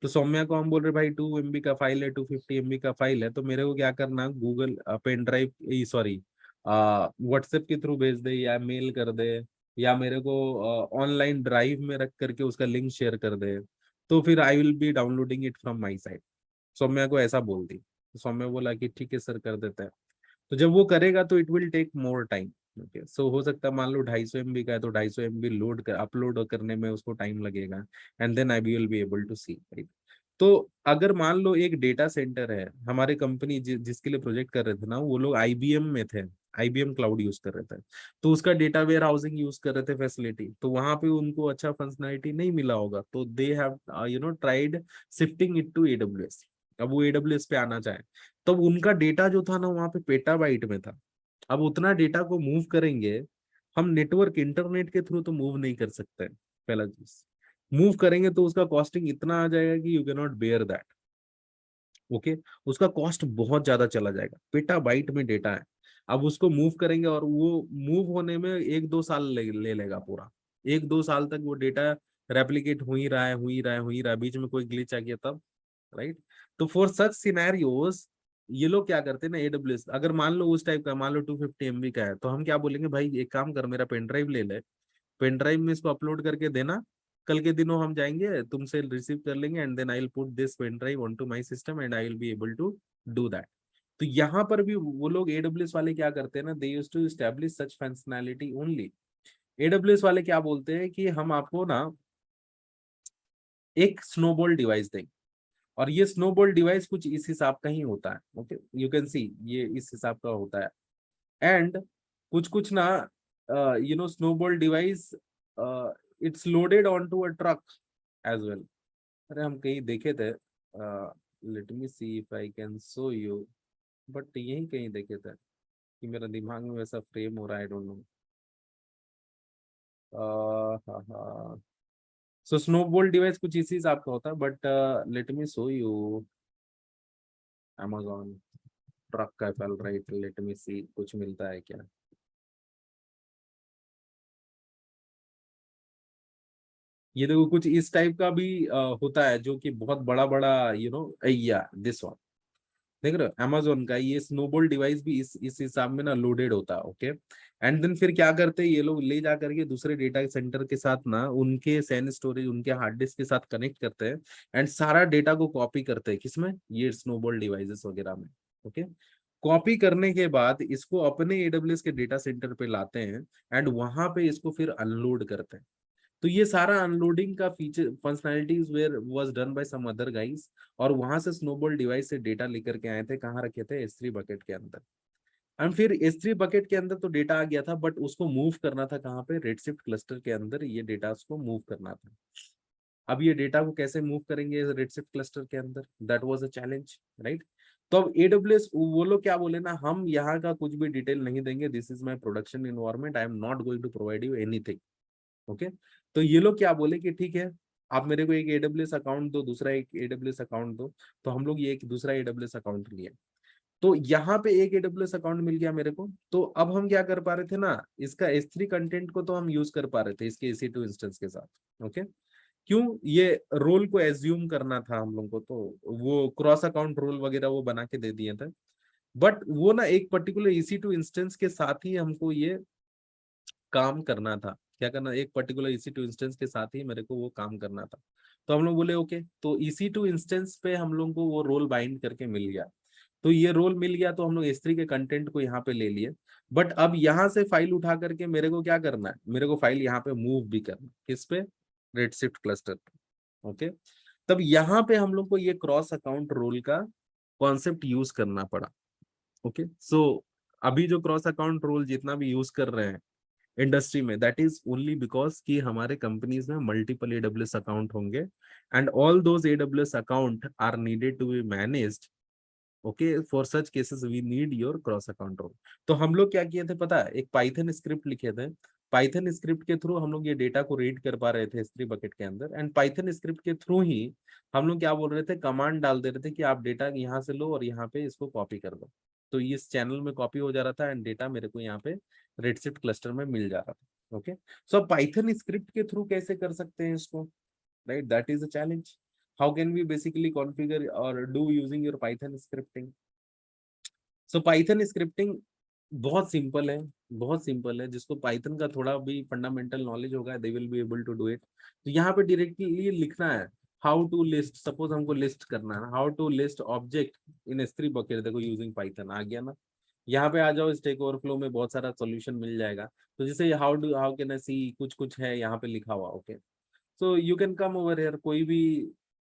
तो सौम्या को हम बोल रहे भाई 2 MB का फाइल है, 250 MB का फाइल है, तो मेरे को क्या करना, Google pen drive, sorry WhatsApp के थ्रू भेज दे, या मेल कर दे, या मेरे को ऑनलाइन ड्राइव में रख करके उसका लिंक शेयर कर दे, तो फिर I will be downloading it from my side. Saumya को ऐसा बोल दी, तो सौम्या बोला कि ठीक है सर कर देता है। तो जब वो करेगा तो it will take more time, okay. So हो सकता है मान लो 250 MB का है, तो 250 MB लोड कर अपलोड करने में उसको टाइम लगेगा, and then I will be able to see, right. तो अगर मान लो एक डेटा सेंटर है, हमारे कंपनी जिसके लिए प्रोजेक्ट कर रहे थे ना, वो लोग IBM में थे, IBM क्लाउड यूज कर रहे थे, तो उसका डेटा वेयर हाउसिंग यूज कर रहे थे फैसिलिटी, तो वहां पे उनको अच्छा फंक्शनैलिटी नहीं मिला होगा, तो they have tried shifting it to AWS। अब वो AWS पे आना चाहे, तब उनका डेटा जो था ना वहाँ पे पेटाबाइट में था। अब उतना डेटा को मूव करेंगे, हम नेटवर्क इंटरनेट के थ्रू तो मूव नहीं कर सकते, पहला चीज मूव करेंगे तो उसका कॉस्टिंग इतना आ जाएगा कि you can not bear that. Okay, उसका कॉस्ट बहुत ज्यादा चला जाएगा, पेटाबाइट में डेटा है। अब उसको मूव करेंगे और वो मूव होने में 1-2 साल ले लेगा पूरा। 1-2 साल तक वो डेटा रेप्लिकेट हो ही रहा है, हो ही रहा है, हो ही रहा है, बीच में कोई ग्लिच आ गया तब, राइट। तो फॉर सच सिनेरियोस ये लोग क्या करते हैं ना, एडब्ल्यूएस अगर मान लो उस टाइप का, मान लो 250 MB का है, तो हम क्या बोलेंगे, भाई एक काम कर, मेरा पेन ड्राइव ले ले, पेन ड्राइव में इसको अपलोड करके देना, कल के दिनों हम जाएंगे तुमसे रिसीव कर लेंगे, and then I will put this pen drive on to my system and I will be able to do that. तो यहाँ पर भी वो लोग एडब्ल्यूएस वाले क्या करते हैं ना, they used to establish such functionality only. AWS वाले क्या बोलते हैं कि हम आपको ना एक स्नोबॉल डिवाइस देंगे, और ये स्नोबॉल डिवाइस कुछ इस हिसाब का ही होता है। ओके, यू कैन सी ये इस हिसाब का होता है। एंड कुछ कुछ ना snowball device it's loaded on to a truck as well. अरे हम कहीं देखे थे, let me see if I can show you, but यही कहीं देखे थे कि मेरा दिमाग में वैसा फ्रेम हो रहा है, आई डोंट नो। हाँ हाँ, सो स्नोबॉल डिवाइस कुछ इसी हिसाब का होता है, but let me show you. Amazon truck का फैल, राइट, लेट मी सी कुछ मिलता है क्या। ये देखो कुछ इस टाइप का भी होता है, जो कि बहुत बड़ा बड़ा या दिस वन देख रहे हो, Amazon का ये स्नोबॉल डिवाइस भी इस हिसाब में ना लोडेड होता है। ओके, एंड देन फिर क्या करते हैं ये लोग, ले जा करके दूसरे डेटा सेंटर के साथ ना, उनके सैन स्टोरेज, उनके हार्ड डिस्क के साथ कनेक्ट करते हैं, एंड सारा डेटा को कॉपी करते हैं, किसमें, ये स्नोबॉल डिवाइसेस वगैरह में। ओके, कॉपी करने के बाद इसको अपने एडब्ल्यूएस के डेटा सेंटर पे लाते हैं, एंड वहां पे इसको फिर अनलोड करते हैं। तो ये सारा अनलोडिंग का feature functionalities where was done by some other guys, और वहां से स्नोबॉल डिवाइस से डेटा लेकर के आए थे, कहाँ रखे थे, S3 बकेट के अंदर। एंड फिर S3 बकेट के अंदर तो डेटा आ गया था, बट उसको मूव करना था कहाँ पे, रेडशिफ्ट क्लस्टर के अंदर ये डेटा उसको मूव करना था। अब ये डेटा को कैसे मूव करेंगे रेडशिफ्ट क्लस्टर के अंदर, that was a challenge, right. तो अब AWS वो लोग क्या बोले ना, हम यहाँ का कुछ भी डिटेल नहीं देंगे, this is my production environment, I am not going to provide you anything. Okay, तो ये लोग क्या बोले कि ठीक है, आप मेरे को एक AWS अकाउंट दो, दूसरा एक AWS अकाउंट दो। तो हम लोग ये एक दूसरा AWS अकाउंट लिए, तो यहाँ पे एक AWS अकाउंट मिल गया मेरे को। तो अब हम क्या कर पा रहे थे ना, इसका S3 कंटेंट को तो हम यूज कर पा रहे थे इसके EC2 इंस्टेंस के साथ। ओके, क्यों, ये रोल को एज्यूम करना था हम लोग को, तो वो क्रॉस अकाउंट रोल वगैरह वो बना के दे दिए थे। बट वो ना एक पर्टिकुलर EC2 इंस्टेंस के साथ ही हमको ये काम करना था, क्या करना, एक पर्टिकुलर EC2 इंस्टेंस के साथ ही मेरे को वो काम करना था। तो हम लोग बोले ओके, तो EC2 इंस्टेंस पे हम लोग को वो रोल बाइंड करके मिल गया। तो ये रोल मिल गया, तो हम लोग S3 के कंटेंट को यहाँ पे ले लिए। बट अब यहाँ से फाइल उठा करके मेरे को क्या करना है, मेरे को फाइल यहाँ पे मूव भी करना, किस पे, रेडशिफ्ट क्लस्टर पे। ओके, तब यहाँ पे हम लोग को ये क्रॉस अकाउंट रोल का कॉन्सेप्ट यूज करना पड़ा। ओके, सो अभी जो क्रॉस अकाउंट रोल जितना भी यूज कर रहे हैं इंडस्ट्री में, दैट इज ओनली बिकॉज कि हमारे कंपनीज में मल्टीपल AWS अकाउंट होंगे, and all those AWS account are needed to be managed. Okay, for such cases we need your cross account role. तो हम लोग क्या किए थे पता है, एक पाइथन स्क्रिप्ट लिखे थे। पाइथन स्क्रिप्ट के थ्रू हम लोग ये डेटा को रीड कर पा रहे थे S3 बकेट के अंदर, एंड पाइथन स्क्रिप्ट के थ्रू ही हम लोग क्या बोल रहे थे, कमांड डाल दे रहे थे कि आप डेटा यहाँ से लो और यहाँ पे इसको कॉपी कर दो। तो ये इस चैनल में कॉपी हो जा रहा था, एंड डेटा मेरे को यहाँ पे रेडशिफ्ट क्लस्टर में मिल जा रहा था। ओके, सो पाइथन स्क्रिप्ट के थ्रू कैसे कर सकते हैं इसको, right, that is a challenge. How can we basically configure और do using your Python scripting. So Python scripting बहुत सिंपल है, बहुत सिंपल है। जिसको पाइथन का थोड़ा भी फंडामेंटल नॉलेज होगा, they will be able to do it. तो यहाँ पे डायरेक्टली लिखना है, हाउ टू लिस्ट, सपोज हमको लिस्ट करना है, how to list object in S3 bucket, देखो यूजिंग पाइथन आ गया ना। यहाँ पे आ जाओ, स्टैक ओवरफ्लो में बहुत सारा सॉल्यूशन मिल जाएगा। तो जैसे हाउ कैन आई सी, कुछ कुछ है यहाँ पे लिखा हुआ। Okay, so you can come over here, कोई भी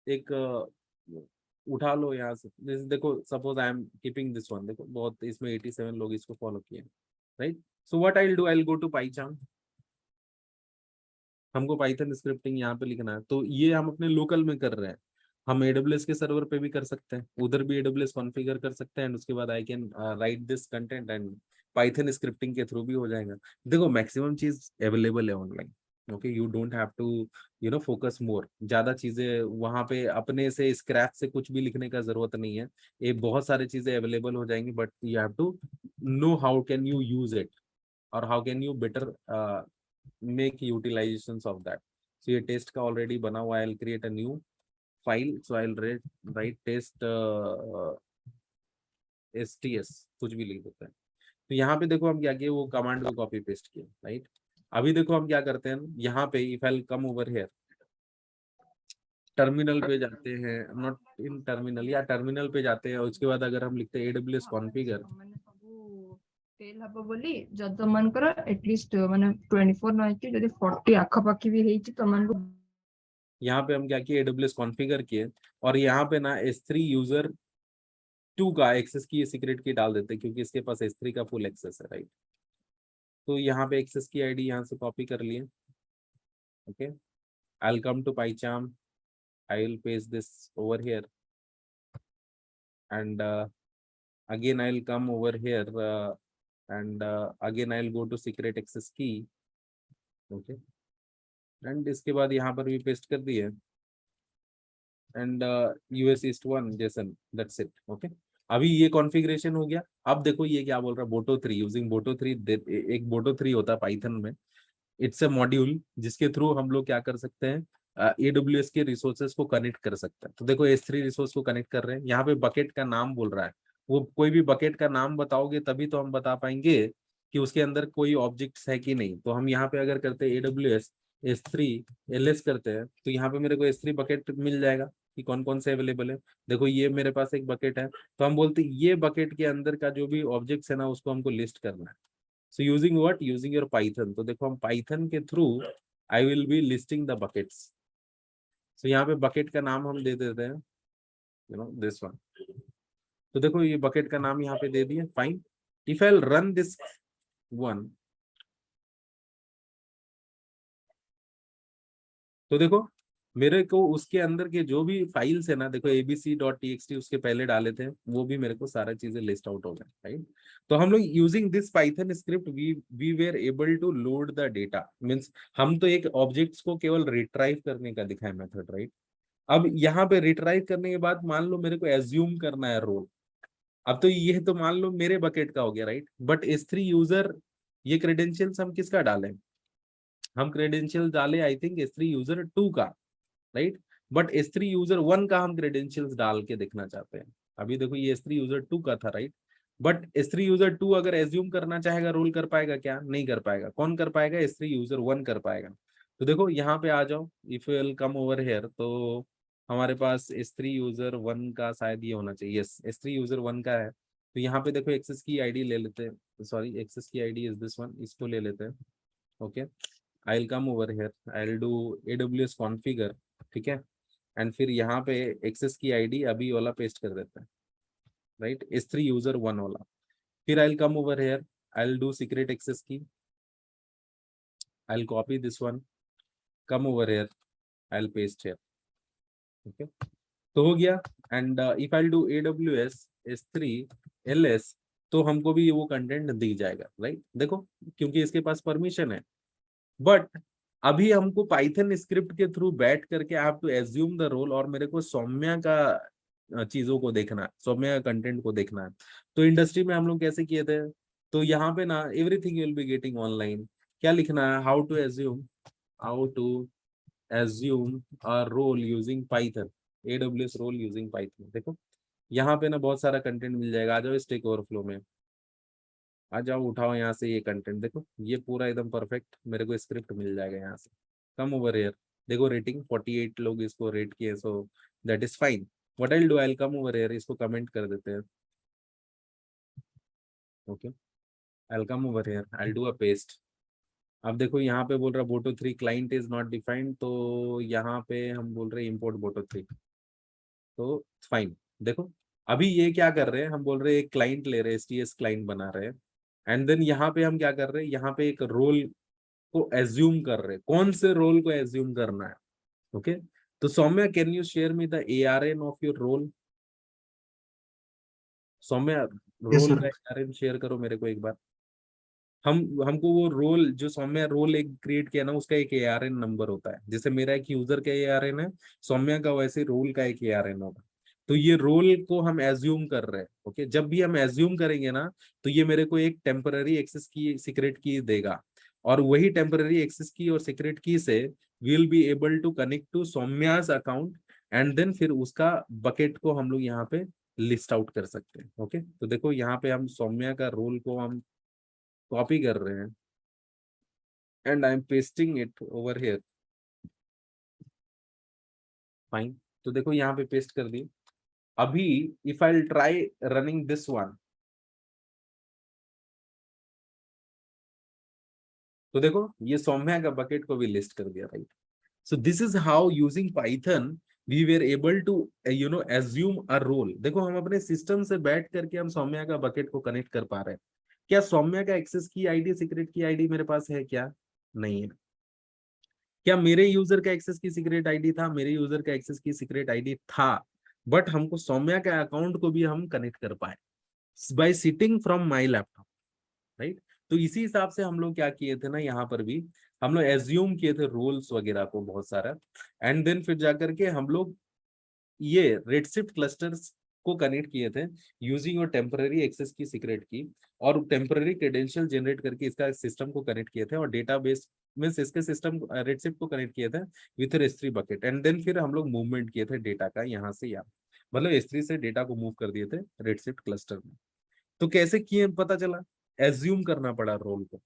एक उठा लो यहाँ से। जैसे देखो, suppose I am keeping this one, देखो बहुत इसमें 87 लोग इसको फॉलो किए, right. So what I will do, I will go to PyCharm. हमको पाइथन स्क्रिप्टिंग यहाँ पे लिखना है, तो ये हम अपने लोकल में कर रहे हैं। हम AWS के सर्वर पे भी कर सकते हैं, उधर भी AWS कॉन्फ़िगर कर सकते हैं, एंड उसके बाद I can write this content, and Python scripting के थ्रू भी हो जाएगा। देखो मैक्सिमम चीज अवेलेबल है online, okay, you don't have to focus more, ज्यादा चीजें वहां पे अपने से स्क्रैच से कुछ भी लिखने का जरूरत नहीं है। ये बहुत सारी चीजें अवेलेबल हो जाएंगी, but you have to know how can you use it और how can you better make utilization of that. So ये टेस्ट का ऑलरेडी बना हुआ है, I create a new file, so I write test STS, कुछ भी लिख देते हैं। तो यहाँ पे देखो हम क्या किए, वो कमांड को कॉपी पेस्ट किए, राइट। अभी देखो हम क्या करते हैं, यहाँ पे if I come over here, terminal पे जाते हैं, नॉट इन टर्मिनल, या टर्मिनल पे जाते हैं और उसके बाद अगर हम लिखते हैं AWS कॉन्फ़िगर, ମାନେ ସବୁ fail ହବ ବୋଲି ଯଦି ତମମାନଙ୍କର एटलीस्ट ମାନେ 24 ନ ହେଇକି ଯଦି 40 ଆଖପାଖି ବି ହେଇଛି ତମମାନଙ୍କୁ यहाँ पे हम क्या किए, AWS कॉन्फ़िगर किए और यहाँ पे ना S3 यूजर 2 का एक्सेस की सीक्रेट की डाल देते हैं, क्योंकि इसके पास S3 का फुल एक्सेस है, राइट। तो यहाँ पे एक्सेस की आईडी यहाँ से कॉपी कर लिए, okay. I will come to PyCharm, I will paste this over here, and again I will come over here, and again I will go to secret access key, okay, and इसके बाद यहाँ पर भी paste कर दिए, and US East 1 JSON, that's it, okay। अभी ये configuration हो गया। अब देखो ये क्या बोल रहा है, Boto3 यूजिंग Boto3, एक Boto3 होता है पाइथन में, इट्स अ मॉड्यूल जिसके थ्रू हम लोग क्या कर सकते हैं, AWS के रिसोर्सेज को कनेक्ट कर सकते हैं। तो देखो S3 रिसोर्स को कनेक्ट कर रहे हैं, यहाँ पे बकेट का नाम बोल रहा है, वो कोई भी बकेट का नाम बताओगे तभी तो हम बता पाएंगे कि उसके अंदर कोई ऑब्जेक्ट्स है कि नहीं। तो हम यहाँ पे अगर करते हैं AWS S3 LS करते हैं, तो यहाँ पे मेरे को S3 बकेट मिल जाएगा कि कौन कौन से अवेलेबल है। देखो ये मेरे पास एक बकेट है, तो हम बोलते हैं ये बकेट के अंदर का जो भी ऑब्जेक्ट्स है ना, उसको हमको लिस्ट करना है। So using what? Using your Python। तो देखो हम Python के through I will be listing the buckets। So यहाँ पे बकेट का नाम हम दे देते हैं, this one। तो देखो ये बकेट का नाम यहाँ पे दे दिए, fine. If I'll run this one, तो देखो मेरे को उसके अंदर के जो भी फाइल्स है ना, देखो abc.txt उसके पहले डाले थे, वो भी मेरे को सारा चीजें लिस्ट आउट हो गए, राइट। तो हम लोग using this Python script we were able to load the data, means हम तो एक ऑब्जेक्ट्स को केवल रिट्राइव करने का दिखाया मेथड, राइट। अब यहाँ पे रिट्राइव करने के बाद मान लो मेरे को एज्यूम करना है रोल, अब तो ये तो मान लो मेरे बकेट का हो गया, राइट। बट S3 यूजर, ये क्रेडेंशियल्स हम किसका डालें, हम क्रेडेंशियल डाले आई थिंक S3 यूजर 2 का, राइट। बट S3 यूजर 1 का हम क्रेडेंशियल्स डाल के देखना चाहते हैं। अभी देखो ये S3 यूजर 2 का था, राइट। बट S3 यूजर 2 अगर एज्यूम करना चाहेगा, रोल कर पाएगा क्या, नहीं कर पाएगा। कौन कर पाएगा, S3 यूजर 1 कर पाएगा। तो देखो यहाँ पे आ जाओ, if you will come over here, तो हमारे पास S3 यूजर 1 का शायद ये होना चाहिए, यस S3 यूजर 1 का है। तो यहाँ पे देखो एक्सेस की आईडी ले लेते हैं, sorry access key ID is this one, इसको ले लेते हैं, okay. I will come over here, I will do AWS configure, ठीक है। एंड फिर यहाँ पे एक्सेस की आईडी अभी वाला पेस्ट कर देते हैं, राइट, S3 यूजर 1 वाला। फिर I will come over here, I will do secret access key, I will copy this one, come over here, I will paste here, okay. तो हो गया। And if I will do AWS S3 LS, तो हमको भी वो content दिख जाएगा, right. देखो क्योंकि इसके पास परमिशन है। बट अभी हमको पाइथन स्क्रिप्ट के थ्रू बैठ करके आप टू एज्यूम द रोल, और मेरे को सौम्या का चीजों को देखना है, सौम्या का कंटेंट को देखना है। तो इंडस्ट्री में हम लोग कैसे किए थे, तो यहाँ पे ना everything you will be getting online. क्या लिखना है, how to assume a role using Python, AWS role using Python. देखो यहाँ पे ना बहुत सारा कंटेंट मिल जाएगा। आ जाओ स्टैक ओवरफ्लो में, आ जाओ उठाओ यहाँ से ये कंटेंट, देखो ये पूरा एकदम परफेक्ट मेरे को स्क्रिप्ट मिल जाएगा यहाँ से। कम ओवर हियर, देखो रेटिंग 48 लोग इसको रेट किए, सो that is fine. What I will do, I will come over here, इसको कमेंट कर देते हैं, okay. I will come over here, I will do a paste. अब देखो यहाँ पे बोल रहा Boto3 client is not defined, तो यहाँ पे हम बोल रहे हैं इम्पोर्ट Boto3, तो फाइन। देखो अभी ये क्या कर रहे हैं, हम बोल रहे हैं एक क्लाइंट ले रहे हैं, STS क्लाइंट बना रहे हैं। एंड देन यहाँ पे हम क्या कर रहे हैं, यहाँ पे एक रोल को एज्यूम कर रहे हैं, कौन से रोल को एज्यूम करना है, ओके। तो Saumya can you share me the ARN of your role, Saumya Yes, role sir. का ARN शेयर करो मेरे को एक बार। हमको वो रोल जो सौम्या रोल एक क्रिएट किया ना, उसका एक ARN नंबर होता है। जैसे मेरा एक यूजर का ARN है, सौम्या का वैसे रोल का एक ARN होगा। तो ये रोल को हम एज्यूम कर रहे हैं। ओके, जब भी हम एज्यूम करेंगे ना, तो ये मेरे को एक टेम्पररी एक्सेस की सीक्रेट की देगा, और वही टेम्पररी एक्सेस की और सीक्रेट की से will be able to connect to Soumya's account, and then फिर उसका बकेट को हम लोग यहाँ पे लिस्ट आउट कर सकते हैं। ओके, तो देखो यहाँ पे हम सौम्या का रोल को हम कॉपी कर रहे हैं, and I am pasting it over here. Fine, तो देखो यहाँ पे पेस्ट कर दी। अभी if I try running this one, तो देखो ये सौम्या का बकेट को भी लिस्ट कर दिया, right. So this is how using Python we were able to assume a role. देखो हम अपने सिस्टम से बैठ करके हम सौम्या का बकेट को कनेक्ट कर पा रहे हैं। क्या सौम्या का access key ID, secret key ID मेरे पास है क्या? नहीं है। क्या मेरे यूजर का एक्सेस की सीक्रेट आईडी था? मेरे यूजर का एक्सेस की सीक्रेट आईडी था, बट हमको सौम्या का अकाउंट को भी हम कनेक्ट कर pi by sitting from my laptop, right. तो इसी हिसाब से हम लोग क्या किए थे ना, यहाँ पर भी हम लोग एज्यूम किए थे रोल्स वगैरह को बहुत सारा, एंड देन फिर जाकर के हम लोग ये रेडशिफ्ट क्लस्टर्स को कनेक्ट किए थे using your temporary access key secret की, और टेम्पररी क्रेडेंशियल जनरेट करके इसका सिस्टम को कनेक्ट किए थे, और डेटाबेस में इसके सिस्टम रेडशिफ्ट को कनेक्ट किए थे with S3 bucket, and then फिर हम लोग मूवमेंट किए थे डेटा का यहाँ से यहाँ, मतलब S3 से डेटा को मूव कर दिए थे रेडशिफ्ट क्लस्टर में। तो कैसे किए पता चला? एज्यूम करना पड़ा रोल को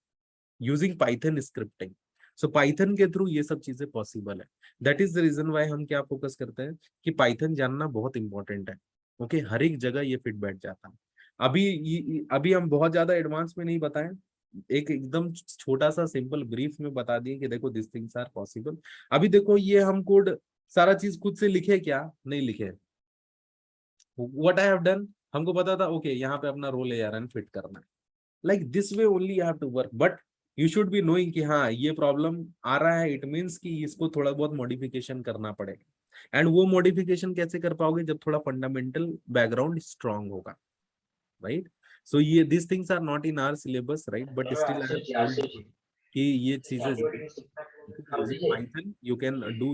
using Python scripting. So Python के थ्रू ये सब चीजें पॉसिबल है। That is the reason why हम क्या फोकस करते हैं कि पाइथन जानना बहुत इंपॉर्टेंट है। ओके, हर एक जगह ये फिट बैठ जाता है। अभी हम बहुत ज्यादा एडवांस में नहीं बताएं, एक एकदम छोटा सा सिंपल ब्रीफ में बता दिए कि देखो दिस थिंग्स आर पॉसिबल। अभी देखो ये हम कोड सारा चीज खुद से लिखे क्या? नहीं लिखे। व्हाट आई हैव डन, हमको पता था ओके यहाँ पे अपना रोल ARN फिट करना है। Like this way only you have to work, but you should be knowing कि हाँ ये प्रॉब्लम आ रहा है, इट मीन्स कि इसको थोड़ा बहुत मॉडिफिकेशन करना पड़ेगा। एंड वो मॉडिफिकेशन कैसे कर पाओगे? जब थोड़ा फंडामेंटल बैकग्राउंड स्ट्रांग होगा, राइट। सो ये this things are not in our syllabus, right, but still I have told कि ये चीजें पाइथन यू कैन डू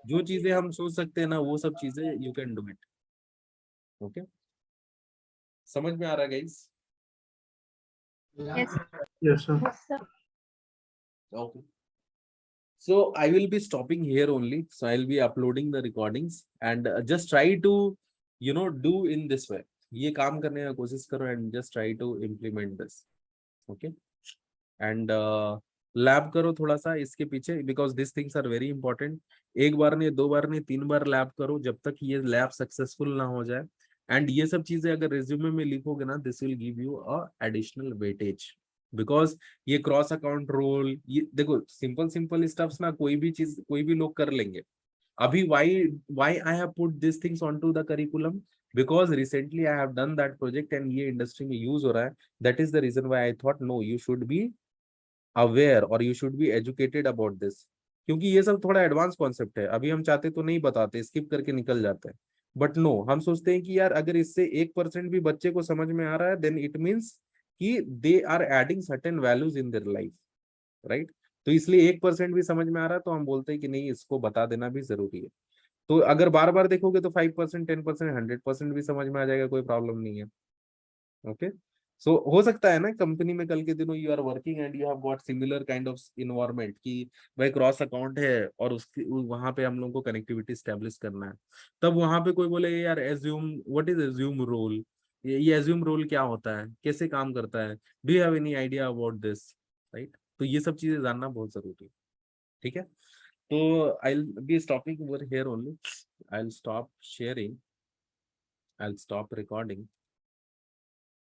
जो चीजें हम सोच सकते हैं ना, वो सब चीजें you can do it. Okay, समझ में आ रहा है guys? Yes. Yes, sir. Yes, sir. Okay. So I will be stopping here only. So I'll be uploading the recordings and just try to, do in this way. ये काम करने का कोशिश करो and just try to implement this. Okay. And lab करो थोड़ा सा इसके पीछे, because these things are very important. एक बार नहीं, दो बार नहीं, 3 बार लैब करो जब तक ये लैब सक्सेसफुल ना हो जाए। एंड ये सब चीजें अगर रिज्यूमे में लिखोगे ना, this will give you a additional weightage, because ये क्रॉस अकाउंट रोल, ये देखो सिंपल सिंपल स्टफ्स ना कोई भी चीज कोई भी लोग कर लेंगे। अभी why I have put this things onto the curriculum, because recently I have done that project and ये इंडस्ट्री में यूज हो रहा है। That is the reason why I thought no you should be aware और you should be educated about this, क्योंकि ये सब थोड़ा एडवांस कॉन्सेप्ट है। अभी हम चाहते तो नहीं बताते, स्किप करके निकल जाते हैं, बट नो हम सोचते हैं कि यार अगर इससे 1% भी बच्चे को समझ में आ रहा है, देन इट मीन्स कि they are adding certain values in their life, right. तो इसलिए 1% भी समझ में आ रहा है तो हम बोलते हैं कि नहीं, इसको बता देना भी जरूरी है। तो अगर बार बार देखोगे तो 5%, 10%, 100% भी समझ में आ जाएगा, कोई प्रॉब्लम नहीं है। ओके, सो हो सकता है ना कंपनी में कल के दिनों you are working and you have got similar kind of environment कि भाई क्रॉस अकाउंट है और उसकी वहां पे हम लोग को कनेक्टिविटी स्टैब्लिश करना है। तब वहां पे कोई बोले यार assume, what is assume role, ये एज्यूम रोल क्या होता है, कैसे काम करता है, do you have any idea about this, right. तो ये सब चीजें जानना बहुत जरूरी है, ठीक है। तो I will be stopping over here only, I will stop sharing, I will stop recording.